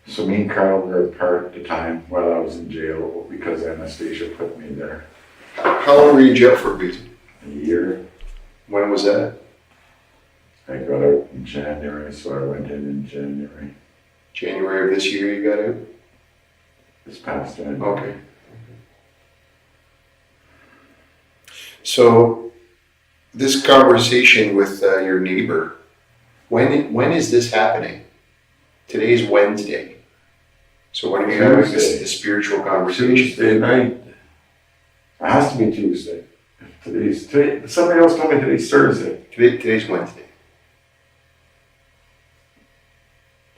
So me and Carl were apart at the time while I was in jail because Anastasia put me there. How long were you in jail for, Basil? A year. When was that? I got out in January, so I went in January. January of this year you got out? This past January. Okay. So, this conversation with your neighbor, when is this happening? Today's Wednesday. So when are you having this spiritual conversation? Tuesday night. It has to be Tuesday. Today, somebody else told me today's Thursday. Today's Wednesday.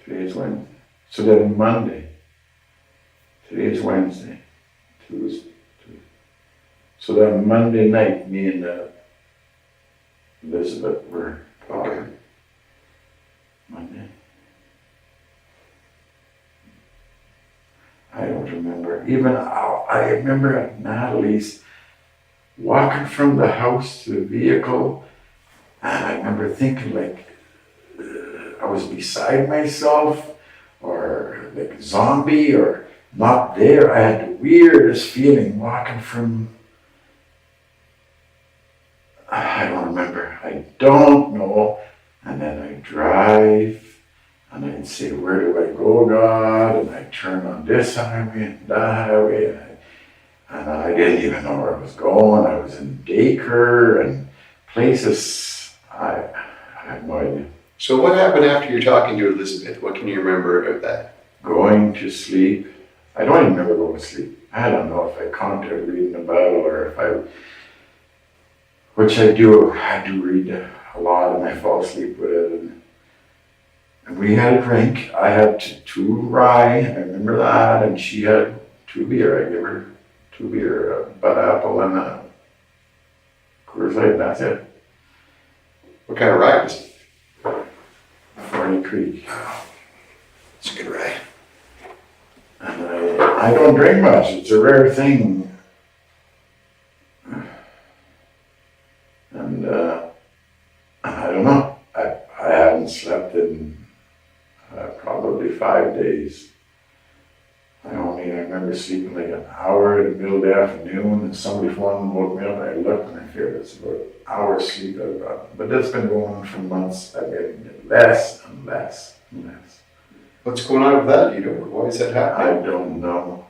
Today's Wednesday. So then Monday. Today's Wednesday. Tuesday. So that Monday night, me and Elizabeth were talking. Okay. Monday. I don't remember. Even I remember Natalie's walking from the house to the vehicle, and I remember thinking like I was beside myself, or like a zombie, or not there. I had the weirdest feeling walking from. I don't remember. I don't know. And then I drive. And I'd say, where do I go, God? And I turn on this highway and that highway. And I didn't even know where I was going. I was in Dacre and places. I had no idea. So what happened after you're talking to Elizabeth? What can you remember about that? Going to sleep. I don't even remember going to sleep. I don't know if I counted reading the Bible or if I, which I do read a lot and I fall asleep with it. And we had a drink. I had two rye, I remember that, and she had 2 beer. I gave her 2 beer, a Bud Apple and a Coors Light, and that's it. What kind of ride was it? Forney Creek. It's a good ride. And I don't drink much. It's a rare thing. And I don't know. I haven't slept in probably 5 days. I remember sleeping like an hour in the middle of the afternoon, and somebody phoned and woke me up, and I looked and I figured it's about an hour's sleep I've got. But that's been going on for months. I'm getting less and less and less. What's going on with that? You know, why is that I happening? don't know.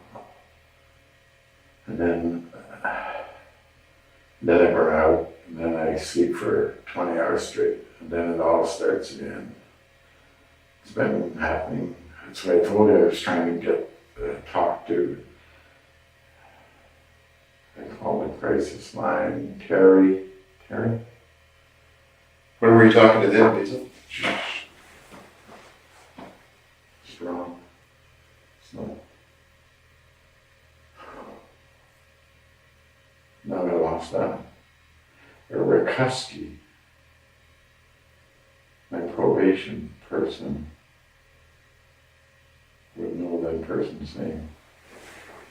And then I burn out, and then I sleep for 20 hours straight, and then it all starts again. It's been happening. That's what I told you. I was trying to get talk to. I call the crisis line Terry. When were you talking to them, Basil? Strong. So now I lost that. Rikuski, my probation person, would know that person's name.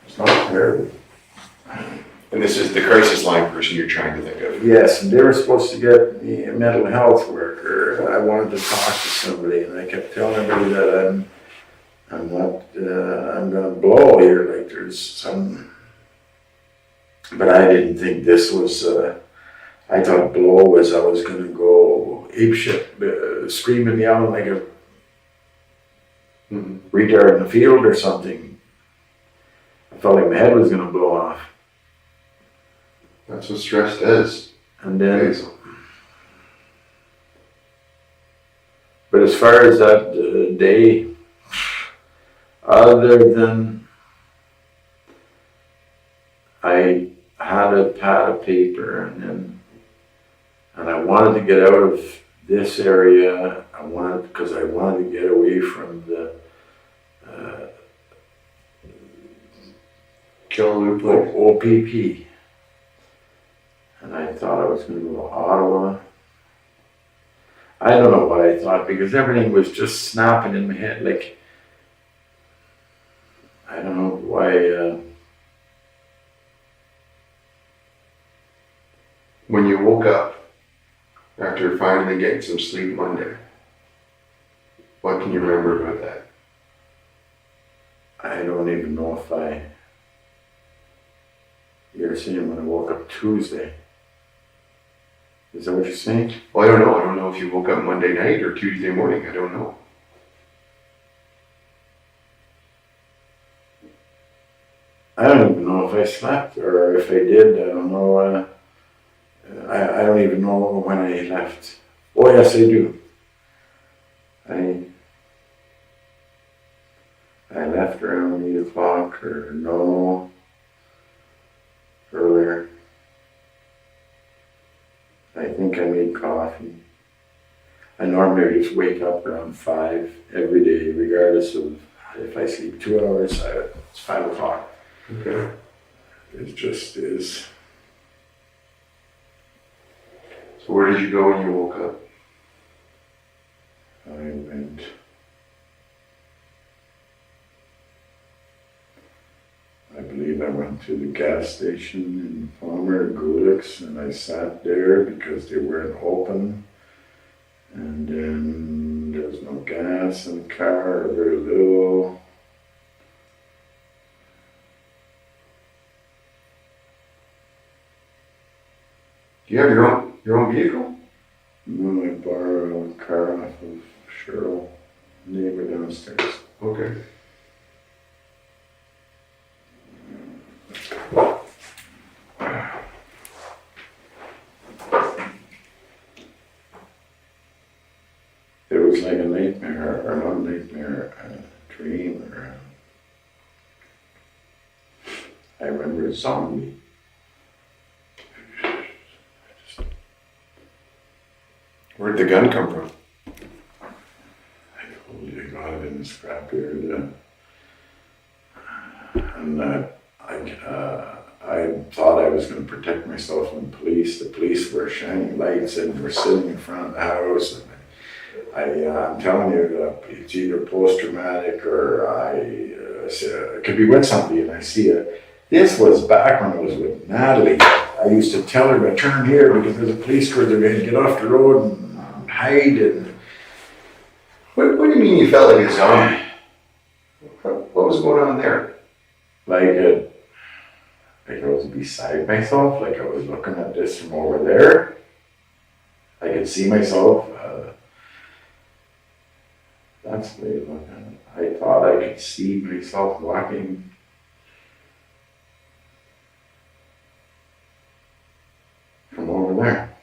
It's not fair. And this is the crisis line person you're trying to think of. Yes, and they were supposed to get me a mental health worker. I wanted to talk to somebody, and I kept telling everybody that I'm gonna blow here, like there's some, but I didn't think this was, I thought blow was I was gonna go apeshit, screaming, yelling like a retard in the field or something. I felt like my head was gonna blow off. That's what stress does. And then, Basil. but as far as that day, other than I had a pad of paper and I wanted to get out of this area. Because I wanted to get away from the Kill Loop place. OPP. And I thought I was going to go to Ottawa. I don't know what I thought because everything was just snapping in my head. Like, I don't know why. When you woke up after finally getting some sleep Monday, what can you remember about that? I don't even know if you're saying when I woke up Tuesday. Is that what you're saying? Well, I don't know. I don't know if you woke up Monday night or Tuesday morning. I don't know. I don't even know if I slept or if I did. I don't know. I don't even know when I left. Oh, yes, I do. I left around 8 o'clock or no, earlier. I think I made coffee. I normally just wake up around 5 every day, regardless of if I sleep 2 hours, it's 5 o'clock. Okay. It just is. So where did you go when you woke up? I believe I went to the gas station in Palmer, Gulix, and I sat there because they weren't open. And then there was no gas in the car, or very little. Do you have your own vehicle? No, I borrowed a car off of Cheryl, neighbor downstairs. Okay. It was like a nightmare, or not a nightmare, a dream, or I remember a zombie. Where'd the gun come from? I told you I got it in the scrapyard. And I thought I was going to protect myself from the police. The police were shining lights and were sitting in front of the house. And I'm telling you, it's either post-traumatic or I could be with somebody and I see it. This was back when I was with Natalie. I used to tell her to turn here because there's a police car there, to get off the road and hide. And What do you mean you felt like a zombie? What was going on there? like I was beside myself, like I was looking at this from over there. I could see myself. That's the way to look at it. I thought I could see myself walking. From over there.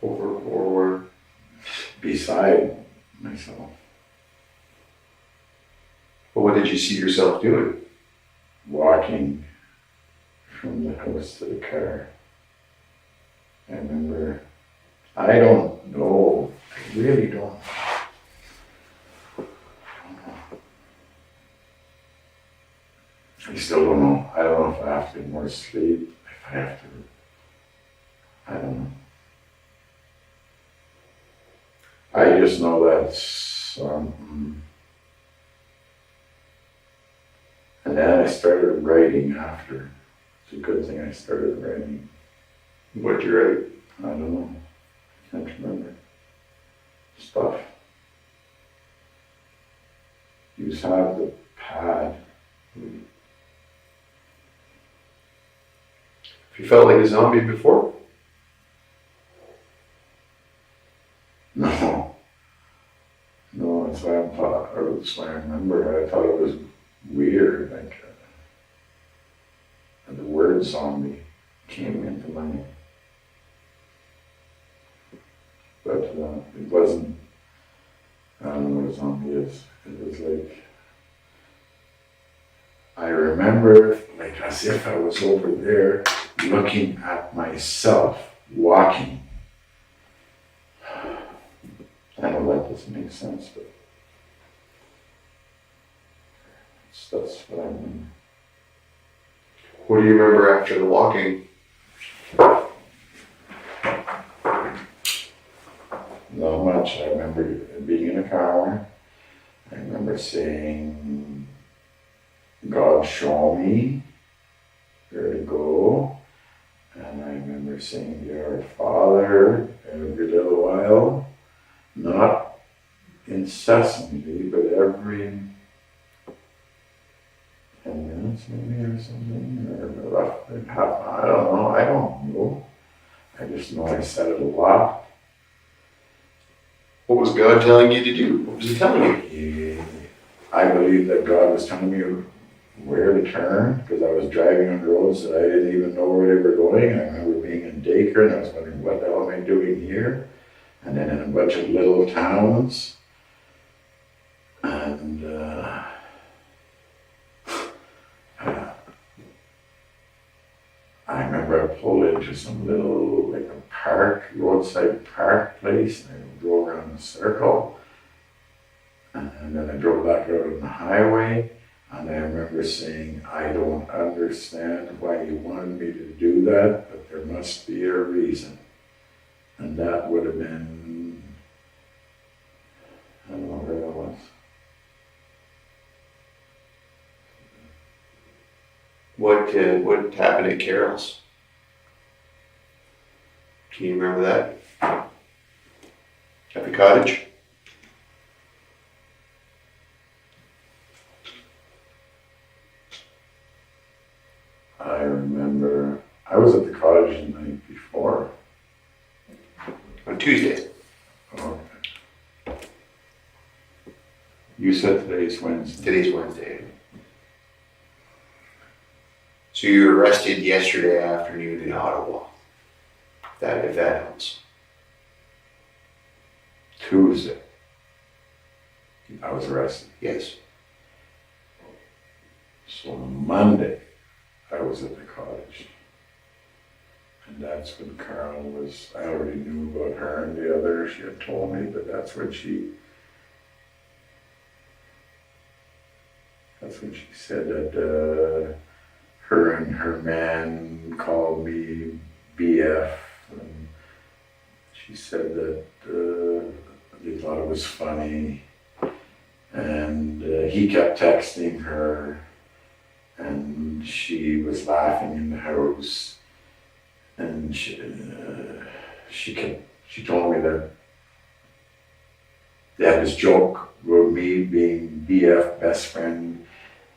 Or Beside myself. well, what did you see yourself doing? Walking from the house to the car. I remember, I don't know, I really don't. I still don't know. I don't know if I have to get more sleep, if I have to, I don't know. I just know that's, and then I started writing after. It's a good thing I started writing. What'd you write? I don't know. I can't remember. Stuff. You just have the pad. Have you felt like a zombie before? No. No, that's why I thought, or that's why I remember. I thought it was weird. Like, the word zombie came into my. But it wasn't, I don't know what a zombie is. It was like, I remember like as if I was over there looking at myself walking. I know that doesn't make sense, but that's what I remember. What do you remember after the walking? Not much. I remember being in a car. I remember saying, God show me where to go. And I remember saying, Dear Father, every little while. Not incessantly, but every 10 minutes maybe or something, or roughly half, I don't know. I just know I said it a lot. What was God telling you to do? What was he telling you? I believe that God was telling me where to turn, because I was driving on roads that I didn't even know where they were going. I remember being in Dacre and I was wondering, what the hell am I doing here? And then in a bunch of little towns. And I remember I pulled into some little, like a park, roadside park place, and I drove around in a circle. And then I drove back out on the highway, And I remember saying, I don't understand why you wanted me to do that, but there must be a reason. And that would have been, I don't know where that was. What happened at Carol's? Can you remember that? At the cottage? I remember, I was at the cottage the night before. On Tuesday. Okay. You said today's Wednesday. Today's Wednesday. So you were arrested yesterday afternoon in Ottawa. If that helps. Tuesday. I was arrested. Yes. So Monday, I was at the cottage. And that's when Carol was, I already knew about her and the other, she had told me, but that's when she said that her and her man called me BF. And she said that they thought it was funny. And he kept texting her, and she was laughing in the house. And she told me that they had this joke about me being BF, best friend,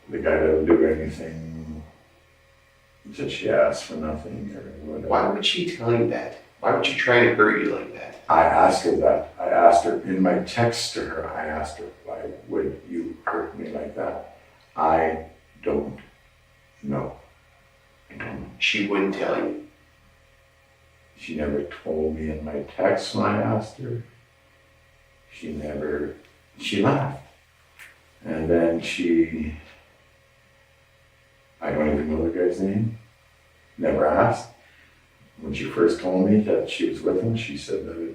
the guy that'll do anything that she asked for nothing or whatever. Why would she tell you that? Why would she try to hurt you like that? I asked her that. I asked her in my text to her, I asked her, why would you hurt me like that? I don't know. I don't know. She wouldn't tell you. She never told me in my text when I asked her. She laughed. And then I don't even know the guy's name, never asked. When she first told me that she was with him, she said that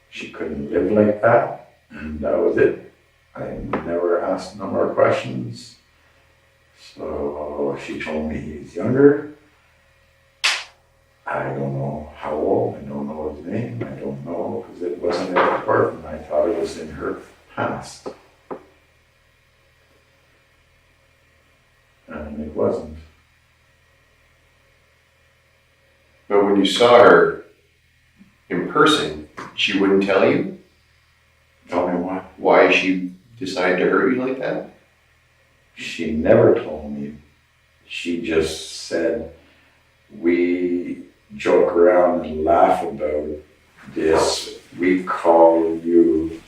she couldn't live like that, and that was it. I never asked no more questions. So she told me he's younger. I don't know how old, I don't know his name, I don't know, because it wasn't important. I thought it was in her past. And it wasn't. But when you saw her in person, she wouldn't tell you? Tell me what? Why she decided to hurt you like that? She never told me. She just said, we joke around and laugh about this. We call you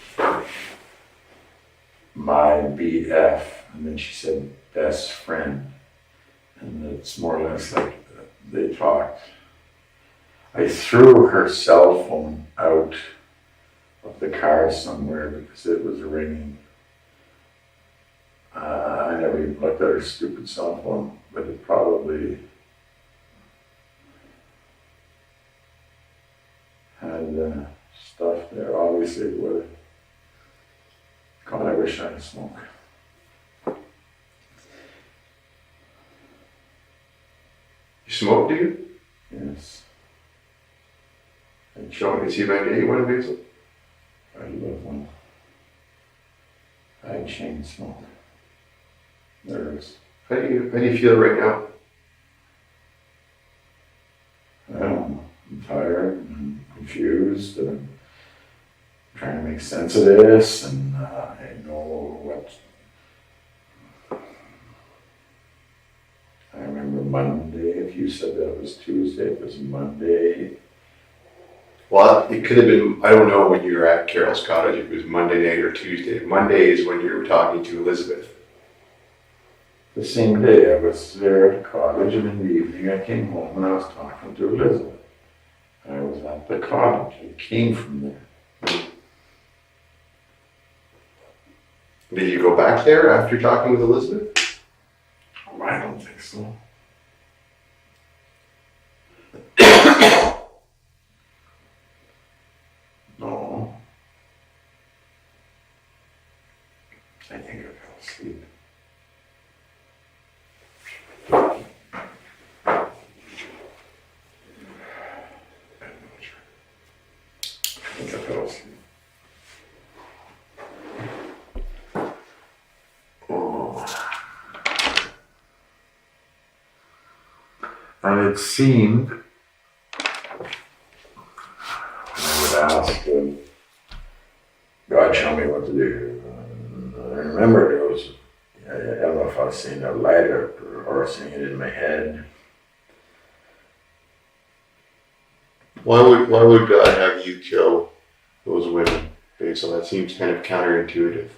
my BF. And then she said, best friend. And it's more or less like they talked. I threw her cell phone out of the car somewhere because it was ringing. I never even looked at her stupid cell phone, but it probably had stuff there. Obviously it would. God, I wish I had smoke. You smoke, do you? Yes, And show me, see if I can get you one, Basil. I love one. I chain smoke. Nervous. How do you feel right now? I don't know. I'm tired and confused and I'm trying to make sense of this, and I know what. I remember Monday, if you said that was Tuesday, it was Monday. Well, it could have been, I don't know when you were at Carol's cottage, if it was Monday night or Tuesday. Monday is when you were talking to Elizabeth. The same day I was there at the cottage, and in the evening I came home and I was talking to Elizabeth. I was at the cottage, I came from there. Did you go back there after talking with Elizabeth? Oh, I don't think so. No. I think I fell asleep. And it seemed, I would ask God, show me what to do. And I remember there was, I don't know if I was seeing a light or seeing it in my head. Why would God have you kill those women, Basil? That seems kind of counterintuitive.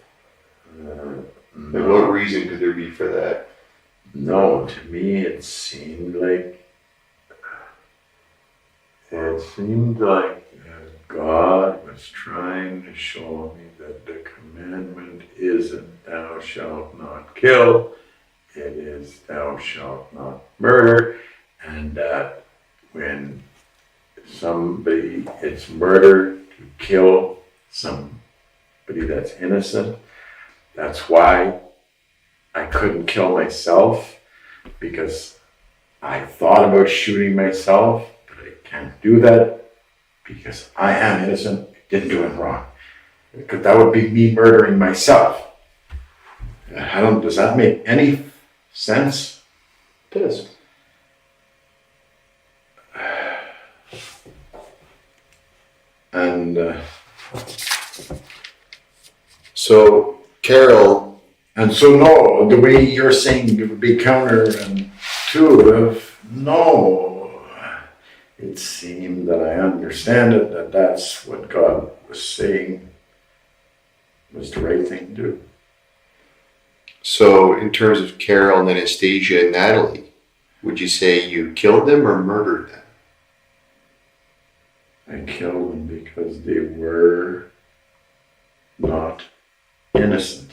Like, what reason could there be for that? No, to me it seemed like God was trying to show me that the commandment isn't thou shalt not kill, it is thou shalt not murder, and that when it's murder to kill somebody that's innocent. That's why I couldn't kill myself, because I thought about shooting myself, but I can't do that because I am innocent, didn't do it wrong. Because that would be me murdering myself. Does that make any sense? It does. And So, Carol, so no, the way you're saying it would be counterintuitive, no. It seemed that I understand it, that that's what God was saying was the right thing to do. so in terms of Carol and Anastasia and Natalie, would you say you killed them or murdered them? I killed them because they were not innocent.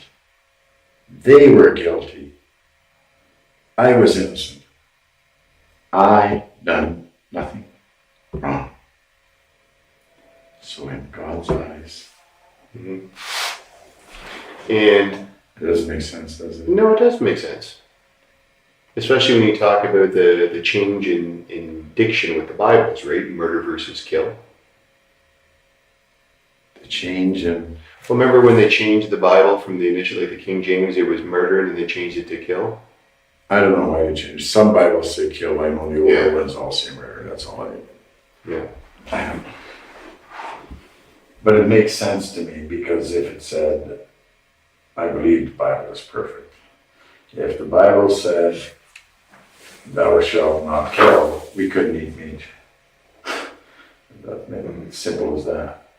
They were guilty. I was innocent. I done nothing wrong. So in God's eyes, Mm-hmm. And it doesn't make sense, does it? no, it does make sense. Especially when you talk about the change in diction with the Bibles, right? Murder versus kill. The change in, Well, remember when they changed the Bible from the initial, like the King James, it was murder, and then they changed it to kill? I don't know why they changed. Some Bibles say kill, I know the older Yeah. ones all say murder, that's all I know. Yeah. I don't know. But it makes sense to me, because if it said, I believe the Bible is perfect. If the Bible said, thou shalt not kill, we couldn't eat meat. That made it simple as that.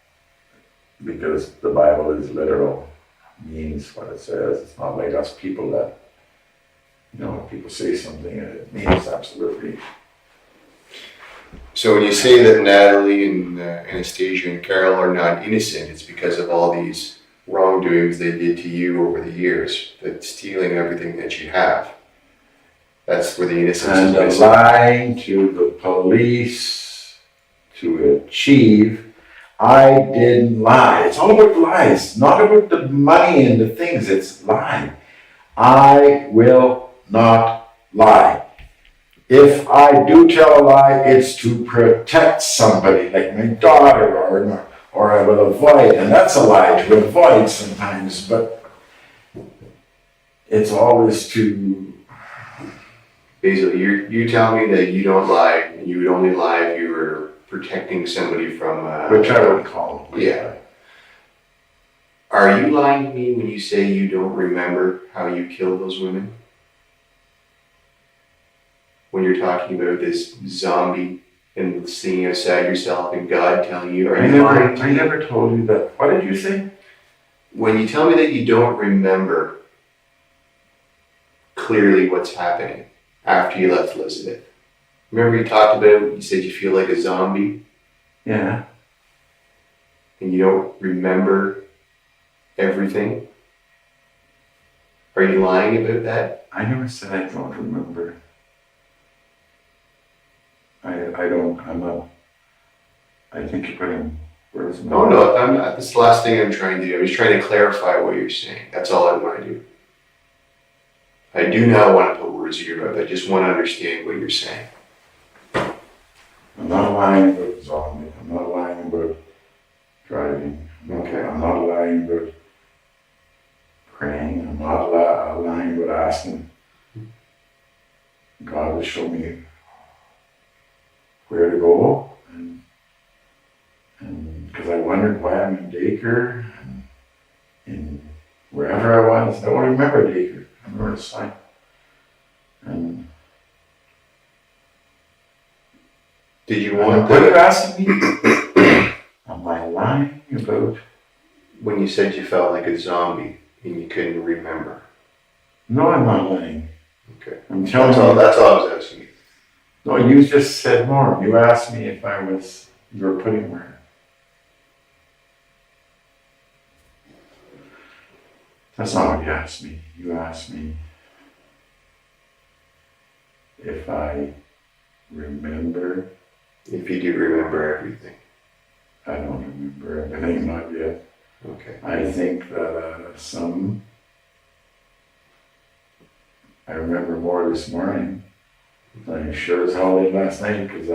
Because the Bible is literal, means what it says. It's not like us people that, people say something and it means absolutely. So when you say that Natalie and Anastasia and Carol are not innocent, it's because of all these wrongdoings they did to you over the years, that stealing everything that you have. That's where the innocence And is the missing. lying to the police to achieve, I didn't lie. It's all about lies, not about the money and the things, it's lying. I will not lie. If I do tell a lie, it's to protect somebody, like my daughter, or I will avoid, and that's a lie to avoid sometimes, but it's always to... Basil, you tell me that you don't lie, and you would only lie if you were protecting somebody from... which I would call it. Yeah. Are you lying to me when you say you don't remember how you killed those women? When you're talking about this zombie and seeing outside yourself and God telling you, are you lying to I me? never told you that. What did you say? When you tell me that you don't remember clearly what's happening after you left Elizabeth. Remember you talked about, you said you feel like a zombie Yeah. and you don't remember everything? Are you lying about that? I never said I don't remember. I think you're putting words in my mouth. No, I'm not. That's the last thing I'm trying to do. I'm just trying to clarify what you're saying. That's all I want to do. I do not want to put words in your mouth. I just want to understand what you're saying. I'm not lying about zombie. I'm not lying about driving. Okay. I'm not lying about praying. I'm not lying about asking God to show me Acre, and wherever I was. I don't remember the Acre. I remember the sign. And Did you what want are you the, asking me? Am I lying about? when you said you felt like a zombie and you couldn't remember? No, I'm not lying. Okay. I'm telling you. That's all I was asking you. No, you just said more. You asked me if you were putting where. That's not what you asked me. You asked me if I remember. If you do remember everything. I don't remember everything, not yet. Okay. I think that I remember more this morning. I sure as hell did last night, because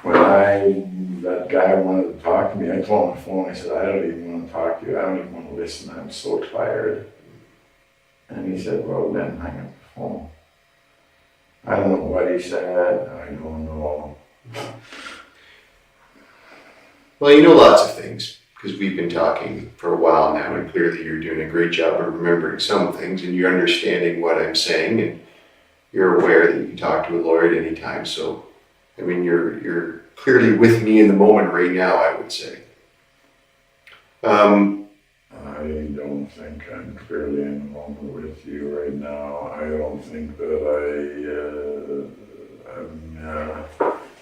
when that guy wanted to talk to me, I told him on the phone, I said, I don't even want to talk to you, I don't even want to listen, I'm so tired. And he said, well then hang up the phone. I don't know what he said, I don't know. Well, you know lots of things, because we've been talking for a while now, and clearly you're doing a great job of remembering some things, and you're understanding what I'm saying, and you're aware that you can talk to a lawyer at any time. So, I mean, you're clearly with me in the moment right now, I would say. I don't think I'm clearly in the moment with you right now. I don't think that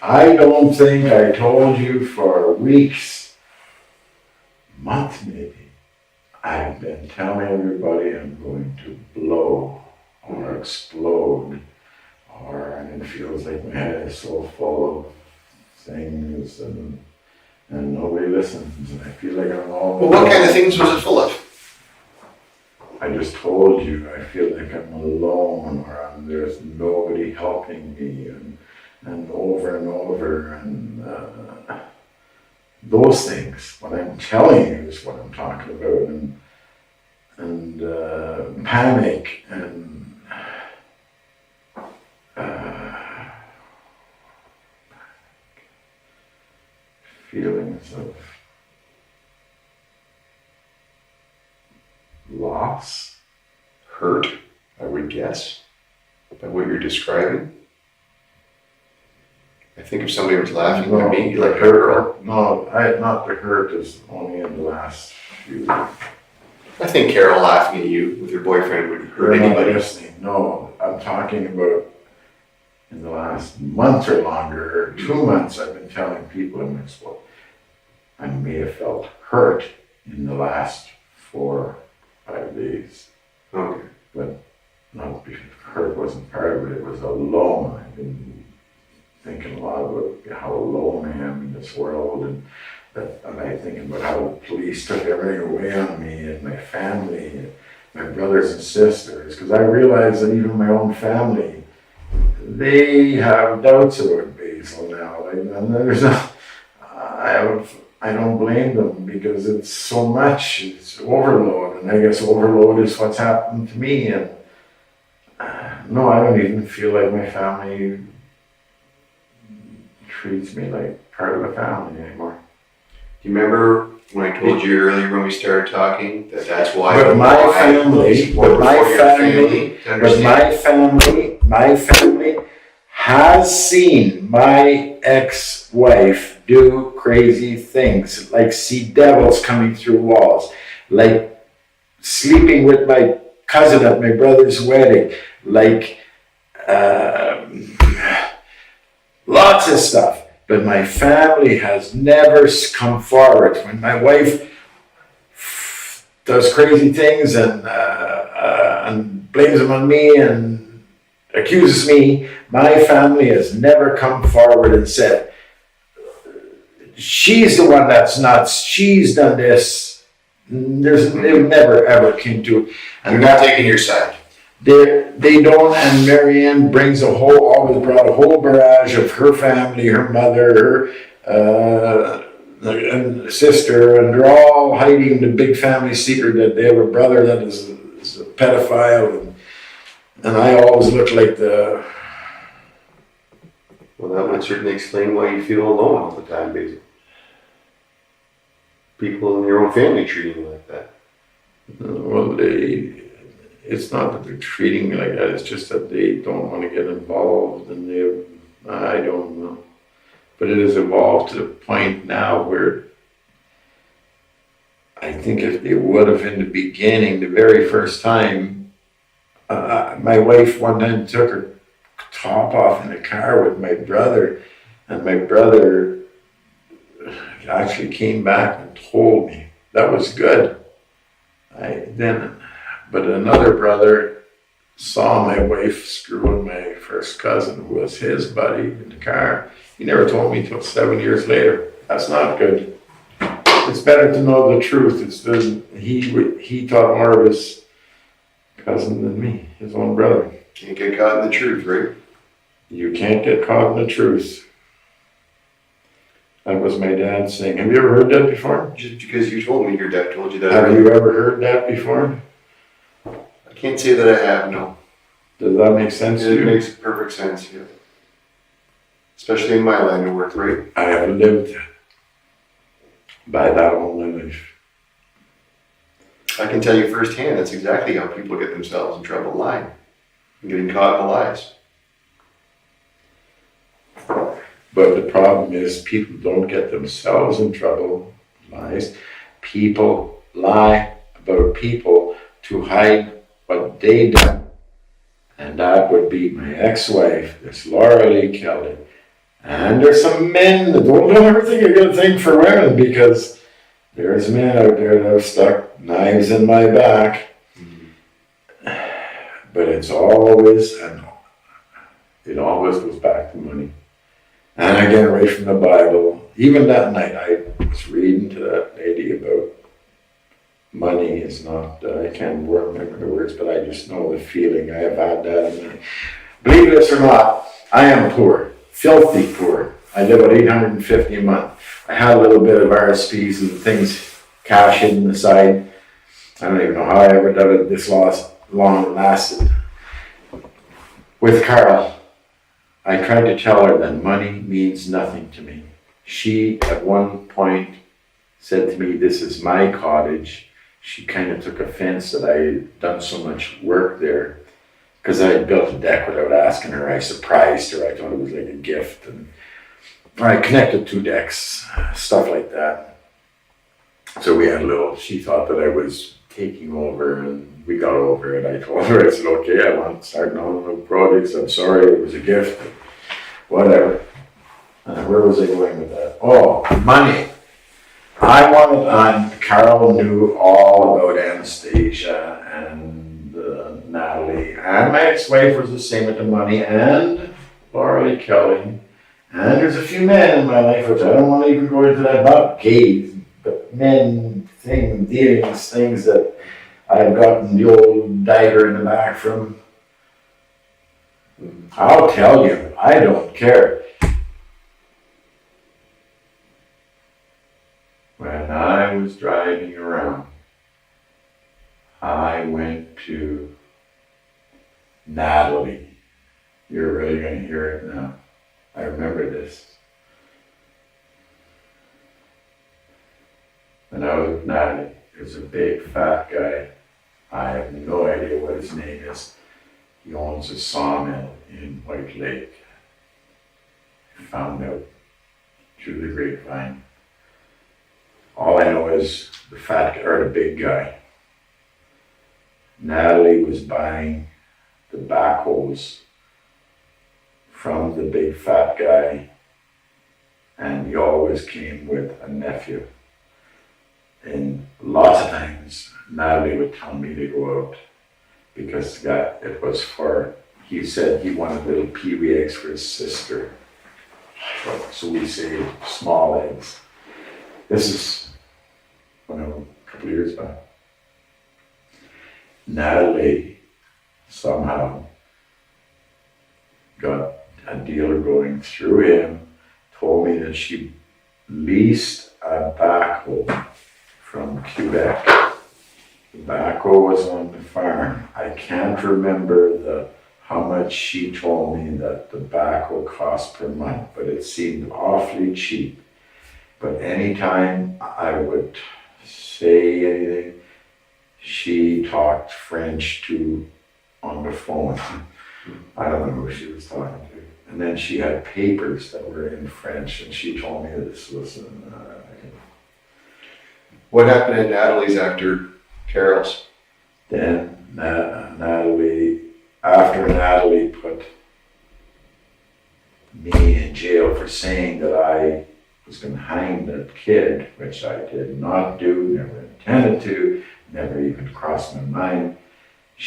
I don't think I told you for weeks, months maybe. I've been telling everybody I'm going to blow or explode, and it feels like my head is so full of things and nobody listens, and I feel like I'm all. Well, what kind of things was it full of? I just told you, I feel like I'm alone, or there's nobody helping me, and over, and those things. What I'm telling you is what I'm talking about, and panic, and feelings of loss, Hurt, I would guess, by what you're describing. I think if somebody was laughing at me, like a girl. No, not the hurt is only in the last few. I think Carol laughing at you with her boyfriend would hurt You're not anybody. listening. No, I'm talking about in the last month or longer, or 2 months, I've been telling people in this book, I may have felt hurt in the last 4 or 5 days. Okay. But not because hurt wasn't part of it, it was alone. I've been thinking a lot about how alone I am in this world, and I'm thinking about how the police took everything away on me and my family and my brothers and sisters, because I realize that even my own family, they have doubts about Basil now. And there's I don't blame them, because it's so much, it's overload, and I guess overload is what's happened to me. And no, I don't even feel like my family treats me like part of the family anymore. Do you remember when I told you earlier when we started talking that's why? But my family has seen my ex-wife do crazy things, like see devils coming through walls, like sleeping with my cousin at my brother's wedding, like lots of stuff. But my family has never come forward. When my wife does crazy things and blames them on me and accuses me, my family has never come forward and said, she's the one that's nuts, she's done this. They never ever came to it. And they're not taking your side. They don't, and Marianne brings always brought a whole barrage of her family, her mother, and sister, and they're all hiding the big family secret that they have a brother that is a pedophile, and I always look like the... Well, that would certainly explain why you feel alone all the time, Basil. people in your own family treating you like that? Well, it's not that they're treating me like that, it's just that they don't want to get involved and I don't know. But it has evolved to the point now where I think if they would have in the beginning, the very first time, my wife one time took her top off in the car with my brother, and my brother actually came back and told me. That was good. But another brother saw my wife screwing my first cousin, who was his buddy, in the car. He never told me until 7 years later. That's not good. It's better to know the truth. He taught more of his cousin than me, his own brother. Can't get caught in the truth, right? You can't get caught in the truth. That was my dad saying. Have you ever heard that before? Just because you told me your dad told you that. Have you ever heard that before? I can't say that I have, no. Does that make sense to you? It makes perfect sense, yeah. Especially in my line of work, right? I have lived by that all my life. I can tell you firsthand, that's exactly how people get themselves in trouble, lying. And getting caught in the lies. But the problem is people don't get themselves in trouble, lies. People lie about people to hide what they done. And that would be my ex-wife, this Laura Lee Kelly. And there's some men that don't know everything a good thing for women, because there's men out there that have stuck knives in my back. But it always goes back to money. And I get right from the Bible. Even that night I was reading to that lady about money is not, I can't remember the words, but I just know the feeling. I have had that. And believe this or not, I am poor, filthy poor. I live at $850 a month. I had a little bit of RSPs and things, cash hidden aside. I don't even know how I ever did it this long lasted. With Carol, I tried to tell her that money means nothing to me. She, at one point, said to me, "This is my cottage." She kind of took offense that I had done so much work there, because I had built a deck without asking her. I surprised her. I thought it was like a gift. And I connected 2 decks, stuff like that. So we had she thought that I was taking over, and we got over it. I told her, I said, okay, I want to start on no projects. I'm sorry, it was a gift. Whatever. Where was I going with that? Oh, money. Carol knew all about Anastasia and Natalie, and my ex-wife was the same with the money, and Laura Lee Kelly, and there's a few men in my life, which I don't want to even go into that, not gays, but men, dealings, things that I've gotten the old dagger in the back from. I'll tell you, I don't care. When I was driving around, I went to Natalie. You're really going to hear it now. I remember this. When I was with Natalie, there's a big fat guy. I have no idea what his name is. He owns a sawmill in White Lake. I found out through the grapevine. All I know is the big guy. Natalie was buying the backhoes from the big fat guy, and he always came with a nephew. And lots of times, Natalie would tell me to go out, because he said he wanted little peewee eggs for his sister. So we saved small eggs. This is a couple of years back. Natalie somehow got a deal going through him, told me that she leased a backhoe from Quebec. The backhoe was on the farm. I can't remember how much she told me that the backhoe cost per month, but it seemed awfully cheap. But anytime I would say anything, she talked French to on the phone. I don't know who she was talking to. And then she had papers that were in French, and she told me this was What happened at Natalie's after Carol's? then Natalie, after Natalie put me in jail for saying that I was going to hang that kid, which I did not do, never intended to, never even crossed my mind.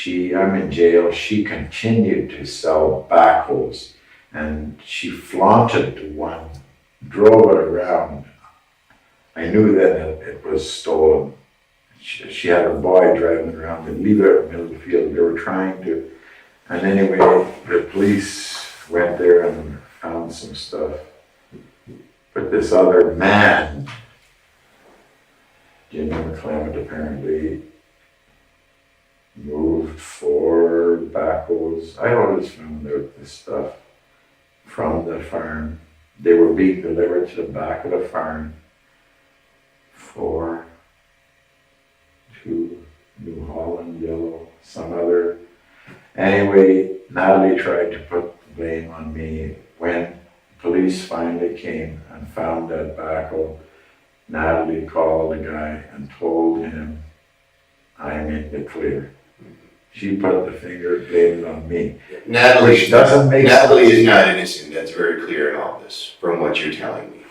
I'm in jail. She continued to sell backhoes, and she flaunted one, drove it around. I knew that it was stolen. She had a boy driving around and leave it out in the middle of the field. They were trying to, and anyway, the police went there and found some stuff. But this other man, Jimmy McClement, apparently moved 4 backhoes. I always found out this stuff from the farm. They were being delivered to the back of the farm for 2 New Holland yellow, some other. Anyway, Natalie tried to put the blame on me. When police finally came and found that backhoe, Natalie called the guy and told him, I'm in the clear. She put the finger, blamed it on me. Natalie Which doesn't make Natalie sense. is not innocent. That's very clear in all this, from what you're telling me.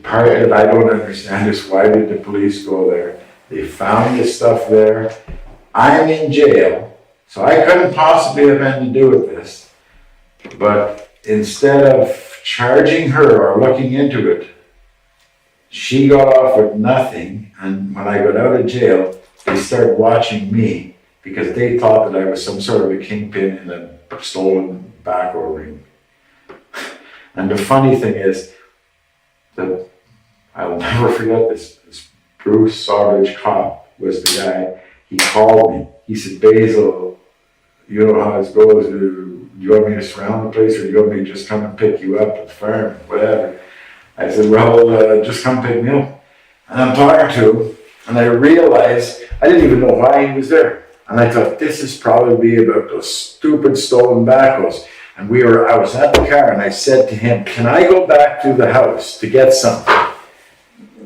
Part that I don't understand is why did the police go there? They found this stuff there. I'm in jail, so I couldn't possibly have anything to do with this. But instead of charging her or looking into it, she got off with nothing. And when I got out of jail, they started watching me because they thought that I was some sort of a kingpin in a stolen backhoe ring. And the funny thing is that I'll never forget this Bruce Sawbridge cop was the guy. He called me. He said, Basil, you know how it goes. Do you want me to surround the place, or do you want me to just come and pick you up at the farm, whatever? I said, well, just come pick me up. And I'm talking to him, and I realized I didn't even know why he was there. And I thought, this is probably about those stupid stolen backhoes. And I was at the car, and I said to him, can I go back to the house to get something?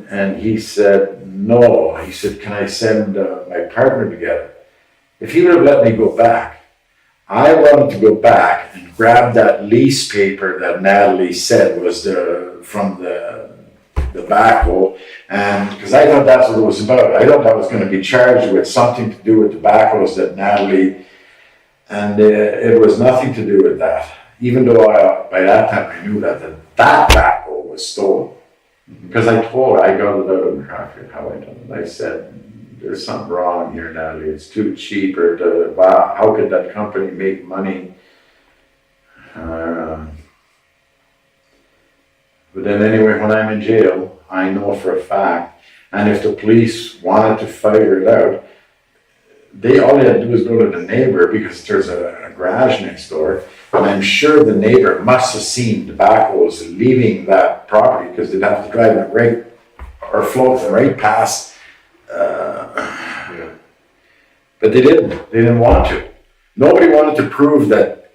And he said, no. He said, can I send my partner to get it? If he would have let me go back, I wanted to go back and grab that lease paper that Natalie said was from the backhoe, and because I thought that's what it was about. I thought I was going to be charged with something to do with the backhoes that Natalie, and it was nothing to do with that. Even though by that time I knew that backhoe was stolen. Because I got it out of the traffic, how I done it. I said, there's something wrong here, Natalie. It's too cheap, or how could that company make money? But then anyway, when I'm in jail, I know for a fact, and if the police wanted to figure it out, all they had to do was go to the neighbor, because there's a garage next door, and I'm sure the neighbor must have seen the backhoes leaving that property, because they'd have to drive it right, or float them right past. But they didn't. They didn't want to. Nobody wanted to prove that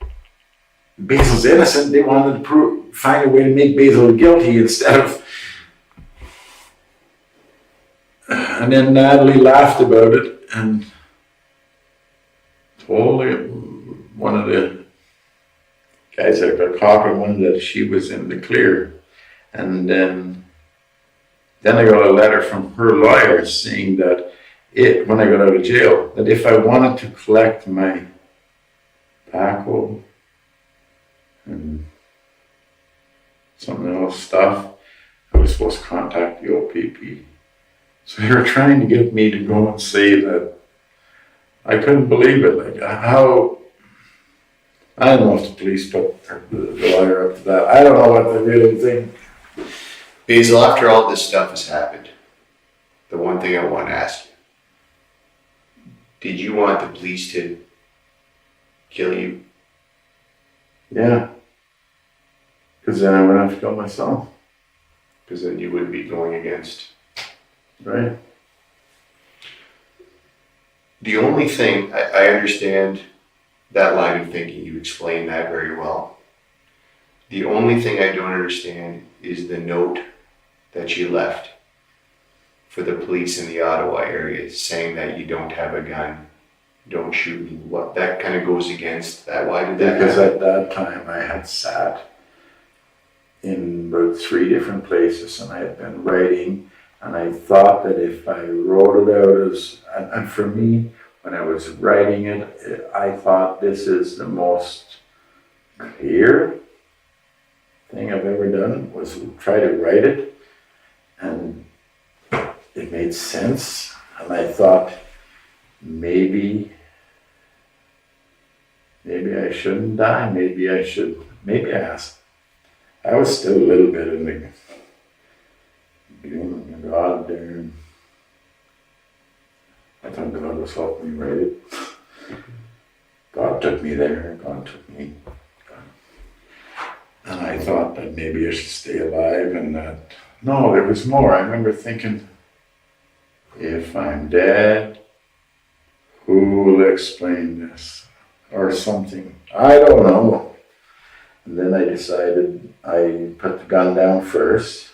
Basil's innocent. They wanted to find a way to make Basil guilty instead of. And then Natalie laughed about it and told one of the guys that got caught on one that she was in the clear. And then I got a letter from her lawyer saying that when I got out of jail, that if I wanted to collect my backhoe and something else stuff, I was supposed to contact the OPP. So they were trying to get me to go and say that. I couldn't believe it. Like, how, I don't know if the police put the lawyer up to that. I don't know what they really think. Basil, after all this stuff has happened, the one thing I want to ask you, did you want the police to kill you? Yeah. Because then I would have to kill myself. because then you would be going against. Right. The only thing, I understand that line of thinking, you explained that very well. The only thing I don't understand is the note that you left for the police in the Ottawa area saying that you don't have a gun, don't shoot me. What, that kind of goes against that? Why did that Because happen? at that time I had sat in about 3 different places and I had been writing, and I thought that if I wrote it out as, and for me, when I was writing it, I thought this is the most clear thing I've ever done, was try to write it, and it made sense, and I thought maybe I shouldn't die, maybe I asked. I was still a little bit in the gloom of God there. I thought God was helping me write it. God took me there, God took me. And I thought that maybe I should stay alive, and that, no, there was more. I remember thinking, if I'm dead, who will explain this? Or something. I don't know. And then I decided I put the gun down first,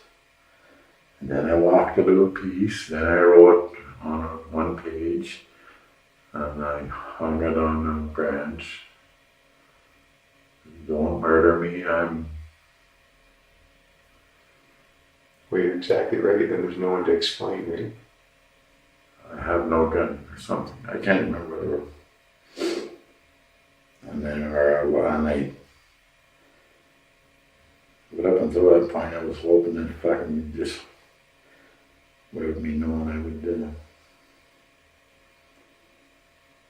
and then I walked a little piece, then I wrote on one page, and I hung it on a branch. Don't murder me, Well, you're exactly right, then there's no one to explain, right? I have no gun or something. I can't remember. And then, or one night, but up until that point, I was hoping that fucking just, without me knowing,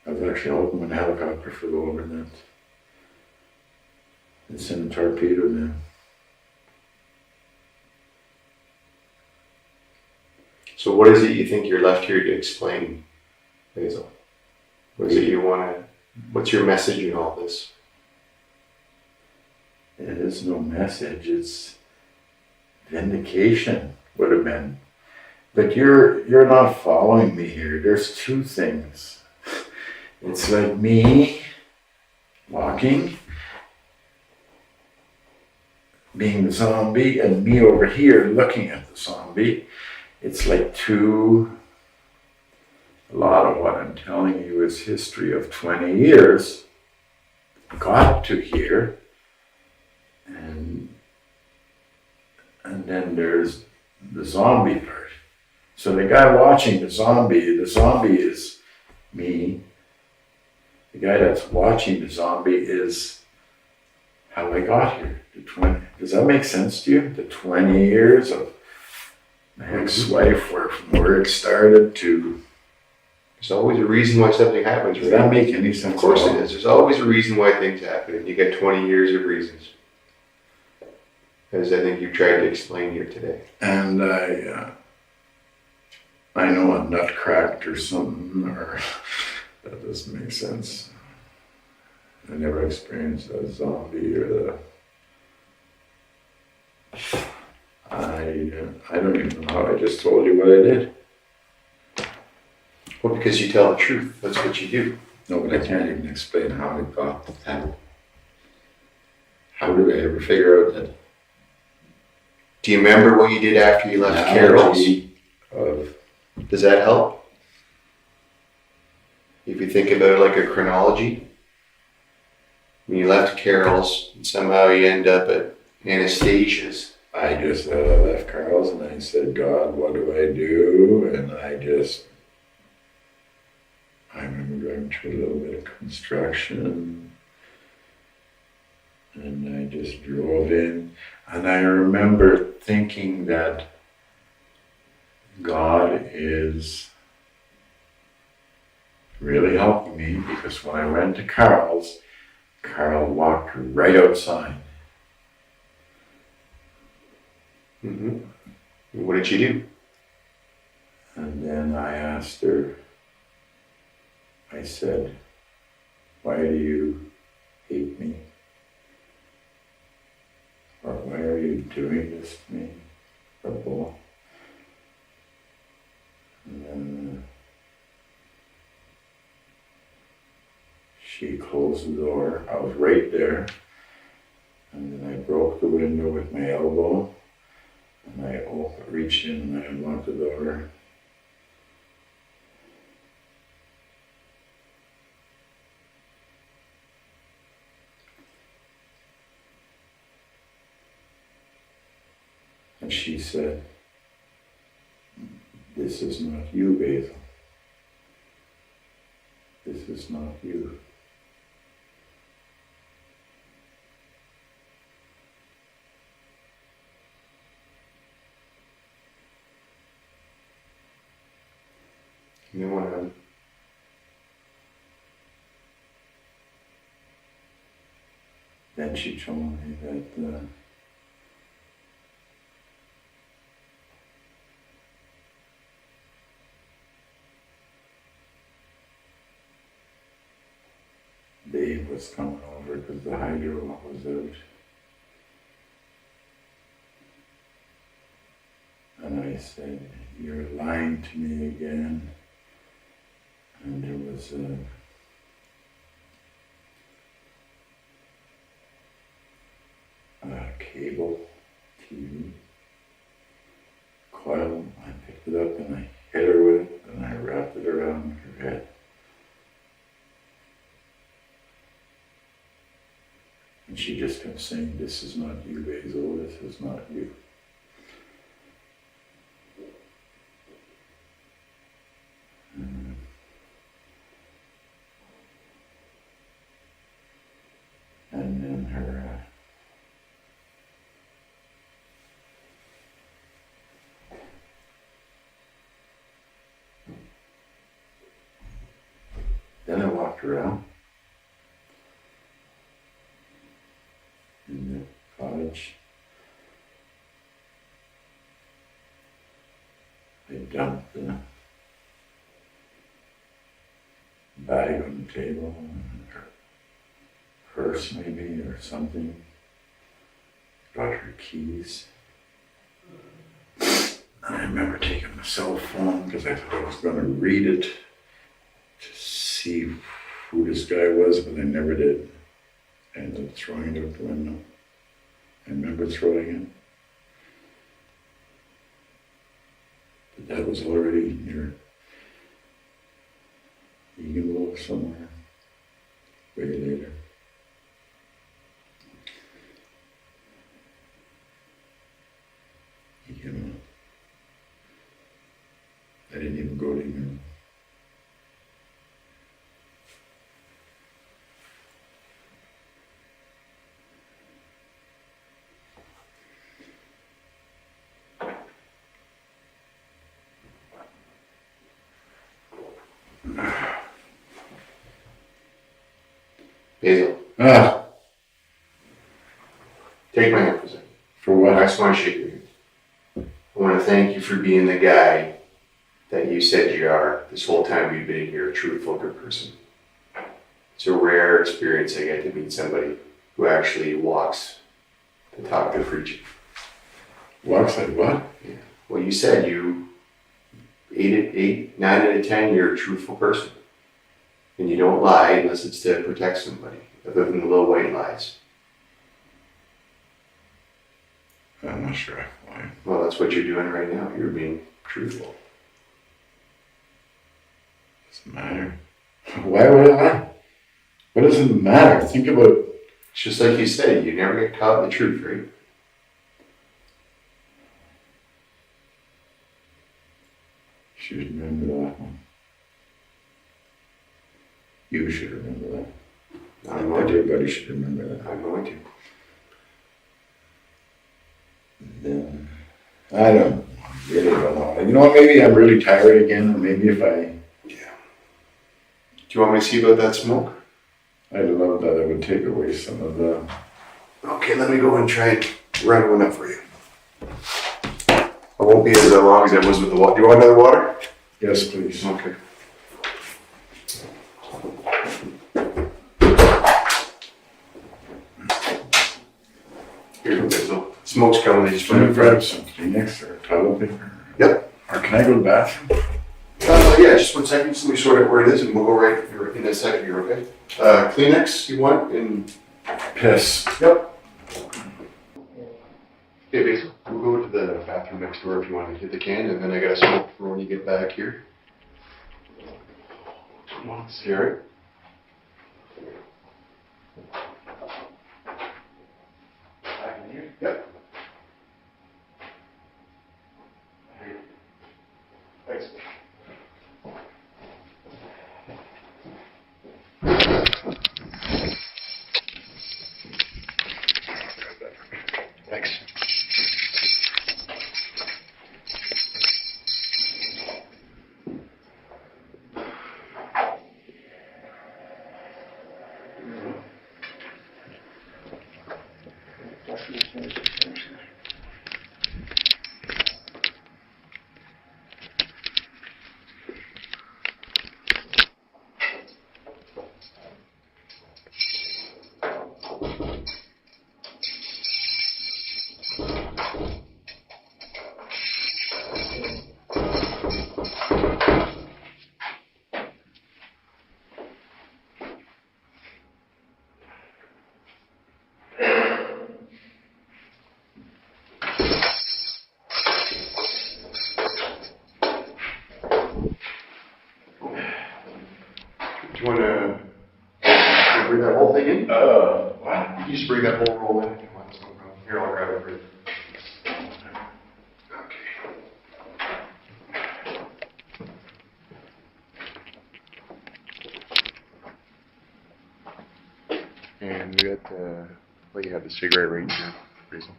I was actually hoping when the helicopter flew over that it sent a torpedo down. So what is it you think you're left here to explain, Basil? What is it you want to, what's your message in all this? It is no message, it's vindication would have been. But you're not following me here. There's 2 things. It's like me walking, being the zombie, and me over here looking at the zombie. It's like a lot of what I'm telling you is history of 20 years got to here, and then there's the zombie part. So the guy watching the zombie is me. The guy that's watching the zombie is how I got here. Does that make sense to you? The 20 years of my ex-wife, where from where it started to. There's always a reason why something happens, Does right? that make any sense? Of course it is. There's always a reason why things happen, and you get 20 years of reasons. As I think you've tried to explain here today. And I know a nut cracked or something, or that doesn't make sense. I never experienced a zombie or I don't even know how I just told you what I did. Well, because you tell the truth. That's what you do. No, but I can't even explain how I got that. How did I ever figure out that? Do you remember what you did after you left Carol's? Of, Does that help? If you think about it like a chronology, when you left Carol's, and somehow you end up at Anastasia's. I just left Carl's and I said, God, what do I do? And I remember going through a little bit of construction, and I just drove in, and I remember thinking that God is really helping me, because when I went to Carl's, Carl walked right outside. Mm-hmm. What did you do? And then I asked her, I said, why do you hate me? Or why are you doing this to me? a bowl. And then she closed the door. I was right there. And then I broke the window with my elbow. And I reached in and I unlocked the door. And she said, "This is not you, Basil. This is not you." You know what? Then she told me that Dave was coming over because the hydro was out. And I said, "You're lying to me again." And there was a cable TV coil. I picked it up and I hit her with it and I wrapped it around her head. And she just kept saying, "This is not you, Basil, this is not you." And then her then I walked around in the cottage. I dumped the bag on the table and her purse maybe or something. Got her keys. And I remember taking my cell phone because I thought I was going to read it to see who this guy was, but I never did. I ended up throwing it out the window. I remember throwing it. But that was already near Eagle somewhere, way later. You know, I didn't even go to him. Basil, take my hand for a second. For what? I just want to shake your hand. I want to thank you for being the guy that you said you are this whole time we've been here, a truthful, good person. It's a rare experience I get to meet somebody who actually walks the talk they're preaching. Walks like what? Yeah. Well, you said you 9 out of 10, you're a truthful person. And you don't lie unless it's to protect somebody, other than the little white lies. I'm not sure why. Well, that's what you're doing right now. You're being truthful. Doesn't matter. Why would I lie? What does it matter? Think about it. It's just like you said, you never get caught in the truth, right? Should remember that one. You should remember that. I'm going to. Everybody should remember that. I'm going to. Then, I really don't know. You know what, maybe I'm really tired again, or maybe if I... Yeah. Do you want me to see about that smoke? I'd love that. It would take away some of the... Okay, let me go and try and run one up for you. I won't be as long as I was with the water. Do you want another water? Yes, please. Okay. Here you go, Basil. Smoke's coming, they just Can went I in grab front. some Kleenex or toilet paper? Yep. Or can I go to the bathroom? Yeah, just 1 second, so we sort out where it is, and we'll go right in a second here, okay? Kleenex, you want, and... Piss. Yep. Hey, Basil, we'll go to the bathroom next door if you want to hit the can, and then I got a smoke for when you get back here. Come on, see, all right? Back in here? Yep. Thanks. Thanks. Do you want to bring that whole thing in? What? You can just bring that whole roll in if you want. It's no problem. Here, I'll grab it for you. Okay. And we got well, you have the cigarette right here, Basil.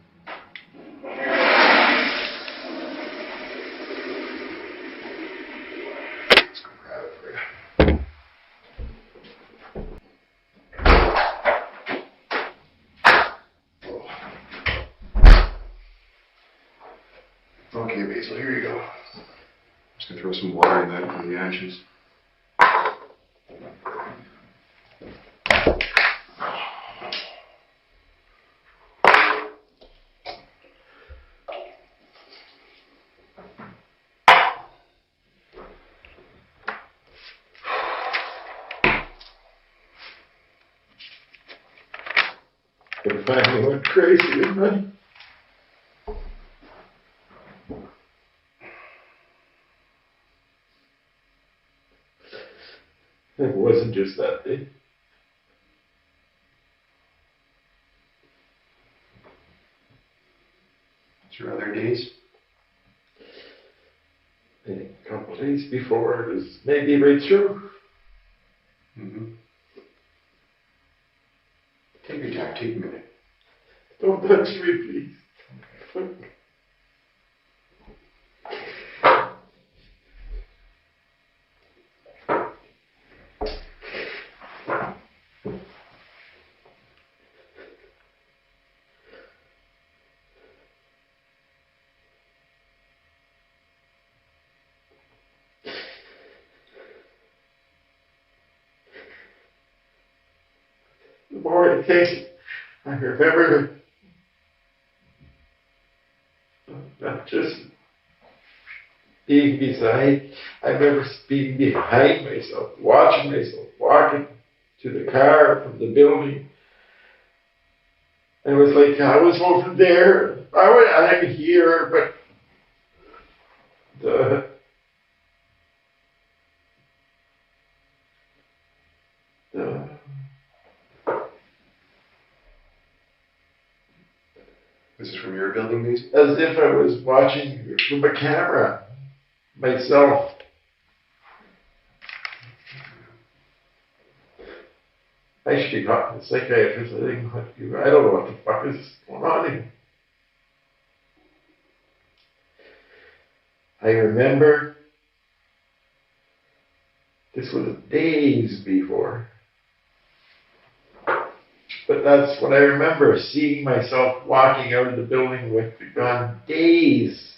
Let's go grab it for you. Okay, Basil, here you go. Just gonna throw some water in that for the ashes. It finally went crazy, didn't it? It wasn't just that day. What's your other days? A couple of days before, it was maybe right through. Mm-hmm. Take your time, take a minute. Don't touch me, please. The more I think, I remember not just being beside, I remember being behind myself, watching myself, walking to the car from the building. And it was like I was over there, I'm here, but the This is from your building, Basil? as if I was watching from a camera myself. I actually talked to the psychiatrist. I don't know what the fuck is going on here. I remember this was days before. But that's what I remember, seeing myself walking out of the building with the gun. Days.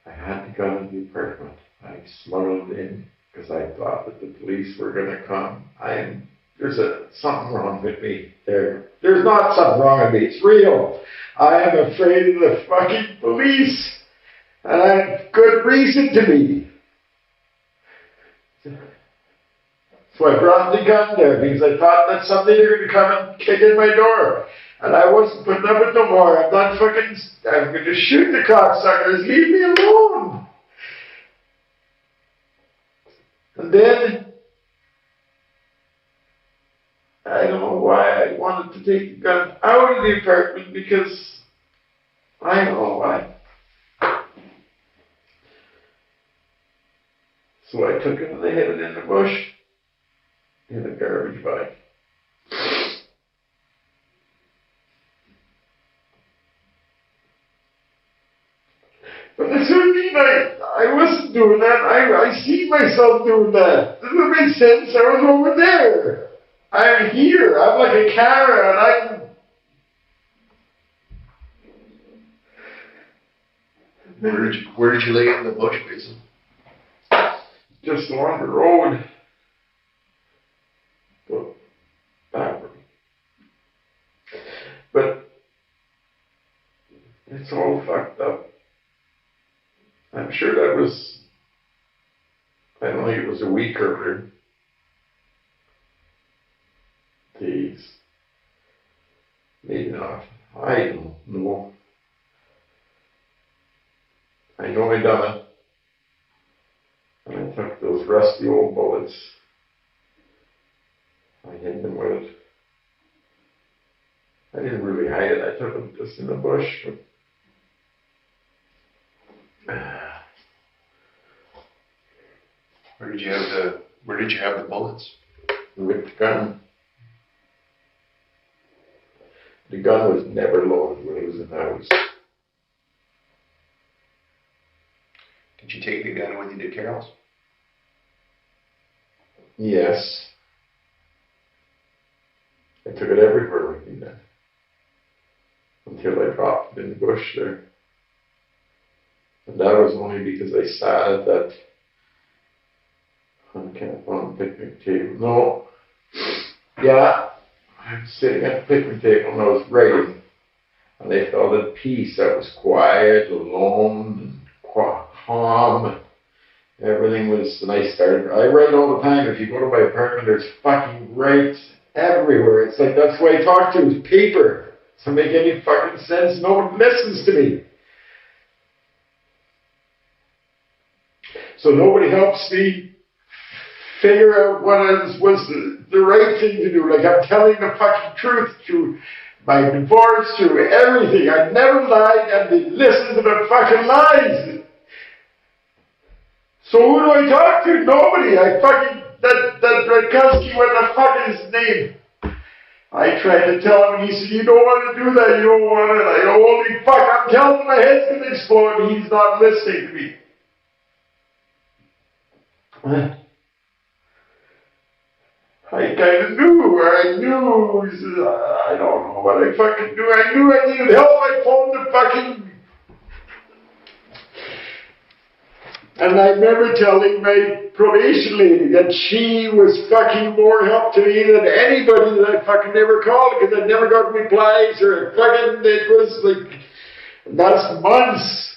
I had the gun in the apartment. I smuggled in because I thought that the police were going to come. I am there's something wrong with me there. There's not something wrong with me. It's real. I am afraid of the fucking police. And I have good reason to be. So I brought the gun there because I thought that someday they're going to come and kick in my door. And I wasn't putting up with no more. I'm going to shoot the cocksuckers. Leave me alone. And then, I don't know why I wanted to take the gun out of the apartment because I don't know why. So I took it and I hid it in the bush, in a garbage bag. But that doesn't mean I wasn't doing that. I see myself doing that. Doesn't it make sense? I was over there. I'm here. I'm like a camera and I'm... Where did you lay it in the bush, Basil? Just along the road. Well, backward. But it's all fucked up. I'm sure that was, I don't think it was a week or days. Maybe not. I don't know. I know I done it. And I took those rusty old bullets. I hid them with it. I didn't really hide it. I took them just in the bush. Where did you have the bullets? With the gun. The gun was never loaded when it was in the house. Did you take the gun with you to Carol's? Yes. I took it everywhere with me then. Until I dropped it in the bush there. And that was only because I sat at that on the picnic table. No. Yeah. I was sitting at the picnic table and I was writing. And I felt at peace. I was quiet, alone, and calm. Everything was, and I write all the time. If you go to my apartment, there's fucking writes everywhere. It's like, that's what I talk to, is paper. It doesn't make any fucking sense. No one listens to me. So nobody helps me figure out what was the right thing to do. Like, I'm telling the fucking truth through my divorce, through everything. I never lied, and they listen to the fucking lies. So who do I talk to? Nobody. That Borustki, what the fuck is his name? I tried to tell him, and he said, you don't want to do that, you don't want it. I go, holy fuck, I'm telling him my head's going to explode, and he's not listening to me. I kind of knew, I don't know what I fucking knew. I knew I needed help. I phoned the fucking... And I remember telling my probation lady that she was fucking more help to me than anybody that I fucking ever called, because I never got replies or fucking, it was like, that's months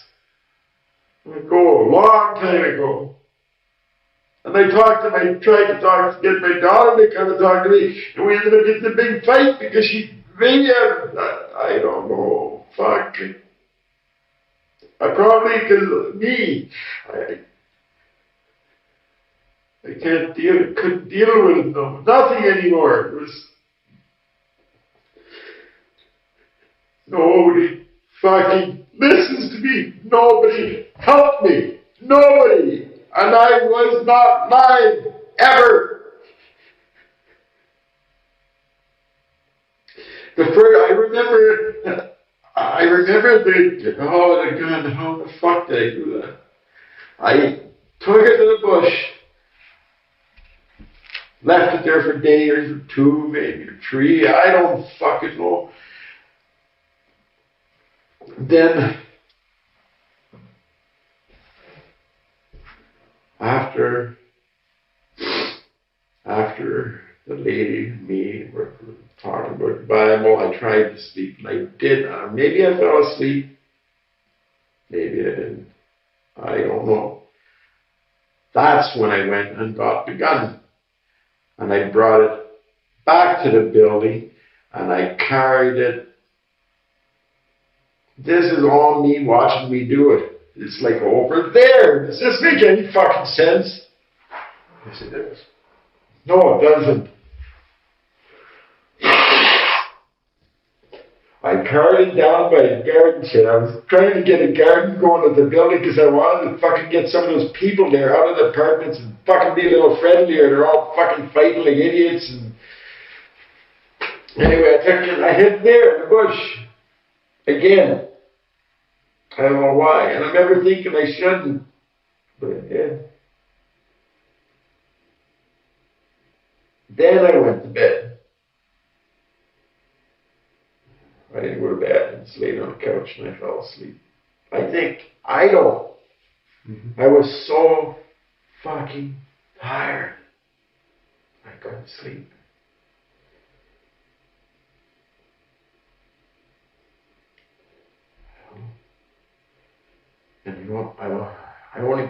ago, a long time ago. And I tried to get my daughter to come and talk to me, and we ended up getting a big fight because I don't know, fuck. I probably, because me, I couldn't deal with it, no, nothing anymore. It was, nobody fucking listens to me. Nobody helped me. Nobody. And I was not lying, ever. I remember the gun, how the fuck did I do that? I took it to the bush, left it there for a day or two, maybe or three, I don't fucking know. Then, after the lady and me were talking about the Bible. I tried to sleep, and I did. Maybe I fell asleep. Maybe I didn't. I don't know. That's when I went and got the gun. And I brought it back to the building, and I carried it. This is all me watching me do it. It's like over there. Does this make any fucking sense? Yes, it does. No, it doesn't. I carried it down by the garden shed. I was trying to get a garden going at the building because I wanted to fucking get some of those people there out of the apartments and fucking be a little friendlier. They're all fucking fighting like idiots. And anyway, I took it. I hid there in the bush. Again. I don't know why. And I remember thinking I shouldn't. But I did. Then I went to bed. I didn't go to bed. I just laid on the couch and I fell asleep. I don't. I was so fucking tired. I couldn't sleep. And you know, I only,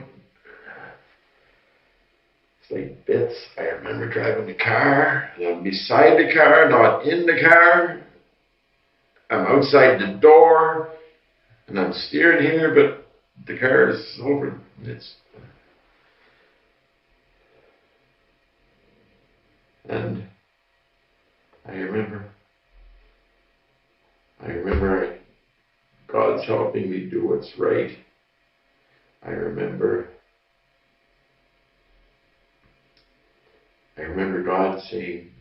it's like bits. I remember driving the car, and I'm beside the car, not in the car. I'm outside the door, and I'm steering here, but the car is over. And I remember God's helping me do what's right. I remember God saying,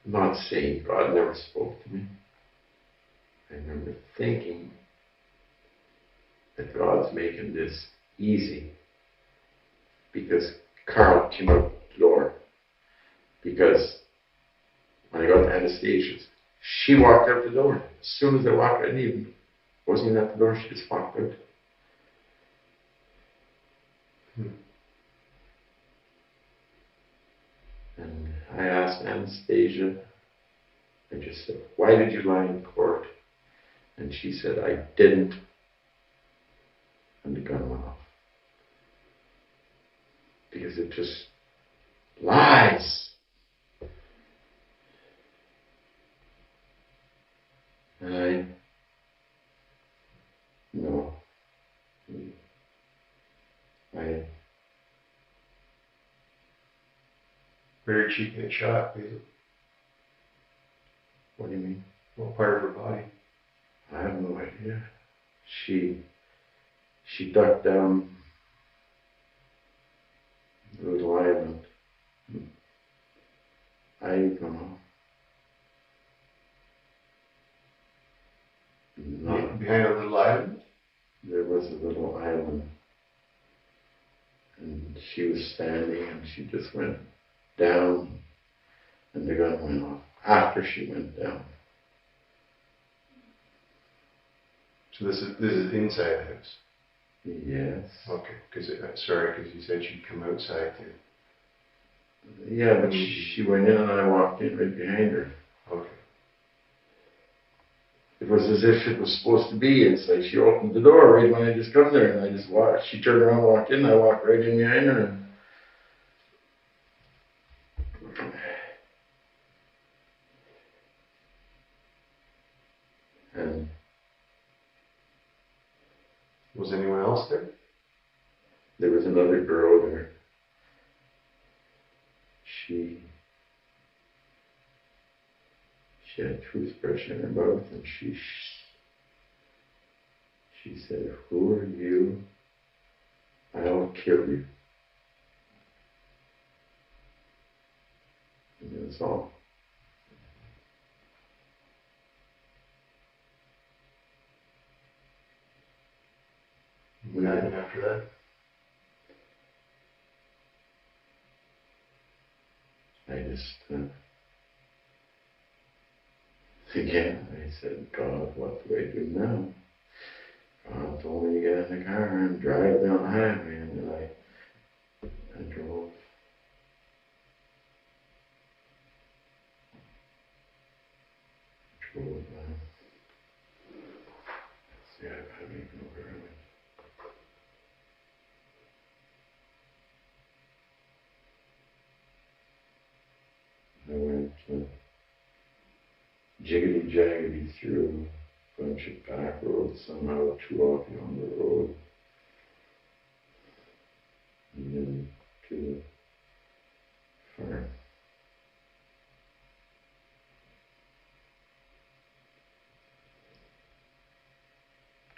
not saying, God never spoke to me. I remember thinking that God's making this easy because Carl came out the door. Because when I got to Anastasia's, she walked out the door. As soon as I walked, I wasn't even at the door, she just walked out. And I asked Anastasia, I just said, why did you lie in court? And she said, I didn't. And the gun went off. Because it just lies. And Where did she get shot, Basil? What do you mean? What part of her body? I have no idea. She ducked down a little island. I don't know. Behind a little island? There was a little island. And she was standing and she just went down and the gun went off after she went down. So this is inside the house? Yes. Okay, because you said she'd come outside too. Yeah, but she went in and I walked in right behind her. Okay. It was as if it was supposed to be. It's like she opened the door right when I just come there and I just walked. She turned around, walked in, I walked right in behind her. And was anyone else there? There was another girl there. She had a toothbrush in her mouth and she said, who are you? I'll kill you. And that's all. What happened after that? I just, again, I said, God, what do I do now? God told me to get in the car and drive down the highway, and then I drove. True. See, I don't even know where I went. I went jiggity jaggedy through a bunch of back roads, somehow two off on the road, and then to the farm.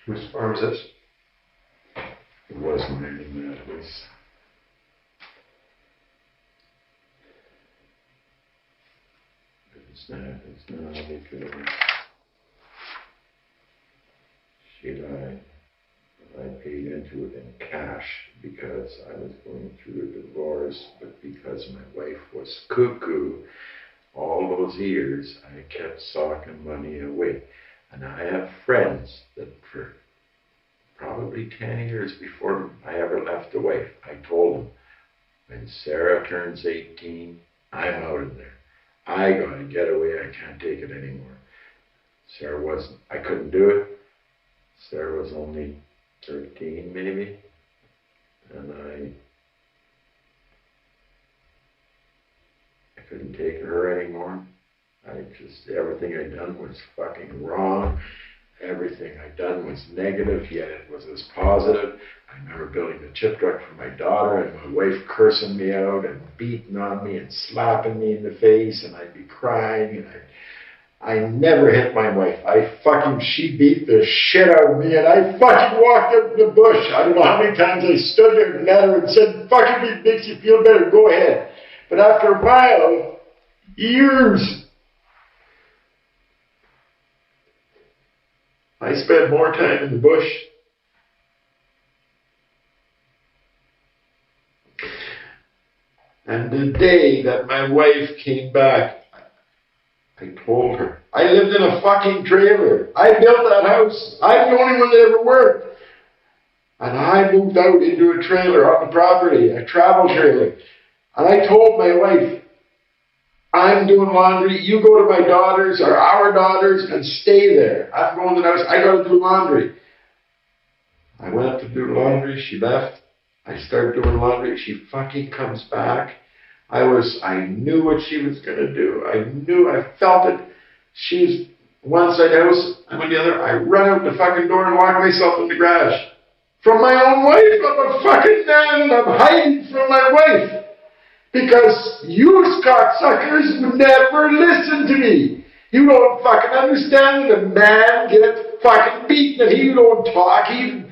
Whose farm is this? It was mine in that was. It's not because she died. I paid into it in cash because I was going through a divorce, but because my wife was cuckoo all those years, I kept socking money away. And I have friends that for probably 10 years before I ever left the wife, I told them, when Sarah turns 18, I'm out of there. I gotta get away, I can't take it anymore. Sarah wasn't, I couldn't do it. Sarah was only 13 maybe, and I couldn't take her anymore. Everything I'd done was fucking wrong. Everything I'd done was negative, yet it was as positive. I remember building a chip truck for my daughter and my wife cursing me out and beating on me and slapping me in the face, and I'd be crying, and I never hit my wife. She beat the shit out of me, and I fucking walked up in the bush. I don't know how many times I stood there and met her and said, fucking if it makes you feel better, go ahead. But after a while, years, I spent more time in the bush. And the day that my wife came back, I told her, I lived in a fucking trailer. I built that house. I'm the only one that ever worked. And I moved out into a trailer on the property, a travel trailer. And I told my wife, I'm doing laundry. You go to my daughters or our daughters and stay there. I'm going to the house. I got to do laundry. I went up to do laundry. She left. I started doing laundry. She fucking comes back. I knew what she was going to do. I felt it. She's one side house, I'm on the other. I run out the fucking door and lock myself in the garage. From my own wife. I'm a fucking man and I'm hiding from my wife. Because you cocksuckers would never listen to me. You don't fucking understand that a man gets fucking beaten and he don't talk even.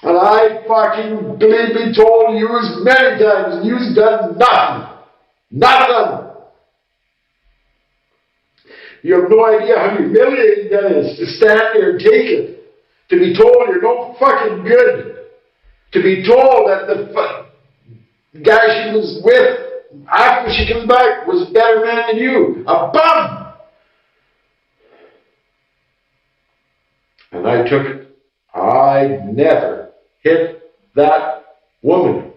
And I fucking believe me told you many times and you've done nothing. Nothing. You have no idea how humiliating that is to stand there and take it. To be told you're no fucking good. To be told that the guy she was with after she came back was a better man than you. A bum! And I took it. I never hit that woman.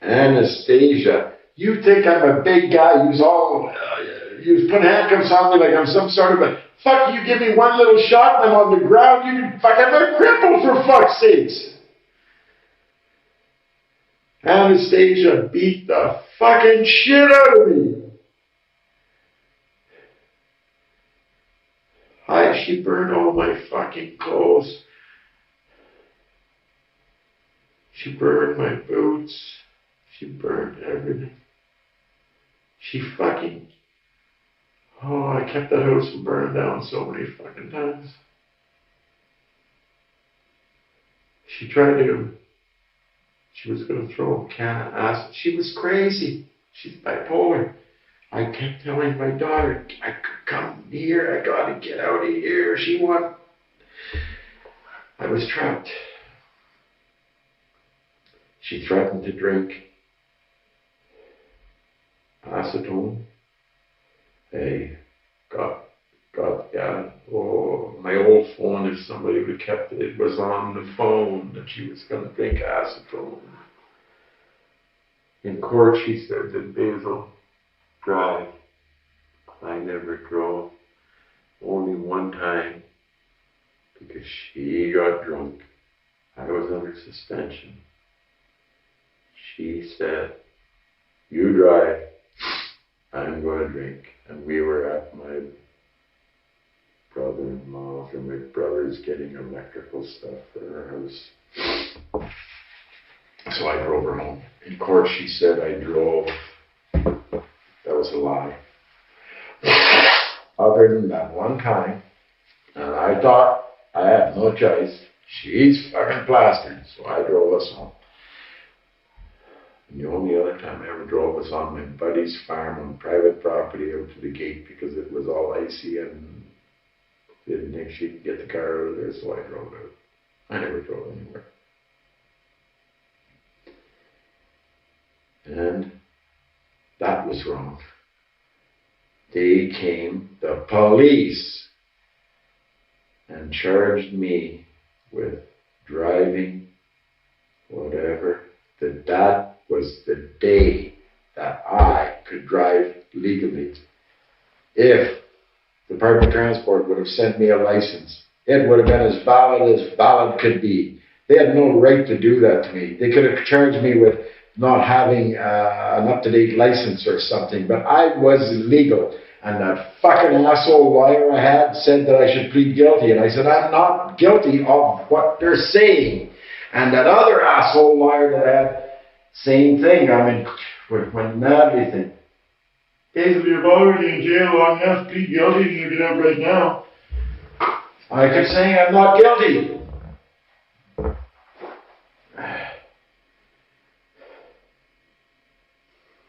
Anastasia, you think I'm a big guy who's put handcuffs on me like I'm some sort of a... Fuck, you give me one little shot and I'm on the ground, you can fuck, I'm a cripple for fuck's sakes. Anastasia beat the fucking shit out of me. She burned all my fucking clothes. She burned my boots. She burned everything. She fucking... Oh, I kept that house from burning down so many fucking times. She was going to throw a can of acid. She was crazy. She's bipolar. I kept telling my daughter, I could come here. I got to get out of here. I was trapped. She threatened to drink acetone. My old phone, if somebody would have kept it, it was on the phone that she was going to drink acetone. In court, she said that Basil died. I ever drove. Only one time, because she got drunk. I was under suspension. She said, "You drive, I'm going to drink." And we were at my brother-in-law's, or my brother's, getting electrical stuff for her house. So I drove her home. In court, she said I drove. That was a lie. Other than that one time, and I thought I had no choice. She's fucking plastered, so I drove us home. And the only other time I ever drove was on my buddy's farm on private property out to the gate, because it was all icy and didn't think she could get the car out of there, so I drove out. I never drove anywhere. And that was wrong. They came, the police, and charged me with driving, whatever. That was the day that I could drive legally. If the Department of Transport would have sent me a license, it would have been as valid could be. They had no right to do that to me. They could have charged me with not having an up-to-date license or something, but I was legal. And that fucking asshole lawyer I had said that I should plead guilty. And I said, I'm not guilty of what they're saying. And that other asshole lawyer that I had, same thing. I mean, when everything. Basil, you're already in jail long enough. Plead guilty and you get out right now. I kept saying I'm not guilty.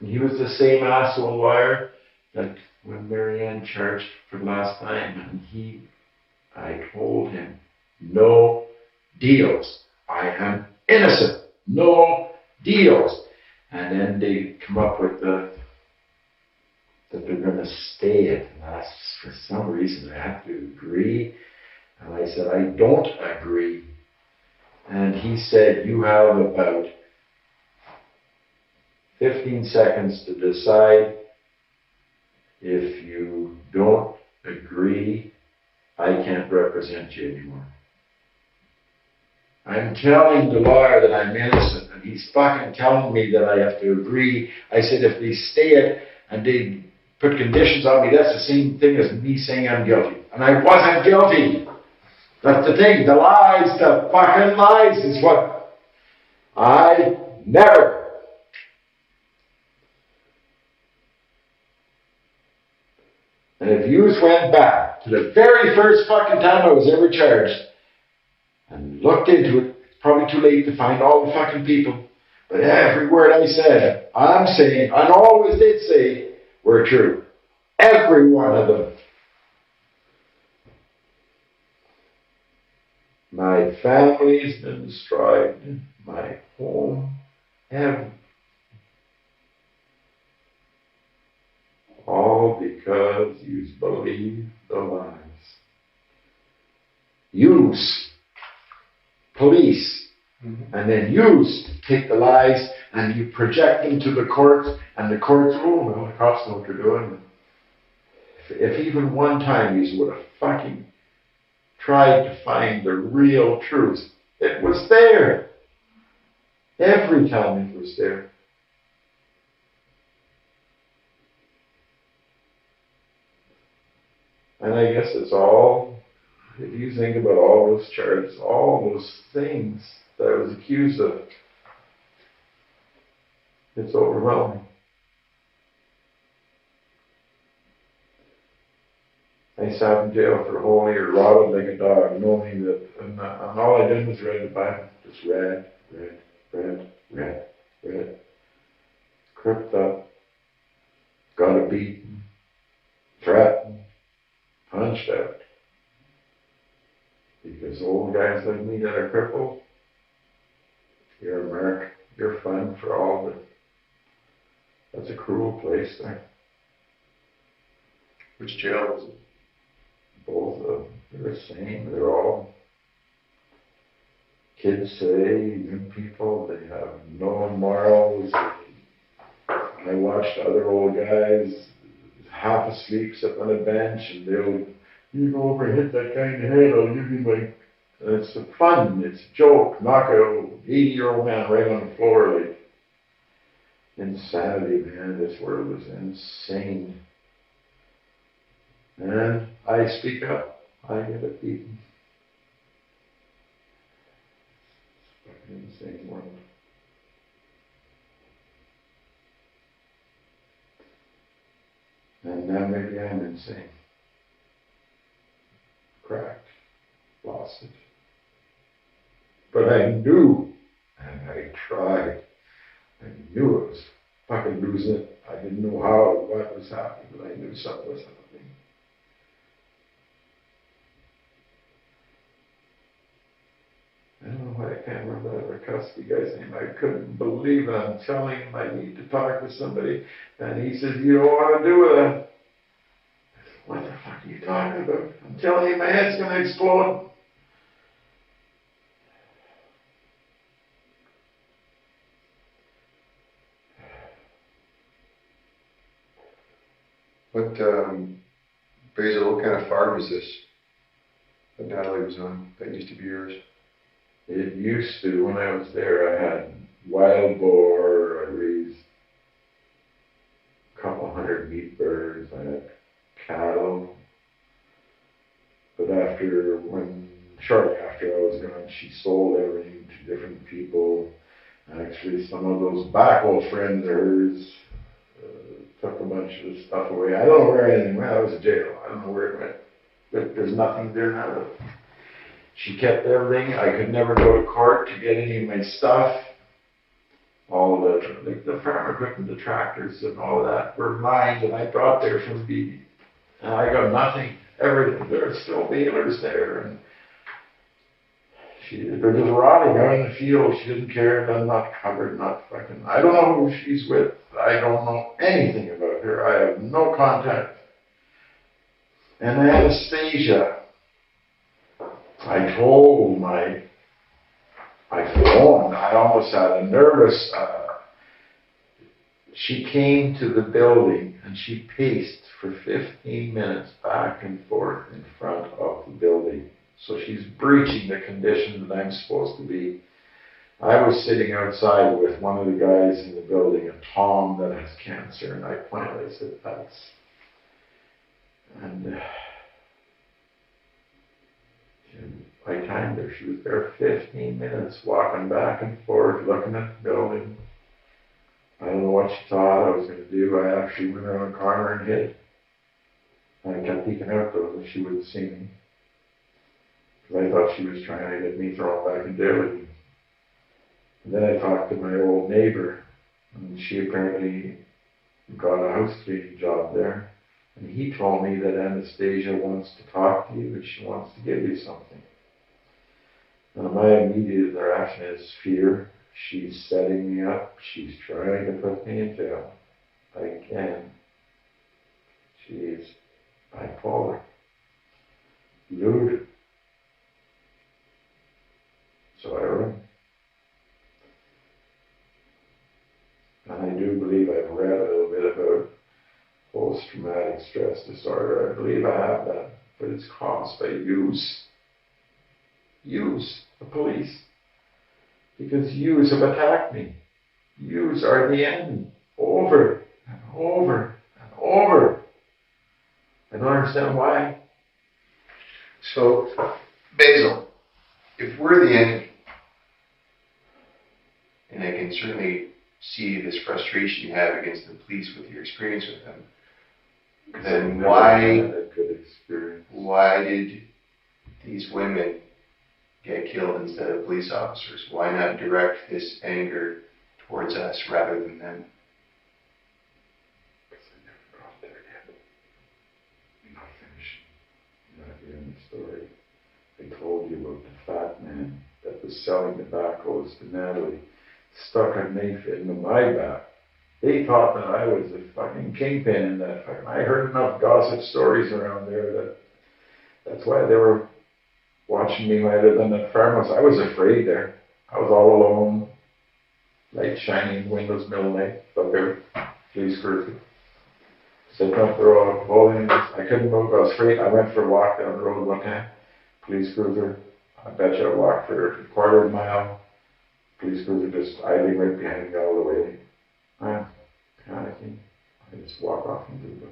He was the same asshole lawyer that when Marianne charged for last time, and I told him, no deals. I am innocent. No deals. And then they come up with that they're going to stay it. And for some reason I have to agree. And I said, I don't agree. And he said, you have about 15 seconds to decide. If you don't agree, I can't represent you anymore. I'm telling the lawyer that I'm innocent, and he's fucking telling me that I have to agree. I said, if they stay it and they put conditions on me, that's the same thing as me saying I'm guilty. And I wasn't guilty. That's the thing. The lies, the fucking lies is what I never. And if you went back to the very first fucking time I was ever charged and looked into it, it's probably too late to find all the fucking people. But every word I said, I'm saying, and always did say, were true. Every one of them. My family's been destroyed. My home. All because you believe the lies. Use police, and then use take the lies and you project them to the courts, and the courts rule. Well, the cops know what they're doing. If even one time you would have fucking tried to find the real truth, it was there. Every time it was there. And I guess it's all, if you think about all those charges, all those things that I was accused of, it's overwhelming. I sat in jail for a whole year, rotted like a dog, knowing that, and all I did was read the Bible. Just read. Cripped up, got a beaten, threatened, punched out. Because old guys like me that are crippled, you're a mark, you're fun for all of it. That's a cruel place there. Which jail was it? Both of them, they're the same, they're all kids today, young people, they have no morals. I watched other old guys half asleep, sitting on a bench, and you go over and hit that guy in the head, I'll give you my, and it's fun, it's a joke, knock a 80-year-old man right on the floor, like, insanity, man, this world is insane. And I speak up, I get it beaten. It's a fucking insane world. And now maybe I'm insane. Cracked. Lost it. But I knew, and I tried. I knew it was fucking losing it. I didn't know how or what was happening, but I knew something was happening. I don't know why I can't remember that custody guy's name. I couldn't believe it. I'm telling him I need to talk to somebody. And he says, you don't want to do it. I said, what the fuck are you talking about? I'm telling you, my head's going to explode. What, Basil, what kind of farm is this that Natalie was on that used to be yours? It used to, when I was there, I had wild boar, I raised a couple hundred meat birds, I had cattle. But shortly after I was gone, she sold everything to different people. Actually, some of those backhoe friends of hers took a bunch of the stuff away. I don't know where anything went. I was in jail. I don't know where it went. But there's nothing there now. She kept everything. I could never go to court to get any of my stuff. All the farm equipment, the tractors and all of that were mine that I brought there from BB. And I got nothing. Everything. There's still balers there. And they're just rotting out in the field. She didn't care. I'm not covered, not fucking. I don't know who she's with. I don't know anything about her. I have no contact. And Anastasia, I phoned. I almost had a nervous. She came to the building and she paced for 15 minutes back and forth in front of the building. So she's breaching the condition that I'm supposed to be. I was sitting outside with one of the guys in the building, a Tom that has cancer, and I finally said, and I timed her. She was there 15 minutes, walking back and forth, looking at the building. I don't know what she thought I was going to do. I actually went around the corner and hid. I kept peeking out though, that she wouldn't see me. Because I thought she was trying to get me thrown back in jail again. And then I talked to my old neighbor, and she apparently got a house cleaning job there. And he told me that Anastasia wants to talk to you, and she wants to give you something. And my immediate reaction is fear. She's setting me up. She's trying to put me in jail. Again. She is bipolar. Lewd. So I run. And I do believe I've read a little bit about post-traumatic stress disorder. I believe I have that, but it's caused by use. Use the police. Because yous have attacked me. Yous are the enemy. Over and over and over. I don't understand why. So, Basil, if we're the enemy, and I can certainly see this frustration you have against the police with your experience with them, then why did these women get killed instead of police officers? Why not direct this anger towards us rather than them? Because I never got there yet. I'm not finished. I'm not hearing the story. I told you about the fat man that was selling tobaccos to Natalie, stuck a knife into my back. They thought that I was a fucking kingpin in that fucking. I heard enough gossip stories around there that's why they were watching me when I lived on that farmhouse. I was afraid there. I was all alone, light shining, windows middle night, up there, police cruising. So I went through all bowling. I couldn't move. I was afraid. I went for a walk down the road one time. Police cruiser. I bet you I walked for a quarter of a mile. Police cruiser just idling right behind me all the way. I'm panicking. I just walk off into the bush.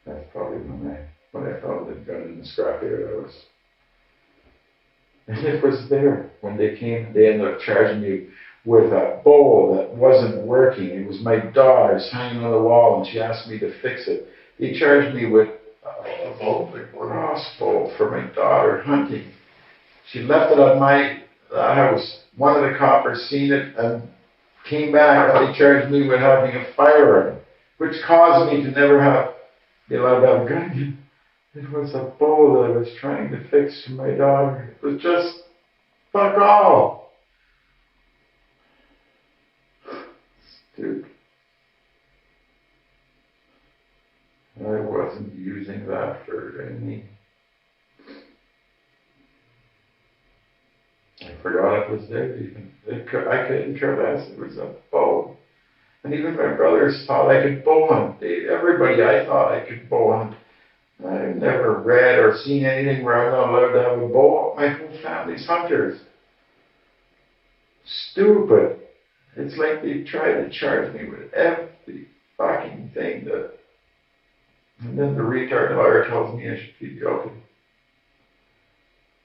That's probably when I found the gun in the scrapyard. And it was there when they came. They ended up charging me with a bowl that wasn't working. It was my daughter's hanging on the wall, and she asked me to fix it. They charged me with a crossbow for my daughter hunting. She left it at my house. One of the coppers seen it and came back, and they charged me with having a firearm, which caused me to never be allowed to have a gun again. It was a bowl that I was trying to fix for my daughter. It was just fuck all. Dude, I wasn't using that for any. I forgot it was there even. I couldn't care less. It was a bow. And even my brothers thought I could bow hunt. Everybody, I thought I could bow hunt. I've never read or seen anything where I'm not allowed to have a bow. My whole family's hunters. Stupid. It's like they tried to charge me with every fucking thing that. And then the retard lawyer tells me I should plead guilty.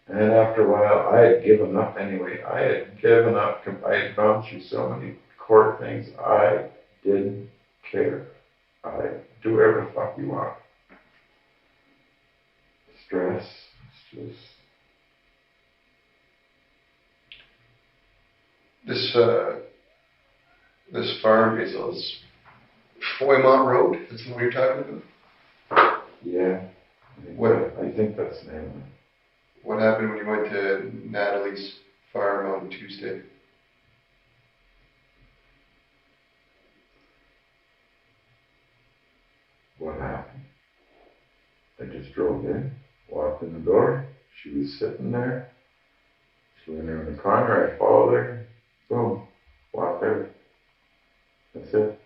And after a while, I had given up anyway. I had given up. I had gone through so many court things. I didn't care. I do whatever the fuck you want. Stress. It's just. This farm is Foymont Road. That's what you're talking about. Yeah. I think that's the name. What happened when you went to Natalie's farm on Tuesday? What happened? I just drove in, walked in the door. She was sitting there. She went around the corner. I followed her. Boom. Walked out. That's it.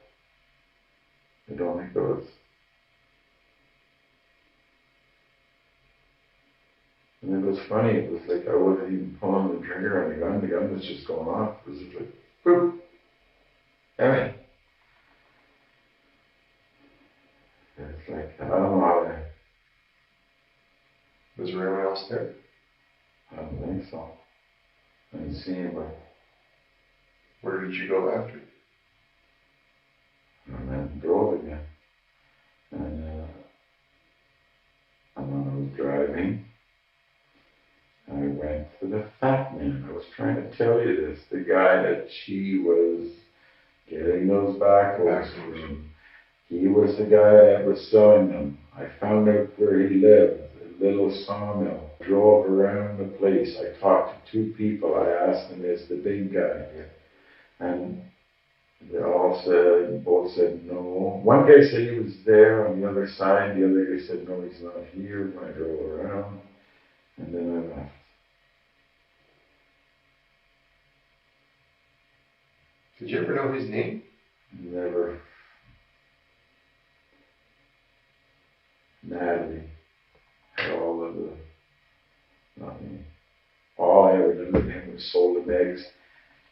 I don't think there was. And it was funny. It was like I wasn't even pulling the trigger on the gun. The gun was just going off. It was just like, boop. I mean, it's like, I don't know how to. Was there anyone else there? I don't think so. I didn't see anybody. Where did you go after? And then drove again. And when I was driving, I went to the fat man. I was trying to tell you this. The guy that she was getting those backhoes from. He was the guy that was selling them. I found out where he lived, a little sawmill. Drove around the place. I talked to two people. I asked them, is the big guy here? And they both said no. One guy said he was there on the other side. The other guy said, no, he's not here. When I drove around. And then I left. Did you ever know his name? Never. Natalie had all of the, not me. All I ever remember him was sold him eggs.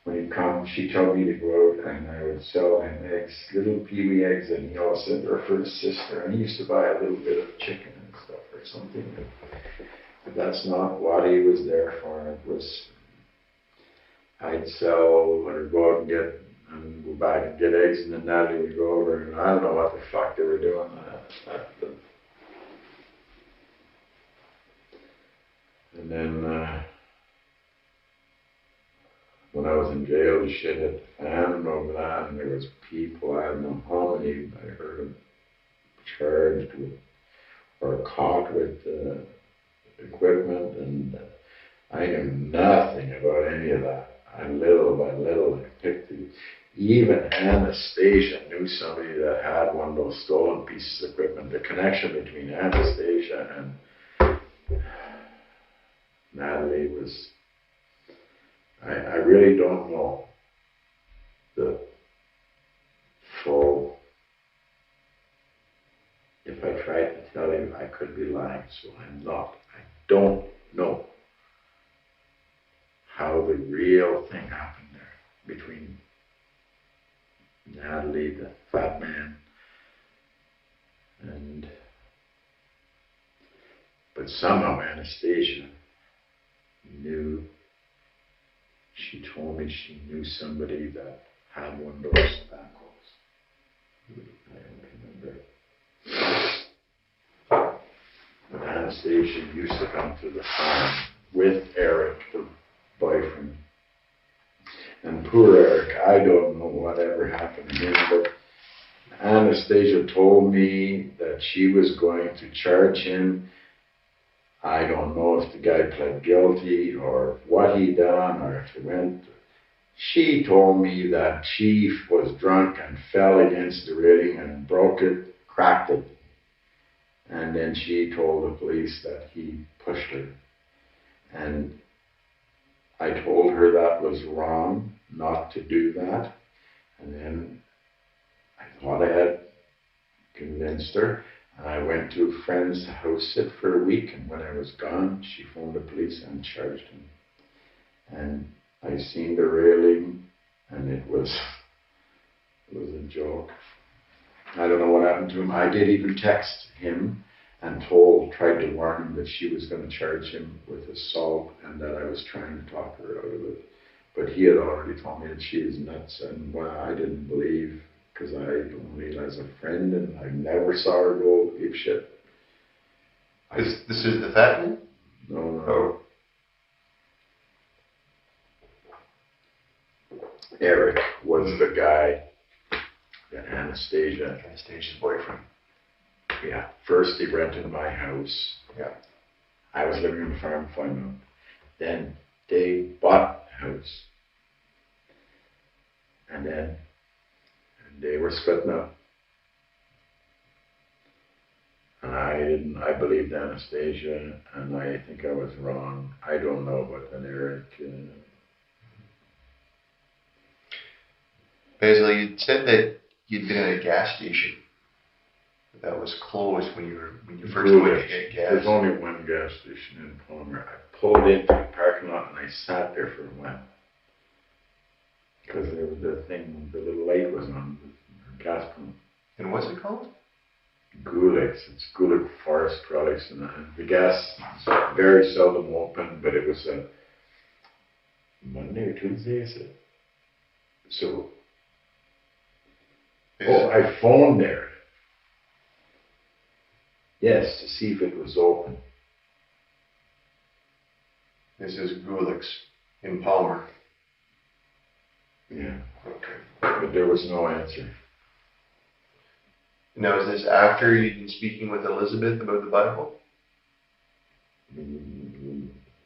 When he'd come, she'd tell me to go out and I would sell him eggs, little peewee eggs, and he always said they're for his sister. And he used to buy a little bit of chicken and stuff or something. But that's not what he was there for. It was, I'd sell or go out and go back and get eggs, and then Natalie would go over, and I don't know what the fuck they were doing. And then when I was in jail, the shit hit the fan over that, and there was people, I don't know how many, I heard them charged with or caught with equipment, and I knew nothing about any of that. And little by little, I picked it. Even Anastasia knew somebody that had one of those stolen pieces of equipment. The connection between Anastasia and Natalie was, I really don't know the full, if I tried to tell you, I could be lying, so I'm not. I don't know how the real thing happened there between Natalie, the fat man, but somehow Anastasia knew, she told me she knew somebody that had one of those tobaccos. I don't remember. But Anastasia used to come to the farm with Eric, her boyfriend. And poor Eric, I don't know whatever happened to him, but Anastasia told me that she was going to charge him. I don't know if the guy pled guilty or what he done or if it went. She told me that Chief was drunk and fell against the railing and broke it, cracked it. And then she told the police that he pushed her. And I told her that was wrong, not to do that. And then I thought I had convinced her. And I went to a friend's house sit for a week, and when I was gone, she phoned the police and charged him. And I seen the railing, and it was a joke. I don't know what happened to him. I did even text him and tried to warn him that she was going to charge him with assault and that I was trying to talk her out of it. But he had already told me that she was nuts, and I didn't believe, because I only as a friend, and I never saw her go ape shit. This is the fat man? No. Oh. Eric was the guy that Anastasia's boyfriend. Yeah. First he rented my house. Yeah. I was living in the farm final. Then they bought the house. And then they were splitting up. And I believed Anastasia, and I think I was wrong. I don't know, but then Eric. Basil, you said that you'd been at a gas station that was closed when you first went to get gas. There's only one gas station in Palmer. I pulled into the parking lot and I sat there for a while. Because the little light was on, the gas pump. And what's it called? Gulick's. It's Gulick Forest Products. And the gas is very seldom open, but it was a Monday or Tuesday, is it? So, I phoned there. Yes, to see if it was open. This is Gulick's in Palmer. Yeah. Okay. But there was no answer. Now, is this after you'd been speaking with Elizabeth about the Bible?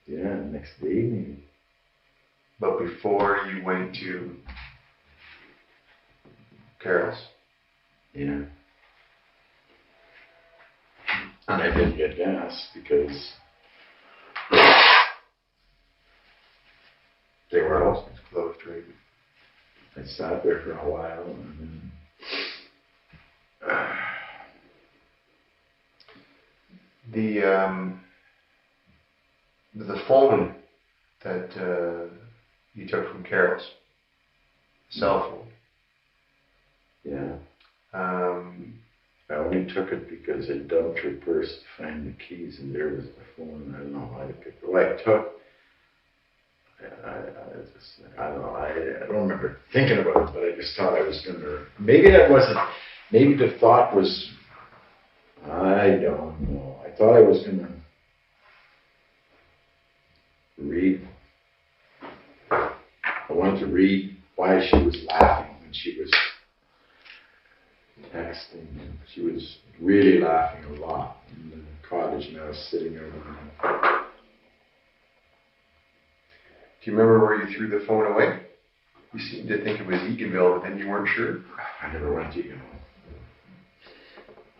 Yeah, next day maybe. But before you went to Carol's? Yeah. And I didn't get gas because They were also closed, right? I sat there for a while and then the phone that you took from Carol's, cell phone. yeah. I only took it because I dumped her purse to find the keys, and there was the phone. I don't know why I picked it. Well, I took. I don't know. I don't remember thinking about it, but I just thought I was going to. Maybe that wasn't. Maybe the thought was. I don't know. I thought I was going to read. I wanted to read why she was laughing when she was texting. She was really laughing a lot in the cottage, and I was sitting over. Do you remember where you threw the phone away? You seemed to think it was Eganville, but then you weren't sure. I never went to Eganville.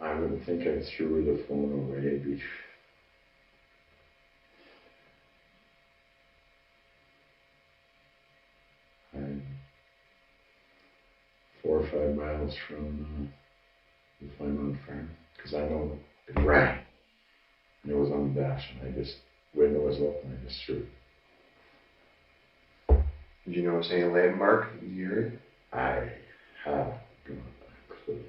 I wouldn't think I threw the phone away. 5 miles from the Flyman farm, because I know it rang. And it was on the dash, and window was open, I just threw it. Did you notice any landmark in the area? I have not a clue.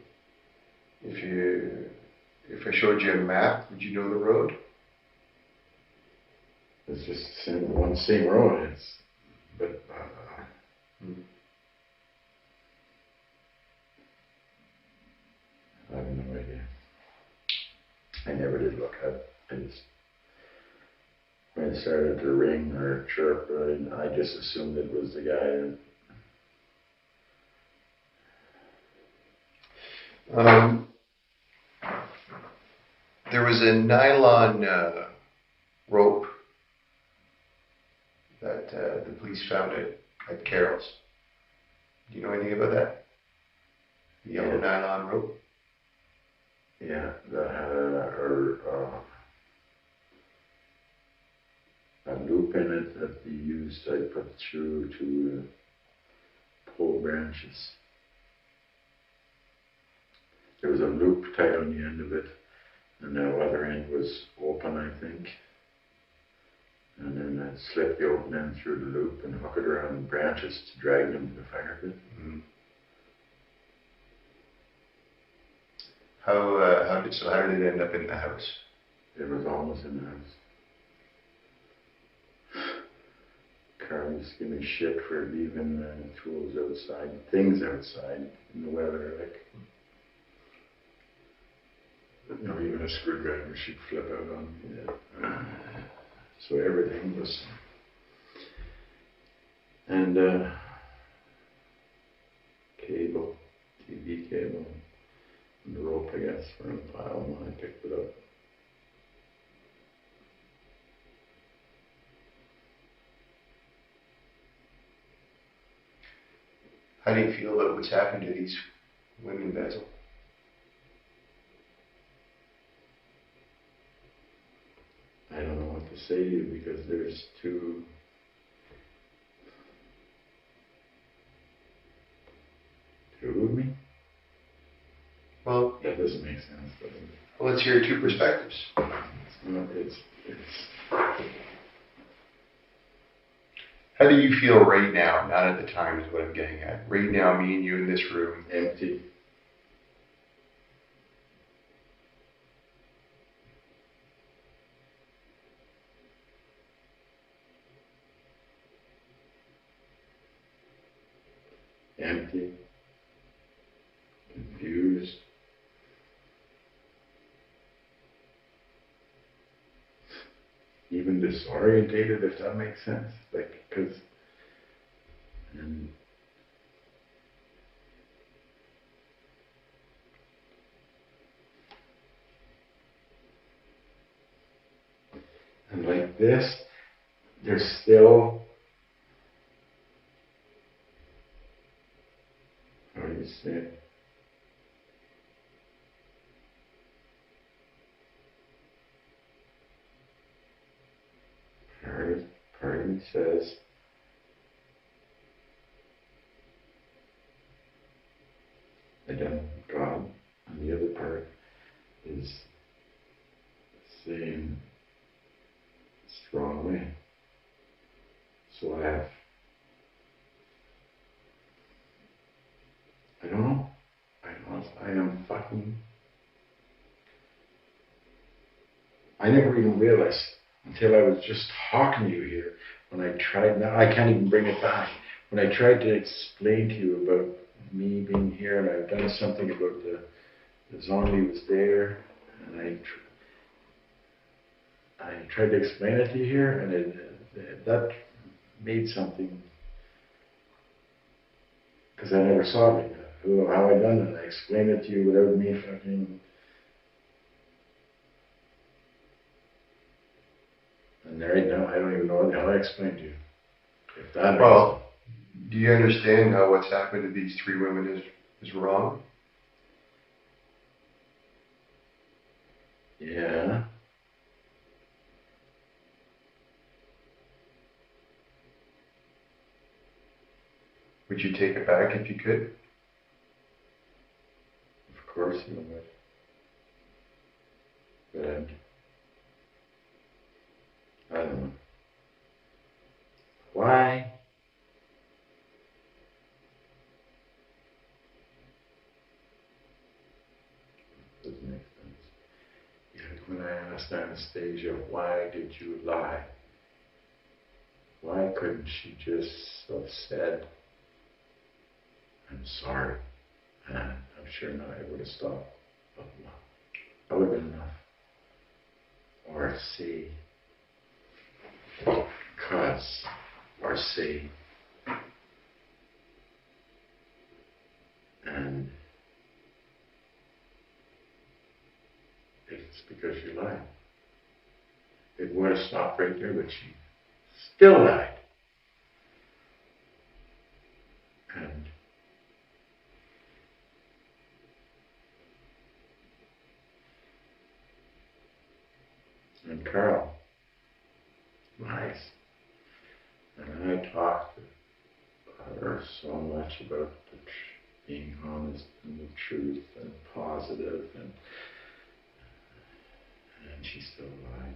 If I showed you a map, would you know the road? It's just the same road. I have no idea. I never did look up. When it started to ring or chirp, I just assumed it was the guy. There was a nylon rope that the police found at Carroll's. Do you know anything about that? The yellow nylon rope? Yeah, that had a loop in it that I put through to pole branches. There was a loop tied on the end of it, and the other end was open, I think. And then I slipped the open end through the loop and hook it around branches to drag them to the fire pit. Mm-hmm. How did it end up in the house? It was almost in the house. Carl was giving me shit for leaving tools outside, things outside in the weather, even a screwdriver she'd flip out on me. So everything was, and cable, TV cable, and the rope, I guess, were in a pile when I picked it up. How do you feel about what's happened to these women, Basil? I don't know what to say to you because there's two of me. Well, that doesn't make sense, does it? Well, let's hear two perspectives. How do you feel right now? Not at the time is what I'm getting at. Right now, me and you in this room. Empty. Empty. Confused. Even disorientated, if that makes sense. And like this, there's still, how do you say it? Part of me says, I done God, and the other part is saying strongly. So I don't know. I am fucking, I never even realized until I was just talking to you here, when I tried, now I can't even bring it back, when I tried to explain to you about me being here, and I've done something about the zombie was there, and I tried to explain it to you here, and that made something, because I never saw it, how I done it. I explained it to you without me fucking. And right now, I don't even know how I explained to you. If that. Well, do you understand how what's happened to these three women is wrong? Yeah. Would you take it back if you could? course you would. But I don't know. Why? Doesn't make sense. Yet when I asked Anastasia, why did you lie? Why couldn't she just have said, I'm sorry? And I'm sure now it would have stopped. But no, that would have been enough. Or say, cuss, or say, and it's because she lied. It would have stopped right there, but she still lied. And Carol, nice. And I talked to her so much about being honest and the truth and positive, and she still lied.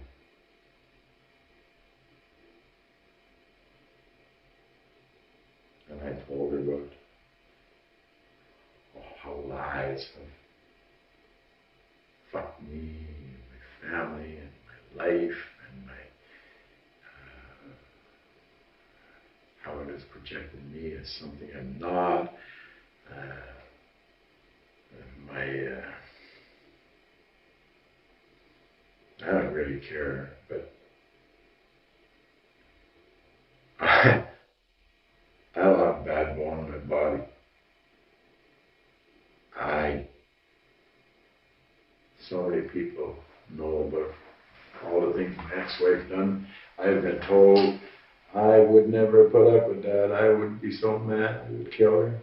And I told her about how lies have fucked me and my family and my life and my how it has projected me as something I'm not. I don't really care, but I don't have bad bone in my body. So many people know about all the things my ex-wife done. I've been told I would never put up with that. I would be so mad. I would kill her.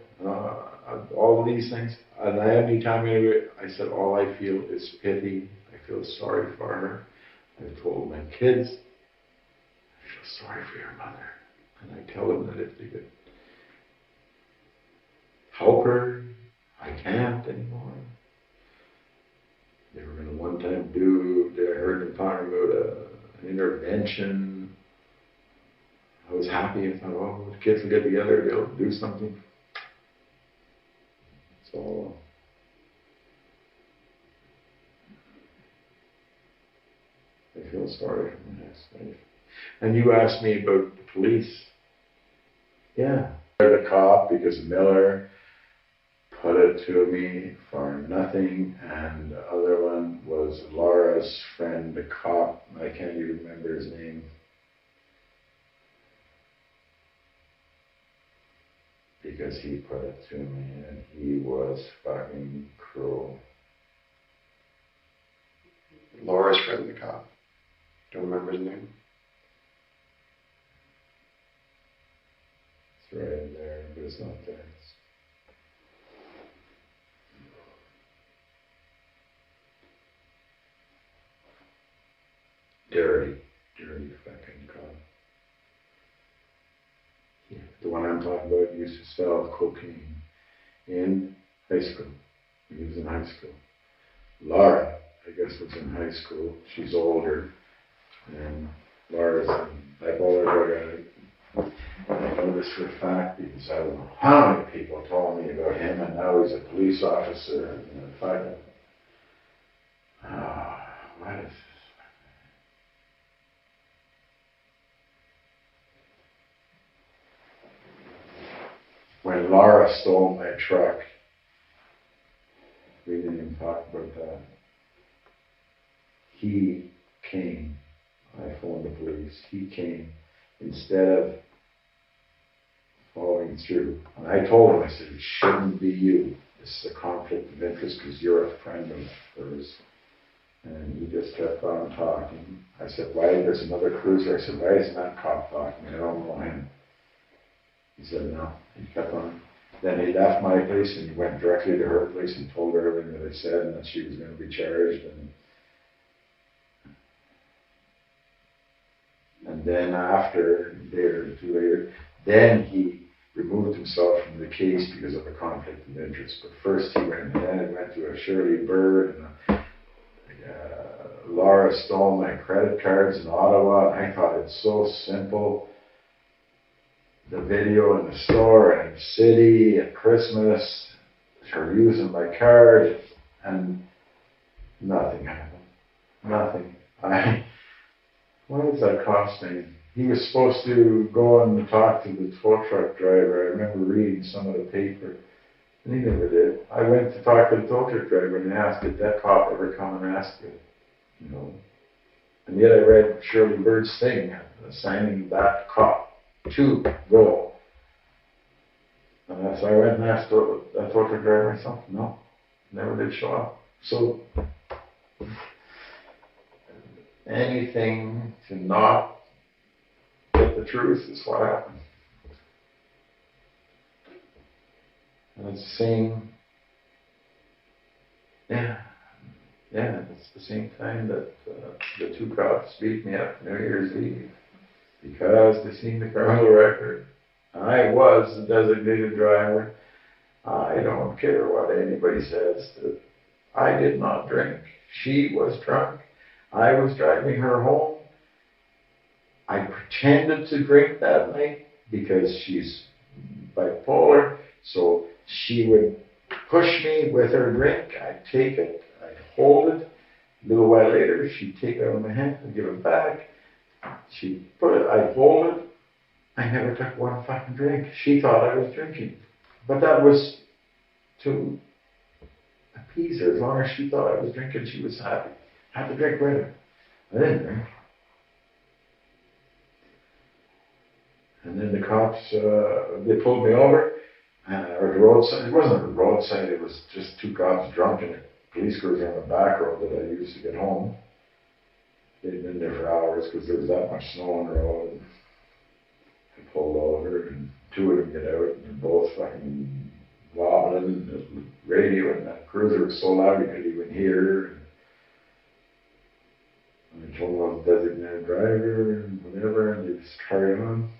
All of these things. And anytime I said all I feel is pity. I feel sorry for her. I've told my kids, I feel sorry for your mother. And I tell them that if they could help her, I can't anymore. They were going to one time I heard them talking about an intervention. I was happy. I thought, oh, the kids will get together, they'll do something. So, I feel sorry for my ex-wife. And you asked me about the police. Yeah. The cop, because Miller put it to me for nothing, and the other one was Laura's friend, the cop. I can't even remember his name. Because he put it to me, and he was fucking cruel. Laura's friend, the cop. Don't remember his name. It's right there, but it's not there. Dirty fucking cop. Yeah. The one I'm talking about used to sell cocaine in high school. He was in high school. Laura, I guess, was in high school. She's older. And Laura's a bipolar drug addict. I know this for a fact because I don't know how many people told me about him, and now he's a police officer. And what is this? When Laura stole my truck, we didn't even talk about that. He came. I phoned the police. He came instead of following through. And I told him, I said, it shouldn't be you. This is a conflict of interest because you're a friend of hers. And he just kept on talking. I said, why? There's another cruiser. I said, why isn't that cop talking? I don't know him. He said, no. He kept on. Then he left my place and he went directly to her place and told her everything that I said and that she was going to be charged. And then after, a day or two later, then he removed himself from the case because of a conflict of interest. But first he went ahead and went to a Shirley Bird, and Laura stole my credit cards in Ottawa. And I thought it's so simple. The video in the store and in the city at Christmas, her using my card, and nothing happened. Nothing. What does that cost me? He was supposed to go and talk to the tow truck driver. I remember reading some of the paper, and he never did. I went to talk to the tow truck driver and asked, did that cop ever come and ask you? You know. And yet I read Shirley Bird's thing, assigning that cop to go. And so I went and asked that tow truck driver myself. No, never did show up. So anything to not get the truth is what happened. And it's the same, it's the same time that the two cops beat me up New Year's Eve because they seen the criminal record. I was the designated driver. I don't care what anybody says. I did not drink. She was drunk. I was driving her home. I pretended to drink that night because she's bipolar. So she would push me with her drink. I'd take it. I'd hold it. A little while later, she'd take it out of my hand and give it back. She'd put it. I'd hold it. I never took one fucking drink. She thought I was drinking. But that was to appease her. As long as she thought I was drinking, she was happy. I had to drink with her. I didn't drink. And then the cops, they pulled me over, or the roadside. It wasn't a roadside, it was just two cops drunk in a police cruiser on the back road that I used to get home. They'd been there for hours because there was that much snow on the road. They pulled over, and two of them get out, and they're both fucking wobbling, and the radio in that cruiser was so loud you couldn't even hear. And I told them I was a designated driver, and whatever, and they just carried on.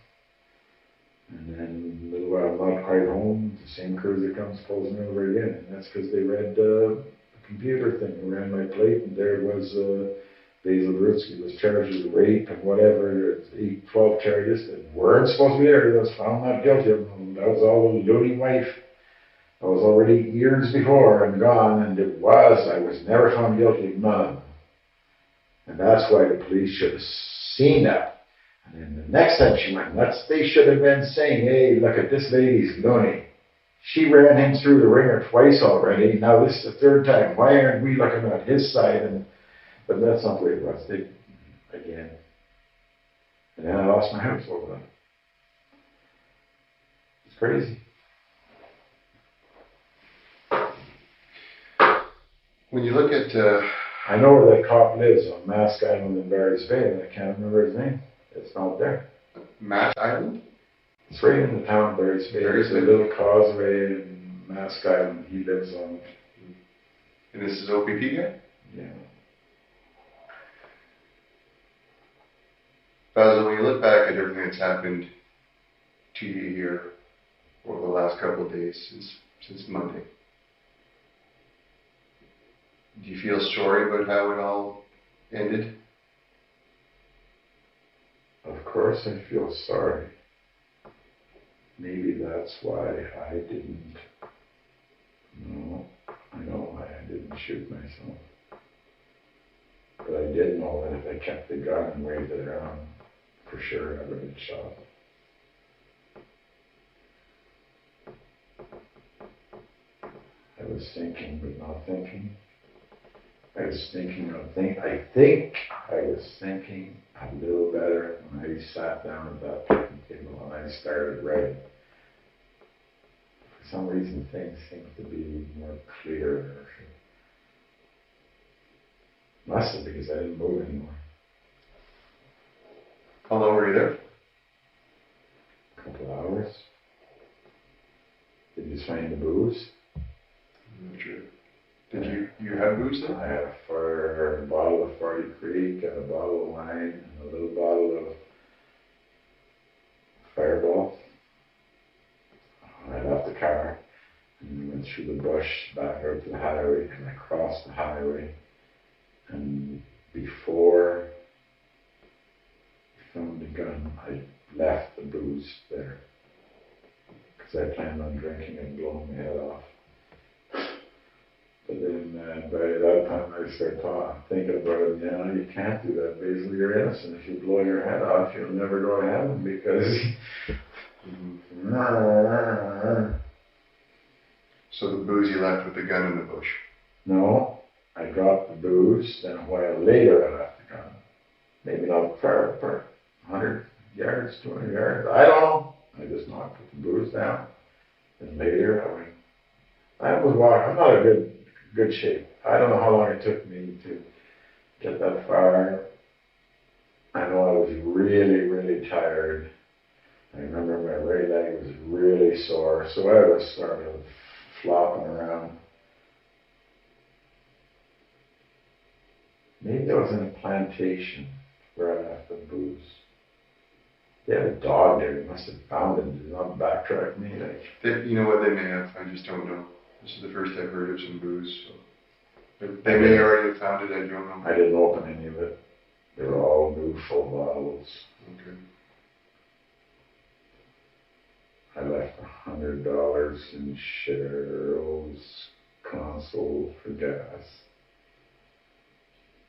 And then a little while not quite home, the same cruiser comes, pulls me over again. And that's because they read a computer thing. They ran my plate, and there was Basil Borutski was charged with rape and whatever. 12 charges that weren't supposed to be there. He was found not guilty of them. That was all a loony wife. That was already years before and gone, and I was never found guilty of none of them. And that's why the police should have seen that. And then the next time she went nuts, they should have been saying, hey, look at this lady's loony. She ran him through the ringer twice already. Now this is the third time. Why aren't we looking at his side? But that's not the way it was. Again. And then I lost my house over that. It's crazy. When you look at... I know where that cop lives on Mask Island in Barry's Bay, and I can't remember his name. It's not there. Mask Island? It's right in the town of Barry's Bay. There's a little causeway in Mask Island he lives on. And this is OPP guy? Yeah. Basil, when you look back at everything that's happened to you here over the last couple of days since Monday, do you feel sorry about how it all ended? Of course I feel sorry. Maybe that's why I didn't. No, I know why I didn't shoot myself. But I did know that if I kept the gun and waved it around, for sure I would have been shot. I was thinking but not thinking. I was thinking a little better when I sat down at that picnic table and I started writing. For some reason, things seem to be more clear. Must have because I didn't move anymore. How long were you there? A couple of hours. Did you find the booze? Not sure. Did you have booze there? I had a bottle of 40 Creek and a bottle of wine and a little bottle of Fireball. the car, and we went through the bush back out to the highway, and I crossed the highway, and before I found the gun, I left the booze there, because I planned on drinking and blowing my head off. But then by that time I started thinking about it, you can't do that, Basil, you're innocent. If you blow your head off, you'll never go to heaven because... So the booze you left with the gun in the bush? No, I dropped the booze, then a while later I left the gun. Maybe not far apart, 100 yards, 200 yards, I don't know. I just knocked the booze down. And later I was walking, I'm not a good shape. I don't know how long it took me to get that far. I know I was really, really tired. I remember my right leg was really sore, so I was sort of flopping around. Maybe I was in a plantation where I left the booze. They had a dog there, they must have found it, did not backtrack me. You know what, they may have, I just don't know. This is the first I've heard of some booze, so. They may already have found it, I don't know. I didn't open any of it. They were all new full bottles. Okay. I left $100 in Cheryl's console for gas.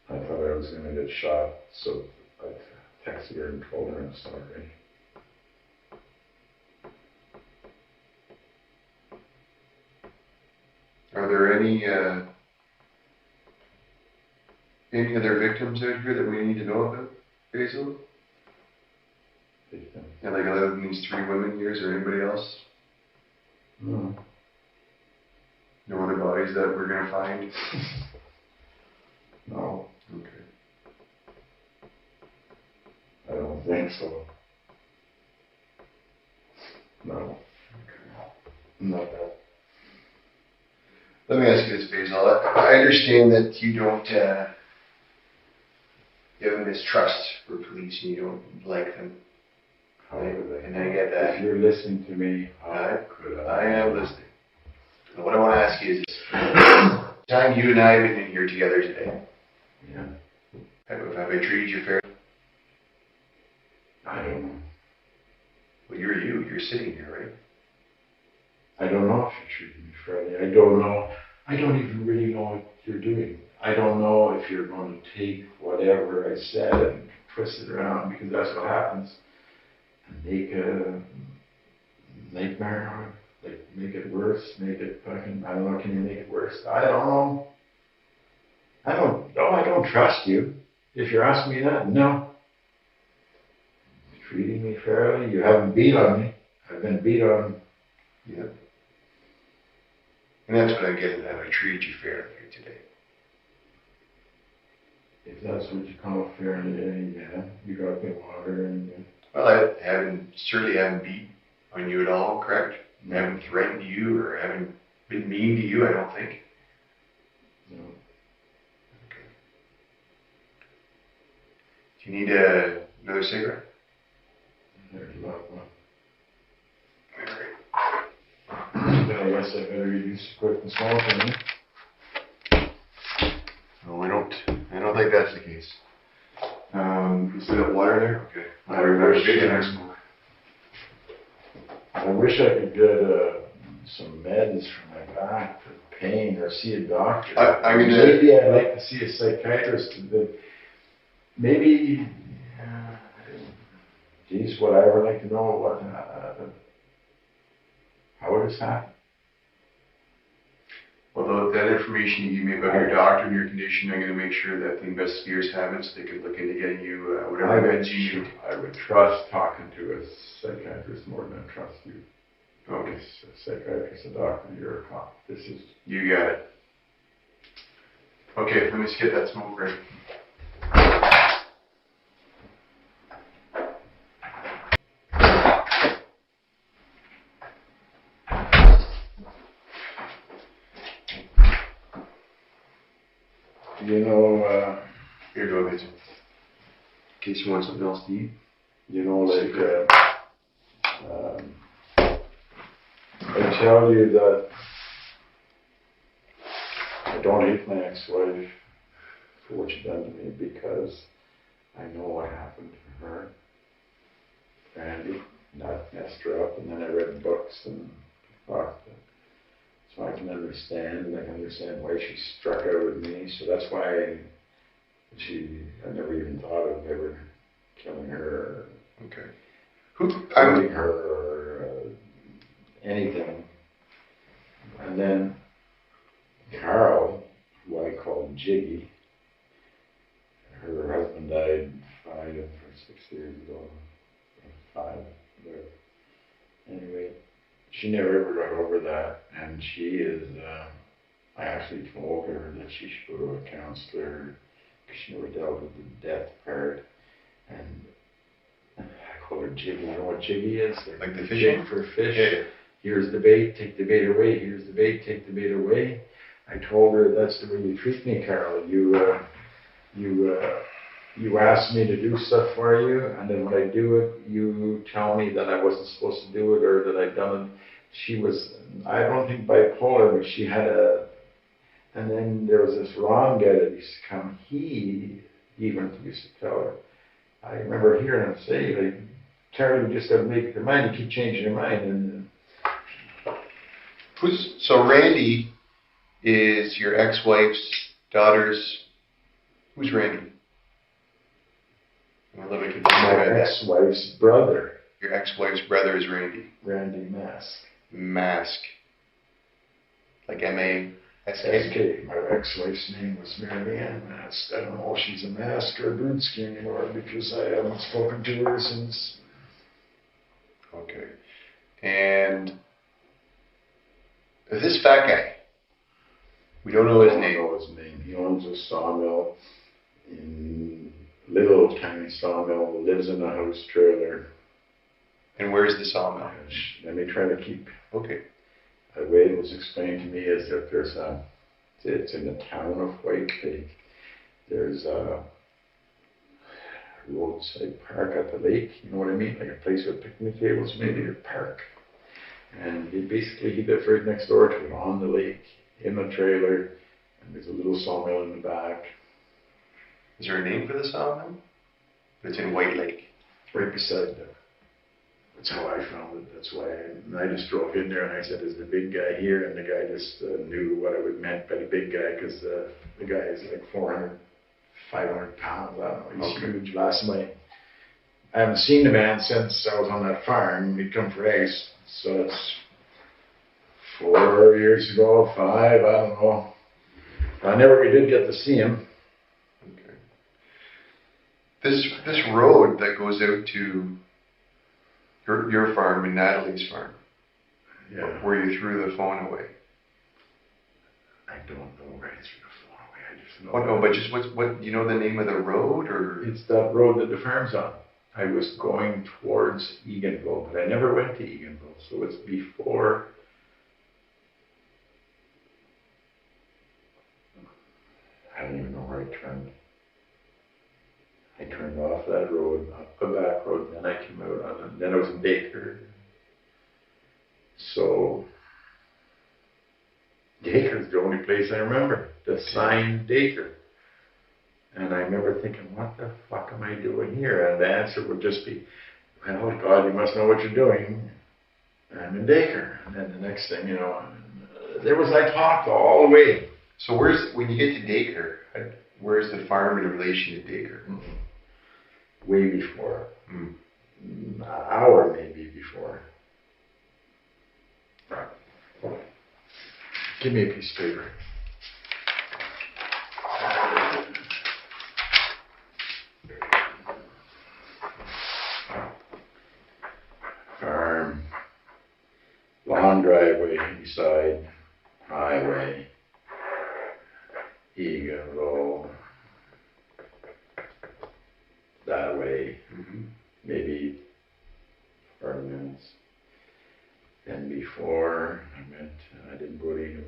I thought I was going to get shot, so I texted her and told her I'm sorry. Are there any other victims out here that we need to know about, Basil? Victim. Yeah, like other than these 3 women here, is there anybody else? No. No other bodies that we're going to find? No, Okay. I don't think so. No. Okay. Not that. Let me ask you this, Basil. I understand that you don't, you have a mistrust for police and you don't like them. How would And I get that. If you're listening to me, how could I? I am listening. And what I want to ask you is this. The time you and I have been in here together today, Yeah. have I treated you fairly? I don't know. Well, you're sitting here, right? I don't know if you're treating me fairly. I don't know. I don't even really know what you're doing. I don't know if you're going to take whatever I said and twist it around, because that's what happens. And make a nightmare, like make it worse, make it fucking, I don't know, can you make it worse? I don't know. I don't trust you. If you're asking me that, no. You're treating me fairly, you haven't beat on me. I've been beat on. Yeah. And that's what I'm getting at. I treated you fairly here today. If that's what you call fairly, yeah, you got me water and... Well, I certainly haven't beat on you at all, correct? I haven't threatened you or haven't been mean to you, I don't think. No. Okay. Do you need another cigarette? There's a lot more. All right. I guess I better reduce the quick and small for me. No, I don't think that's the case. You still got water there? Okay. I wish, I wish I could get some meds for my back for pain or see a doctor. Maybe I'd like to see a psychiatrist. But maybe, geez, would I ever like to know what how it has happened? Well, that information you gave me about your doctor and your condition, I'm going to make sure that the investigators have it so they can look into getting you whatever meds you need. I would trust talking to a psychiatrist more than I trust you. Okay. A psychiatrist, a doctor, you're a cop. This is... You got it. Okay, let me just get that smoke right. You know, Here you go, Vincent. In case you want something else to eat. like tell you that I don't hate my ex-wife for what she done to me because I know what happened to her, Randy, and that messed her up. And then I read books and talked to her. So I can understand, and I can understand why she struck out with me. So that's why I never even thought of ever killing her, Okay. or hurting her, or anything. And then Carol, who I called Jiggy, her husband died 5 or 6 years ago. 5, whatever. Anyway, she never ever got over that, and she is, I actually told her that she should go to a counselor because she never dealt with the death part. And I call her Jiggy. You know what Jiggy is? Like the fishing? Jig for fish. Yeah. Here's the bait, take the bait away. Here's the bait, take the bait away. I told her that's the way you treat me, Carol. You ask me to do stuff for you, and then when I do it, you tell me that I wasn't supposed to do it or that I'd done it. She was, I don't think bipolar, but she had and then there was this Ron guy that used to come. He even used to tell her. I remember hearing him say, like, Carol, you just got to make up your mind. You keep changing your mind. And So Randy is your ex-wife's daughter's. Who's Randy? I'm a little bit confused my about that. ex-wife's brother, Your ex-wife's brother is Randy. Randy Mask. Mask. Like M-A-S-K. SK. My ex-wife's name was Mary Ann Mask. I don't know if she's a Mask or a Borustki anymore because I haven't spoken to her since. Okay. And this fat guy, we don't know his I name. don't know his name. He owns a sawmill in little tiny sawmill, lives in a house trailer. And where's the sawmill? Let me try to keep. Okay. The way it was explained to me is that it's in the town of White Lake. There's a roadside park at the lake, you know what I mean? Like a place with picnic tables, maybe a park. And he lives right next door to it on the lake, in a trailer, and there's a little sawmill in the back. Is there a name for the sawmill? It's in White Lake. Right beside the. That's how I found it. That's why I just drove in there and I said, "Is the big guy here?" And the guy just knew what I would meant by the big guy because the guy is like 400, 500 pounds. I don't know. He's huge. Last night, I haven't seen the man since I was on that farm. He'd come for eggs, so it's 4 years ago, 5. I don't know. I never really did get to see him. Okay. This road that goes out to your farm and Natalie's farm, Yeah. where you threw the phone away. I don't know where it's the phone away. I just know. Oh no, but just what do you know the name of the road or? It's that road that the farm's on. I was going towards Eganville, but I never went to Eganville, so it's before. I don't even know where I turned. I turned off that road, up the back road, then I came out on it. Then I was in Baker. So, Baker's the only place I remember. The sign Baker. And I remember thinking, what the fuck am I doing here? And the answer would just be, well, God, you must know what you're doing. I'm in Baker. And then the next thing, I talked all the way. So when you get to Dacre, where's the farm in relation to Dacre? Mm-hmm. Way before. Mm. An hour maybe before. Right. Give me a piece of paper. Farm. Long driveway, east side, highway, Egan Road. That way, maybe 40 minutes. Then before I didn't go to Egan,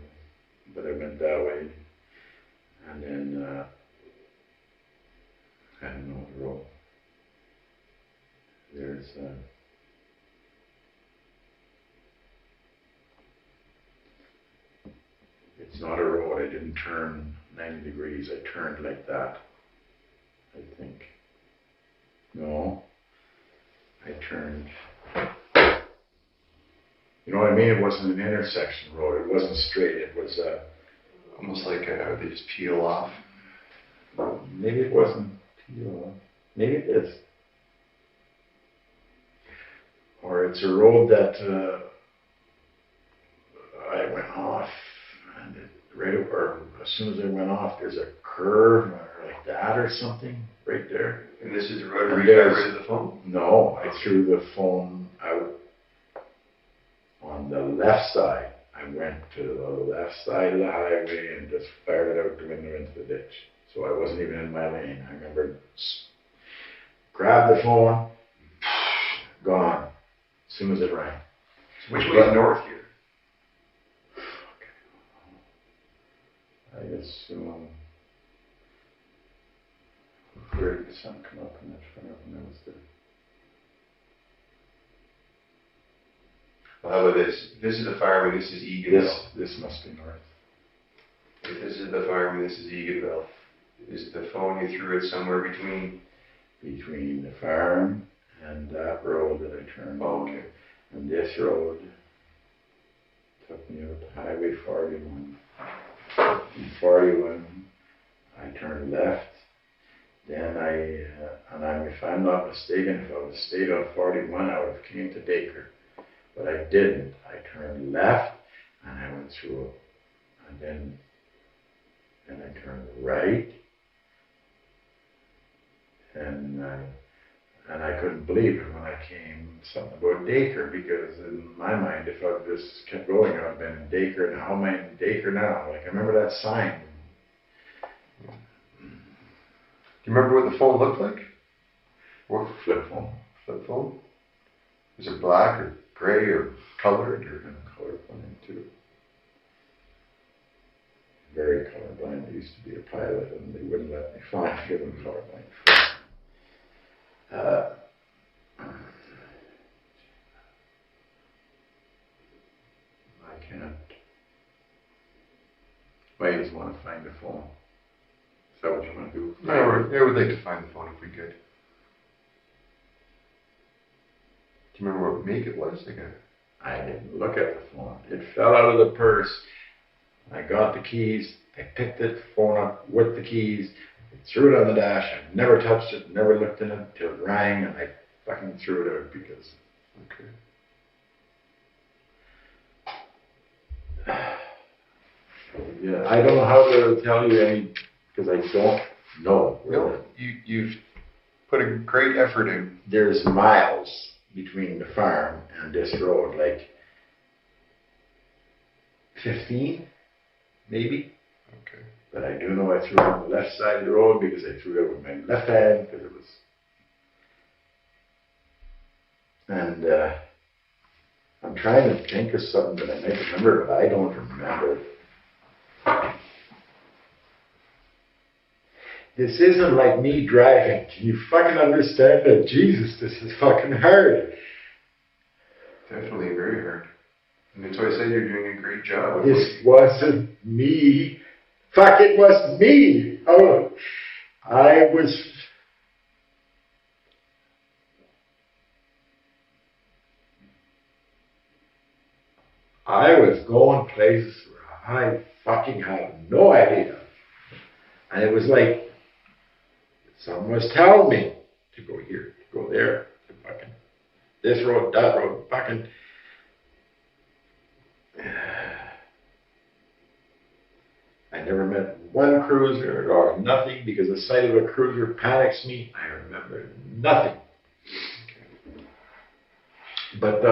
but I went that way. And then, I don't know the road. There's, didn't turn 90 degrees. I turned like that, I think. No, I turned. You know what I mean? It wasn't an intersection road. It wasn't straight. It was Almost like they just peel off. maybe it wasn't. Maybe it is. Or it's a road that I went off, and as soon as I went off, there's a curve or like that or something right there. And this is the road where you got rid of the phone? No, I threw the phone out on the left side. I went to the left side of the highway and just fired it out the window into the ditch. So I wasn't even in my lane. I remember grabbed the phone, gone, as soon as it rang. So which way is north here? I assume. Where did the sun come up in that front when I was there? Well, how about this? This is the fireman, this is Eganville. This must be north. If this is the fireman, this is Eganville. Is the phone you threw it somewhere between? Between the farm and that road that I turned on. Okay. And this road took me out to Highway 41. In 41, I turned left. Then if I'm not mistaken, if I would have stayed on 41, I would have came to Dacre. But I didn't. I turned left, and I went through it. And then I turned right. And I couldn't believe it when I came something about Dacre, because in my mind, if I just kept going, I would have been in Dacre, and how am I in Dacre now? Like, I remember that sign. Do you remember what the phone looked like? What flip phone? Flip phone? Was it black or gray or colored or? Colored one too. Very colorblind. I used to be a pilot, and they wouldn't let me fly give them colorblind. I can't. I just want to find the phone. Is that what you want to do? No, I would like to find the phone if we could. Do you remember what make it was? I didn't look at the phone. It fell out of the purse. I got the keys. I picked the phone up with the keys. I threw it on the dash. I never touched it, never looked in it until it rang, and I fucking threw it out because. Okay. Yeah, I don't know how to tell you any, because I don't know. No, you've put a great effort in. There's miles between the farm and this road, like 15, maybe. Okay. But I do know I threw it on the left side of the road because I threw it with my left hand because it was. And I'm trying to think of something that I might remember, but I don't remember. This isn't like me driving. Can you fucking understand that? Jesus, this is fucking hard. Definitely very hard. And that's why I said you're doing a great job. This wasn't me. Fuck, it was me. Oh, I was going places where I fucking had no idea. And it was like, someone was telling me to go here, to go there, to fucking this road, that road, fucking. I never met one cruiser or nothing because the sight of a cruiser panics me. I remember nothing. But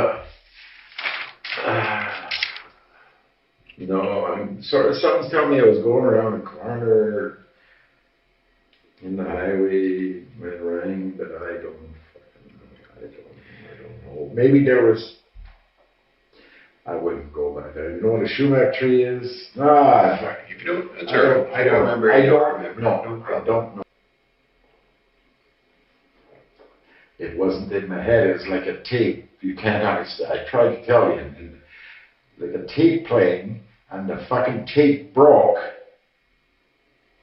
I'm sort of, something's telling me I was going around a corner in the highway when it rang, but I don't know. Maybe there was. I wouldn't go by there. You know what a sumac tree is? If you don't, that's all right. I don't remember. I don't know. It wasn't in my head. It was like a tape. You can't understand. I tried to tell you, like a tape playing, and the fucking tape broke,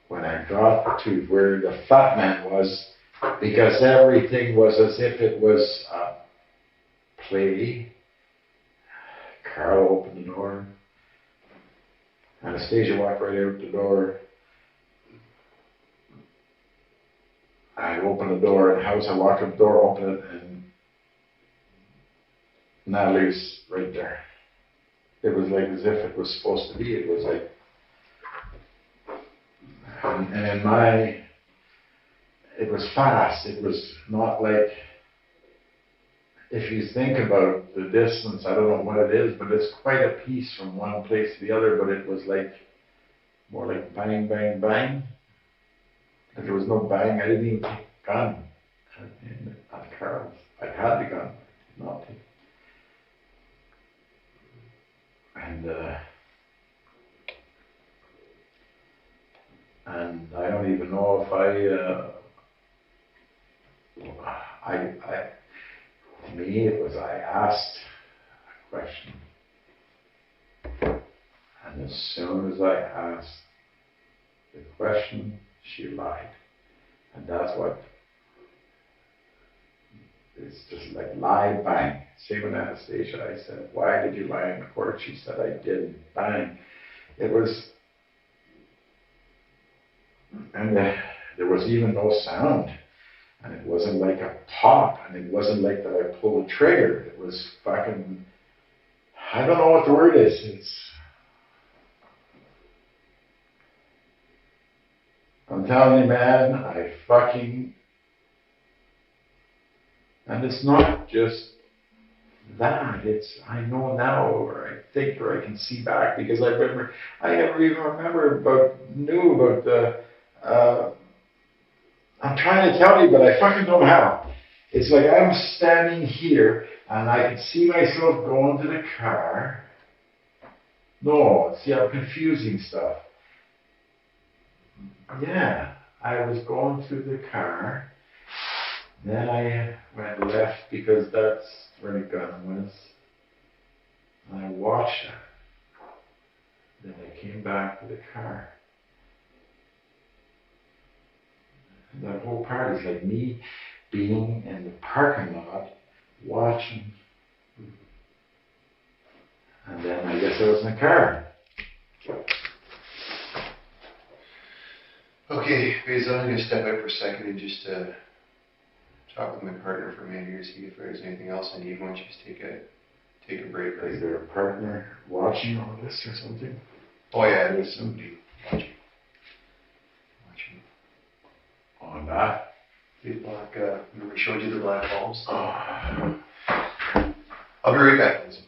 when I got to where the fat man was, because everything was as if it was a play. Carl opened the door. Anastasia walked right out the door. I opened the door in the house. I walked up the door, opened it, and Natalie's right there. It was like as if it was supposed to be. It was like, and in my, it was fast. It was not like, if you think about the distance, I don't know what it is, but it's quite a piece from one place to the other, but it was like, more like bang, bang, bang. And there was no bang. I didn't even take a gun at Carl's. I had the gun, not take. And I don't even know if to me it was, I asked a question. And as soon as I asked the question, she lied. And that's what, it's just like lie, bang. Same with Anastasia. I said, why did you lie in court? She said, I didn't, bang. It was, and there was even no sound. And it wasn't like a pop. And it wasn't like that I pulled the trigger. It was fucking, I don't know what the word is. I'm telling you, man, I fucking, and it's not just that, it's, I know now, or I think, or I can see back, because I never even knew about the, I'm trying to tell you, but I fucking don't know how. It's like I'm standing here, and I can see myself going to the car. No, see, I'm confusing stuff. Yeah, I was going to the car. Then I went left because that's where the gun was. And I watched it. Then I came back to the car. And that whole part is like me being in the parking lot watching. And then I guess I was in the car. Okay, Basil, I'm going to step out for a second and just talk with my partner for a minute here, see if there's anything else I need. Why don't you just take a break? Is there a partner watching all this or something? Oh yeah, there's somebody watching. On that? The black, remember I showed you the black balls? Oh. I'll be right back, Basil.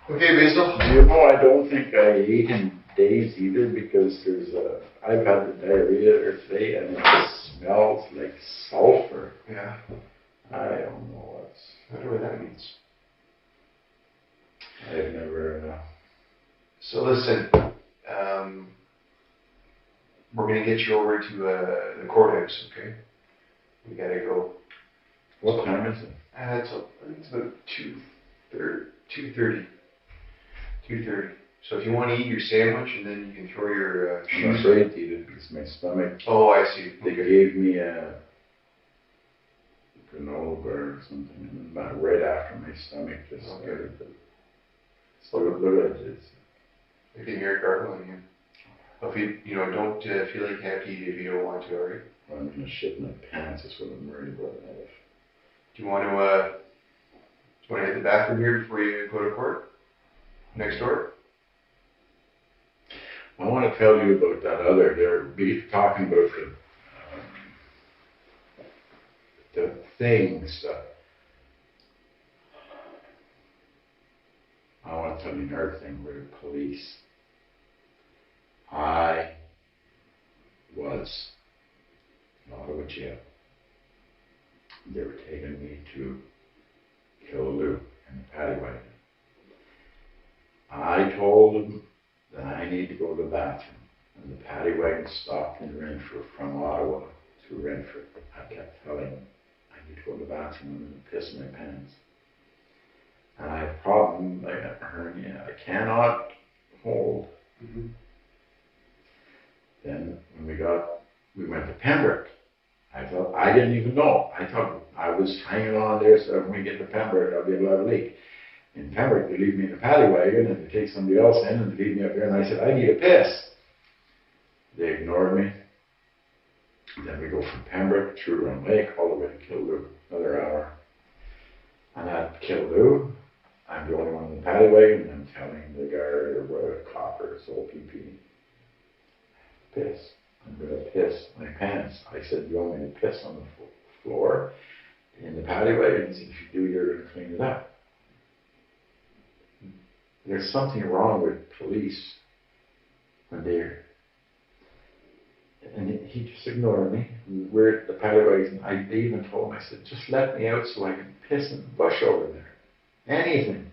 Okay, Basil. You know, I don't think I ate in days either, because I've had the diarrhea today and it smells like sulfur. Yeah. I don't know I wonder what that means. I've never. So listen, we're going to get you over to the courthouse, okay? We got to go. What time is it? I think it's about 2:30. 2:30. So if you want to eat your sandwich, and then you can throw your I'm shoes. afraid to eat it because my stomach. Oh, I see. They Okay. gave me a granola bar or something, and about right after my stomach just started. So look at it. I can hear it gargling. Yeah. If you don't feel like you have to eat if you don't want to, all right? I'm gonna shit my pants. That's what I'm worried about. Do you want to hit the bathroom here before you go to court? Next door? I want to tell you about that other. They're talking about the things. I want to tell you another thing with the police. I was in Ottawa jail. They were taking me to Culleton in the paddy wagon. I told them that I need to go to the bathroom. And the paddy wagon stopped in Renfrew from Ottawa to Renfrew. I kept telling them, I need to go to the bathroom, I'm going to piss my pants. And I have a problem, I got a hernia, I cannot hold. Mm-hmm. Then when we went to Pembroke, I didn't even know. I thought I was hanging on there so when we get to Pembroke, I'll be able to have a leak. In Pembroke, they leave me in a paddy wagon and they take somebody else in and they leave me up there and I said, I need a piss. They ignored me. Then we go from Pembroke through Run Lake all the way to Culleton, another hour. And at Culleton, I'm the only one in the paddy wagon and I'm telling the guard or whatever, cop or OPP, piss. I'm going to piss my pants. I said, you want me to piss on the floor in the paddy wagon? He said, if you do, you're going to clean it up. There's something wrong with police when they're, and he just ignored me. We're at the paddy wagon. I even told him, I said, just let me out so I can piss in the bush over there. Anything.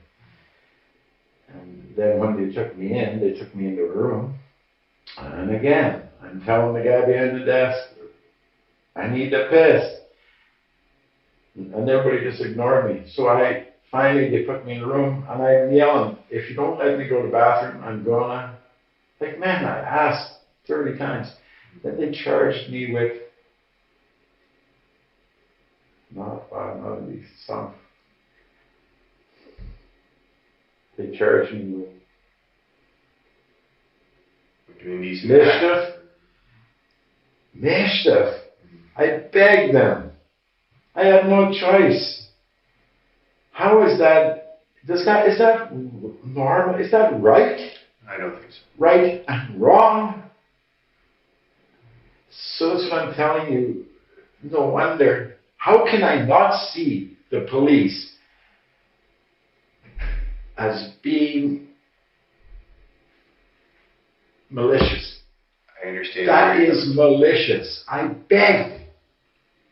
And then when they took me into a room. And again, I'm telling the guy behind the desk, I need to piss. And everybody just ignored me. So finally they put me in the room and I'm yelling, if you don't let me go to the bathroom, I'm gonna. Like, man, I asked 30 times. Then they charged me with, not these some. They charged me with mischief. I begged them. I had no choice. How is that? Is that normal? Is that right? I don't think so. Right and wrong? So that's what I'm telling you. No wonder. How can I not see the police as being malicious? I understand. That is malicious. I begged.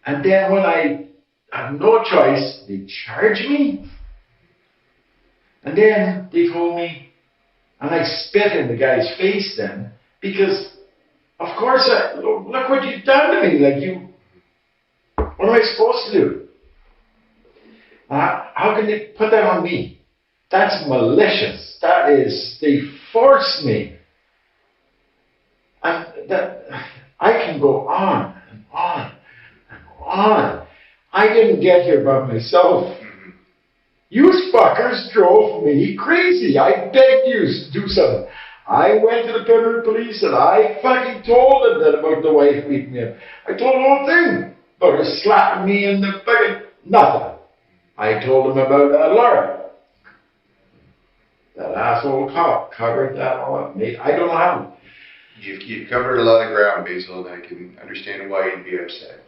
And then when I have no choice, they charge me. And then they told me, and I spit in the guy's face then, because of course, look what you've done to me. What am I supposed to do? How can they put that on me? That's malicious. They forced me. And that, I can go on and on and on. I didn't get here by myself. You fuckers drove me crazy. I begged you to do something. I went to the Pembroke police and I fucking told them that about the wife beating me up. I told them the whole thing. About her slapping me in the fucking nothing. I told them about Laura. That asshole cop covered that all up. I don't know how. You've covered a lot of ground, Basil, and I can understand why you'd be upset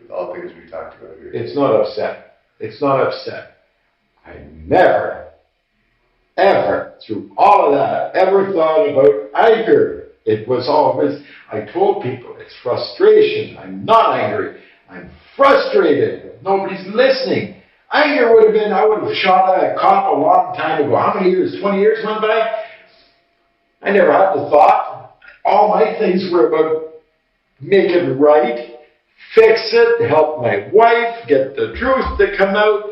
with all things we've talked about here. It's not upset. It's not upset. I never, ever, through all of that, ever thought about anger. It was always, I told people, it's frustration. I'm not angry. I'm frustrated. Nobody's listening. Anger would have been, I would have shot at a cop a long time ago. How many years? 20 years went by? I never had the thought. All my things were about make it right, fix it, help my wife, get the truth to come out.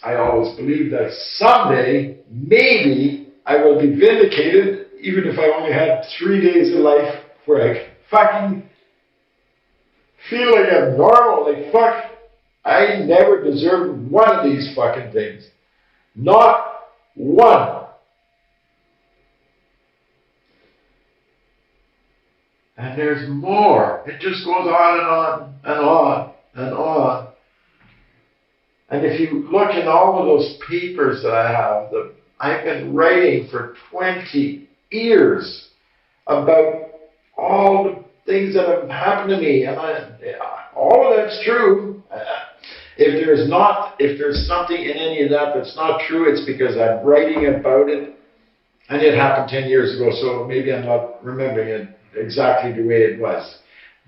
I always believed that someday, maybe, I will be vindicated, even if I only had 3 days of life where I fucking feel like I'm normal. Like, fuck, I never deserved one of these fucking things. Not one. And there's more. It just goes on and on and on and on. And if you look in all of those papers that I have, I've been writing for 20 years about all the things that have happened to me. And all of that's true. If there's something in any of that that's not true, it's because I'm writing about it, and it happened 10 years ago, so maybe I'm not remembering it exactly the way it was.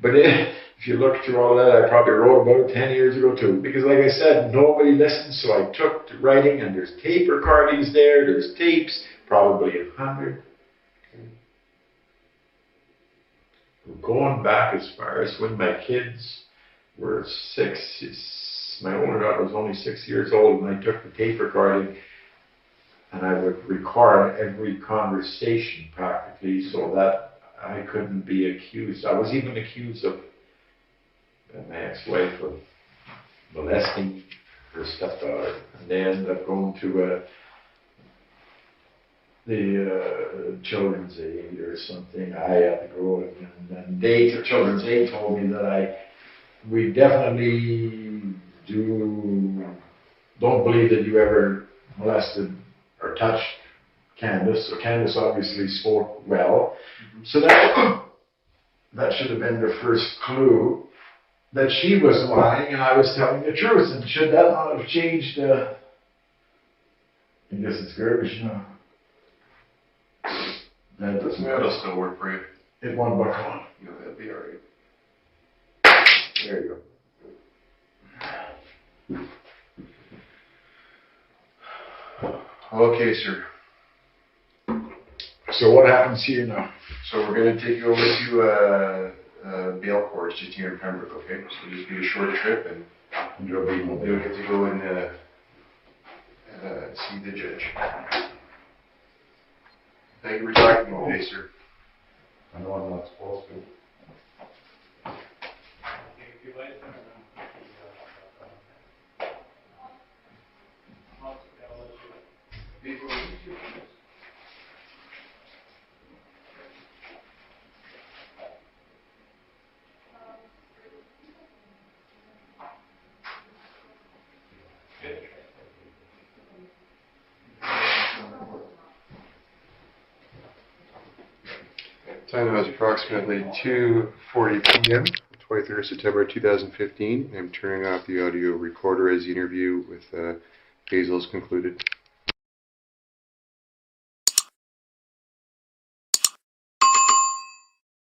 But if you look through all that, I probably wrote about it 10 years ago too, because like I said, nobody listened, so I took to writing, and there's tape recordings there's tapes, probably 100. Going back as far as when my kids were 6, my older daughter was only 6 years old, and I took the tape recording, and I would record every conversation practically, so that I couldn't be accused. I was even accused of my ex-wife of molesting her stepdaughter, and they ended up going to the children's aid or something. I had to go, and they, the children's aid, told me that we definitely don't believe that you ever molested or touched Candace. So Candace obviously spoke well. So that should have been the first clue that she was lying and I was telling the truth. And should that not have changed? I guess it's garbage now. That doesn't matter. It'll still work for you. It won't buckle on. No, that'll be all right. There you go. Okay, sir. So what happens here now? So we're going to take you over to bail court just here in Pembroke, okay? So just be a short trip, and you'll get to go and see the judge. Thank you for talking to me today, sir. I know I'm not supposed to. Time now is approximately 2:40 p.m., 23rd September 2015. I'm turning off the audio recorder as the interview with Basil is concluded.